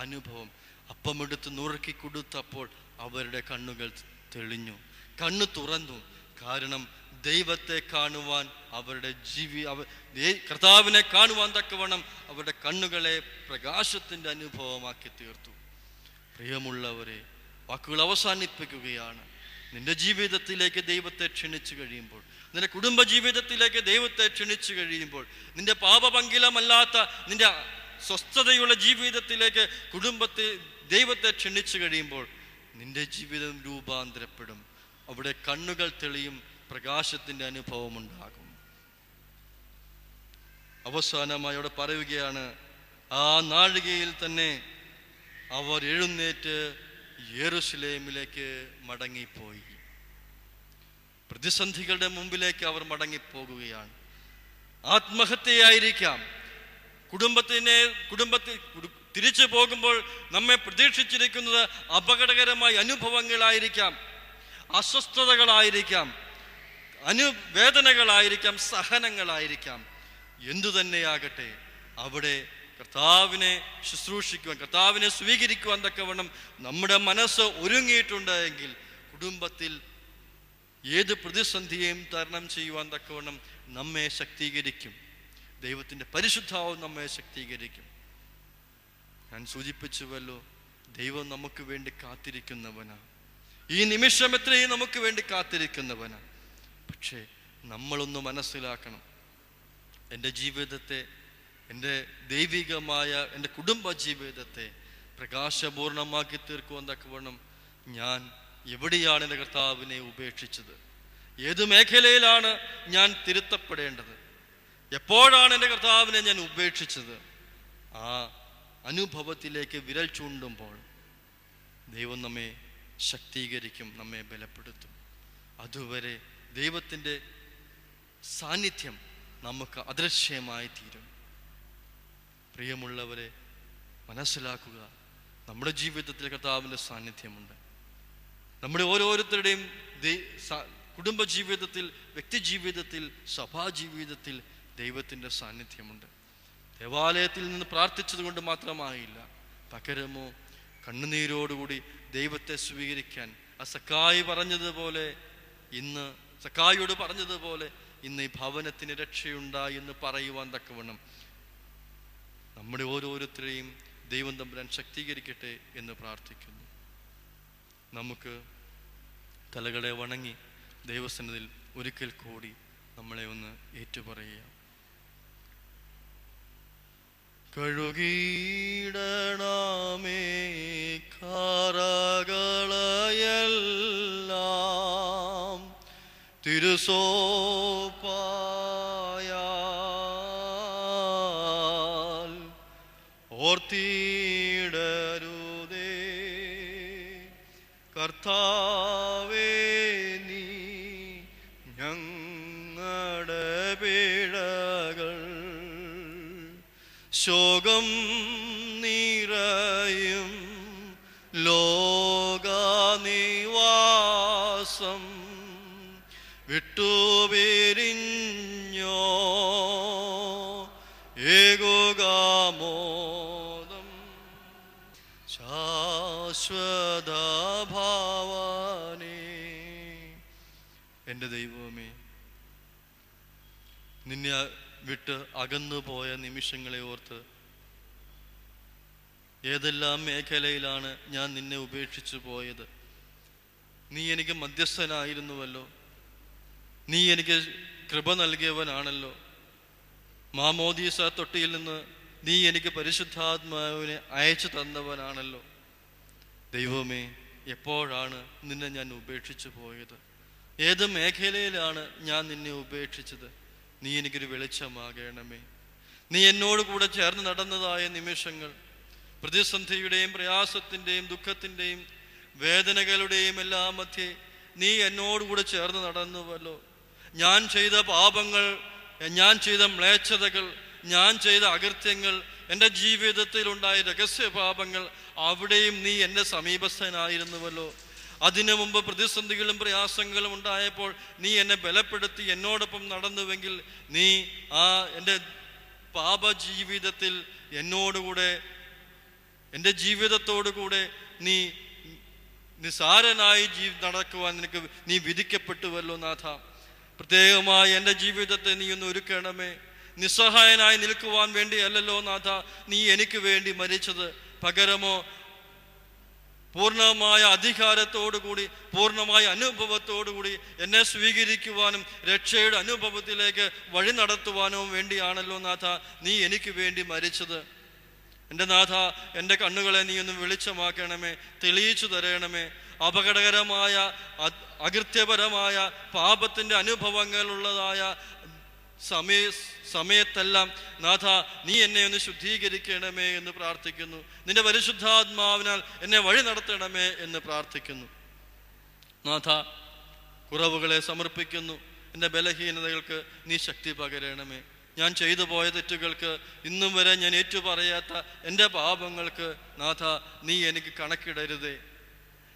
അനുഭവം, അപ്പമെടുത്ത് നുറുക്കി കൊടുത്തപ്പോൾ അവരുടെ കണ്ണുകൾ തെളിഞ്ഞു, കണ്ണു തുറന്നു. കാരണം ദൈവത്തെ കാണുവാൻ അവരുടെ കർത്താവിനെ കാണുവാൻ തക്കവണ്ണം അവരുടെ കണ്ണുകളെ പ്രകാശത്തിൻ്റെ അനുഭവമാക്കി തീർത്തു. പ്രിയമുള്ളവരെ, വാക്കുകൾ അവസാനിപ്പിക്കുകയാണ്. നിന്റെ ജീവിതത്തിലേക്ക് ദൈവത്തെ ക്ഷണിച്ചു കഴിയുമ്പോൾ, നിന്റെ കുടുംബ ജീവിതത്തിലേക്ക് ദൈവത്തെ ക്ഷണിച്ചു കഴിയുമ്പോൾ, നിന്റെ പാപപങ്കിലമല്ലാത്ത നിന്റെ സ്വസ്ഥതയുള്ള ജീവിതത്തിലേക്ക് ദൈവത്തെ ക്ഷണിച്ചു കഴിയുമ്പോൾ നിന്റെ ജീവിതം രൂപാന്തരപ്പെടും. അവിടെ കണ്ണുകൾ തെളിയും, പ്രകാശത്തിൻ്റെ അനുഭവം ഉണ്ടാകും. അവസാനമായി അവിടെ പറയുകയാണ്, ആ നാഴികയിൽ തന്നെ അവർ എഴുന്നേറ്റ് യെരൂശലേമിലേക്ക് മടങ്ങിപ്പോയി. പ്രതിസന്ധികളുടെ മുമ്പിലേക്ക് അവർ മടങ്ങിപ്പോകുകയാണ്. ആത്മഹത്യയായിരിക്കാം, കുടുംബത്തിൽ തിരിച്ചു പോകുമ്പോൾ നമ്മെ പ്രതീക്ഷിച്ചിരിക്കുന്നത് അപകടകരമായ അനുഭവങ്ങളായിരിക്കാം, അസ്വസ്ഥതകളായിരിക്കാം, വേദനകളായിരിക്കാം, സഹനങ്ങളായിരിക്കാം. എന്തു തന്നെയാകട്ടെ, അവിടെ കർത്താവിനെ ശുശ്രൂഷിക്കുവാൻ, കർത്താവിനെ സ്വീകരിക്കുവാൻ തക്കവണ്ണം നമ്മുടെ മനസ്സ് ഒരുങ്ങിയിട്ടുണ്ട് എങ്കിൽ കുടുംബത്തിൽ ഏത് പ്രതിസന്ധിയെയും തരണം ചെയ്യുവാൻ തക്കവണ്ണം നമ്മെ ശക്തീകരിക്കും. ദൈവത്തിൻ്റെ പരിശുദ്ധാവും നമ്മെ ശക്തീകരിക്കും. ഞാൻ സൂചിപ്പിച്ചുവല്ലോ, ദൈവം നമുക്ക് വേണ്ടി കാത്തിരിക്കുന്നവനാ. ഈ നിമിഷം എത്രയും നമുക്ക് വേണ്ടി കാത്തിരിക്കുന്നവനാ. പക്ഷേ നമ്മളൊന്ന് മനസ്സിലാക്കണം, എൻ്റെ ജീവിതത്തെ, എൻ്റെ ദൈവികമായ എൻ്റെ കുടുംബ ജീവിതത്തെ പ്രകാശപൂർണമാക്കി തീർക്കുവാൻ തക്കവണ്ണം ഞാൻ എവിടെയാണ് എൻ്റെ കർത്താവിനെ ഉപേക്ഷിച്ചത്? ഏത് മേഖലയിലാണ് ഞാൻ തിരുത്തപ്പെടേണ്ടത്? എപ്പോഴാണ് എൻ്റെ കർത്താവിനെ ഞാൻ ഉപേക്ഷിച്ചത്? ആ അനുഭവത്തിലേക്ക് വിരൽ ചൂണ്ടുമ്പോൾ ദൈവം നമ്മെ ശക്തീകരിക്കും, നമ്മെ ബലപ്പെടുത്തും. അതുവരെ ദൈവത്തിൻ്റെ സാന്നിധ്യം നമുക്ക് അദൃശ്യമായി തീരും. പ്രിയമുള്ളവരെ, മനസ്സിലാക്കുക, നമ്മുടെ ജീവിതത്തിൽ കർത്താവിൻ്റെ സാന്നിധ്യമുണ്ട്. നമ്മുടെ ഓരോരുത്തരുടെയും കുടുംബ ജീവിതത്തിൽ, വ്യക്തി ജീവിതത്തിൽ, സഭാ ജീവിതത്തിൽ ദൈവത്തിൻ്റെ സാന്നിധ്യമുണ്ട്. ദേവാലയത്തിൽ നിന്ന് പ്രാർത്ഥിച്ചത് കൊണ്ട് മാത്രമായില്ല, പകരമോ കണ്ണുനീരോടുകൂടി ദൈവത്തെ സ്വീകരിക്കാൻ സക്കായിയോട് പറഞ്ഞതുപോലെ ഇന്ന് ഈ ഭവനത്തിന് രക്ഷയുണ്ടായി എന്ന് പറയുവാൻ തക്കവണ്ണം നമ്മുടെ ഓരോരുത്തരെയും ദൈവം തമ്പുരാൻ ശക്തീകരിക്കട്ടെ എന്ന് പ്രാർത്ഥിക്കുന്നു. നമുക്ക് തലകളെ വണങ്ങി ദൈവസന്നിധിയിൽ ഒരിക്കൽ കൂടി നമ്മളെ ഒന്ന് ഏറ്റുപറയുക. കഴുകിയിടണമേ കറകളയെല്ലാം തിരുസോപ്പായാൽ ഓർത്തിടരുതേ കർത്താവേ, നീ ഞങ്ങളുടെ പിഴകൾ ശോകം നിറയും ലോകനിവാസം വിട്ടുപിരിഞ്ഞോ ഏകുകാമോദം ശാശ്വത ഭാവനേ. എൻ്റെ ദൈവമേ, നിന്നെ വിട്ട് അകന്നുപോയ നിമിഷങ്ങളെ ഓർത്ത് ഏതെല്ലാം മേഖലയിലാണ് ഞാൻ നിന്നെ ഉപേക്ഷിച്ചു പോയത്? നീ എനിക്ക് മധ്യസ്ഥനായിരുന്നുവല്ലോ, നീ എനിക്ക് കൃപ നൽകിയവനാണല്ലോ. മാമോദീസ തൊട്ടിയിൽ നിന്ന് നീ എനിക്ക് പരിശുദ്ധാത്മാവിനെ അയച്ചു തന്നവനാണല്ലോ. ദൈവമേ, എപ്പോഴാണ് നിന്നെ ഞാൻ ഉപേക്ഷിച്ചു പോയത്? ഏത് മേഖലയിലാണ് ഞാൻ നിന്നെ ഉപേക്ഷിച്ചത്? നീ എനിക്കൊരു വെളിച്ചമാകണമേ. നീ എന്നോട് കൂടെ ചേർന്ന് നടന്നതായ നിമിഷങ്ങൾ, പ്രതിസന്ധിയുടെയും പ്രയാസത്തിൻ്റെയും ദുഃഖത്തിൻ്റെയും വേദനകളുടെയും എല്ലാം മധ്യേ നീ എന്നോടുകൂടെ ചേർന്ന് നടന്നുവല്ലോ. ഞാൻ ചെയ്ത പാപങ്ങൾ, ഞാൻ ചെയ്ത മ്ലേച്ഛതകൾ, ഞാൻ ചെയ്ത അകൃത്യങ്ങൾ, എൻ്റെ ജീവിതത്തിൽ ഉണ്ടായ രഹസ്യ പാപങ്ങൾ, അവിടെയും നീ എൻ്റെ സമീപസ്ഥനായിരുന്നുവല്ലോ. അതിനു മുമ്പ് പ്രതിസന്ധികളും പ്രയാസങ്ങളും ഉണ്ടായപ്പോൾ നീ എന്നെ ബലപ്പെടുത്തി എന്നോടൊപ്പം നടന്നുവെങ്കിൽ, നീ എൻ്റെ പാപജീവിതത്തിൽ എന്നോടുകൂടെ, എൻ്റെ ജീവിതത്തോടുകൂടെ നീ നിസാരനായി നടക്കുവാൻ നീ വിധിക്കപ്പെട്ടുവല്ലോ നാഥ. പ്രത്യേകമായി എൻ്റെ ജീവിതത്തെ നീ ഒന്ന് ഒരുക്കണമേ. നിസ്സഹായനായി നിൽക്കുവാൻ വേണ്ടിയല്ലല്ലോ നാഥ നീ എനിക്ക് വേണ്ടി മരിച്ചത്. പകരമോ പൂർണ്ണമായ അധികാരത്തോടുകൂടി, പൂർണ്ണമായ അനുഭവത്തോടുകൂടി എന്നെ സ്വീകരിക്കുവാനും രക്ഷയുടെ അനുഭവത്തിലേക്ക് വഴി നടത്തുവാനും വേണ്ടിയാണല്ലോ നാഥ നീ എനിക്ക് വേണ്ടി മരിച്ചത്. എൻ്റെ നാഥ, എൻ്റെ കണ്ണുകളെ നീ ഒന്ന് വെളിച്ചമാക്കണമേ, തെളിയിച്ചു തരണമേ. അപകടകരമായ, അകൃത്യപരമായ പാപത്തിൻ്റെ അനുഭവങ്ങളുള്ളതായ സമയത്തെല്ലാം നാഥ നീ എന്നെ ഒന്ന് ശുദ്ധീകരിക്കണമേ എന്ന് പ്രാർത്ഥിക്കുന്നു. നിന്റെ പരിശുദ്ധാത്മാവിനാൽ എന്നെ വഴി നടത്തണമേ എന്ന് പ്രാർത്ഥിക്കുന്നു. നാഥ, കുറവുകളെ സമർപ്പിക്കുന്നു. എൻ്റെ ബലഹീനതകൾക്ക് നീ ശക്തി പകരണമേ. ഞാൻ ചെയ്തു പോയ തെറ്റുകൾക്ക്, ഇന്നും വരെ ഞാൻ ഏറ്റുപറയാത്ത എൻ്റെ പാപങ്ങൾക്ക് നാഥ നീ എനിക്ക് കണക്കിടരുതേ,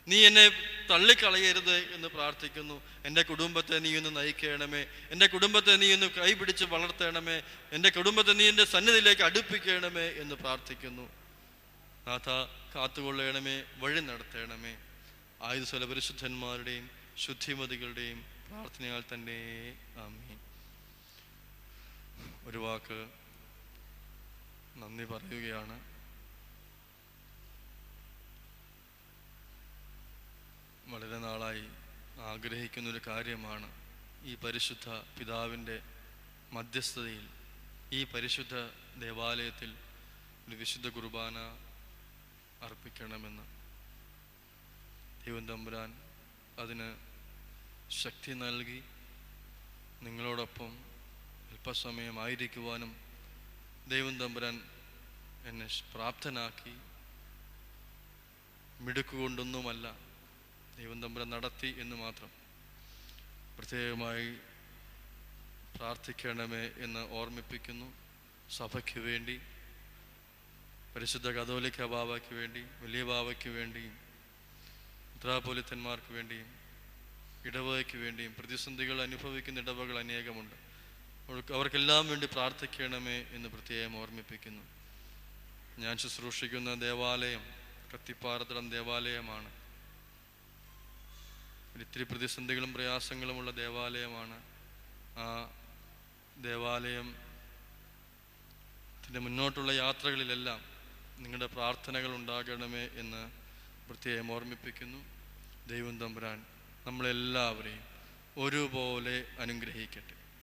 നീ എന്നെ തള്ളിക്കളയരുത് എന്ന് പ്രാർത്ഥിക്കുന്നു. എൻ്റെ കുടുംബത്തെ നീ ഒന്ന് നയിക്കണമേ. എൻ്റെ കുടുംബത്തെ നീ ഒന്ന് കൈപിടിച്ച് വളർത്തണമേ. എൻ്റെ കുടുംബത്തെ നീ എൻ്റെ സന്നിധിയിലേക്ക് അടുപ്പിക്കണമേ എന്ന് പ്രാർത്ഥിക്കുന്നു. നാഥ, കാത്തുകൊള്ളണമേ, വഴി നടത്തണമേ. ആയുധ പരിശുദ്ധന്മാരുടെയും ശുദ്ധിമതികളുടെയും പ്രാർത്ഥനയാൽ തന്നെ ആമീൻ. ഒരു വാക്ക് നന്ദി പറയുകയാണ്. വളരെ നാളായി ആഗ്രഹിക്കുന്നൊരു കാര്യമാണ് ഈ പരിശുദ്ധ പിതാവിൻ്റെ മധ്യസ്ഥതയിൽ ഈ പരിശുദ്ധ ദേവാലയത്തിൽ ഒരു വിശുദ്ധ കുർബാന അർപ്പിക്കണമെന്ന്. ദൈവം തമ്പുരാൻ അതിന് ശക്തി നൽകി നിങ്ങളോടൊപ്പം അല്പസമയമായിരിക്കുവാനും ദൈവം തമ്പുരാൻ എന്നെ പ്രാപ്തനാക്കി. മിടുക്കുകൊണ്ടൊന്നുമല്ല, ദൈവം തമ്പുരാൻ നടത്തി എന്ന് മാത്രം. പ്രത്യേകമായി പ്രാർത്ഥിക്കണമേ എന്ന് ഓർമ്മിപ്പിക്കുന്നു. സഭയ്ക്ക് വേണ്ടി, പരിശുദ്ധ കത്തോലിക്ക ബാവയ്ക്ക് വേണ്ടി, വലിയ ബാവയ്ക്ക് വേണ്ടിയും, മെത്രാപ്പൊലീത്തന്മാർക്ക് വേണ്ടിയും, ഇടവകയ്ക്ക് വേണ്ടിയും. പ്രതിസന്ധികൾ അനുഭവിക്കുന്ന ഇടവകൾ അനേകമുണ്ട്. അവർക്കെല്ലാം വേണ്ടി പ്രാർത്ഥിക്കണമേ എന്ന് പ്രത്യേകം ഓർമ്മിപ്പിക്കുന്നു. ഞാൻ ശുശ്രൂഷിക്കുന്ന ദേവാലയം കത്തിപ്പാറത്തടം ദേവാലയമാണ്. ഒത്തിരി പ്രതിസന്ധികളും പ്രയാസങ്ങളുമുള്ള ദേവാലയമാണ്. ആ ദേവാലയത്തിൻ്റെ മുന്നോട്ടുള്ള യാത്രകളിലെല്ലാം നിങ്ങളുടെ പ്രാർത്ഥനകൾ ഉണ്ടാകണമേ എന്ന് പ്രത്യേകം ഓർമ്മിപ്പിക്കുന്നു. ദൈവം തമ്പുരാൻ നമ്മളെല്ലാവരെയും ഒരുപോലെ അനുഗ്രഹിക്കട്ടെ.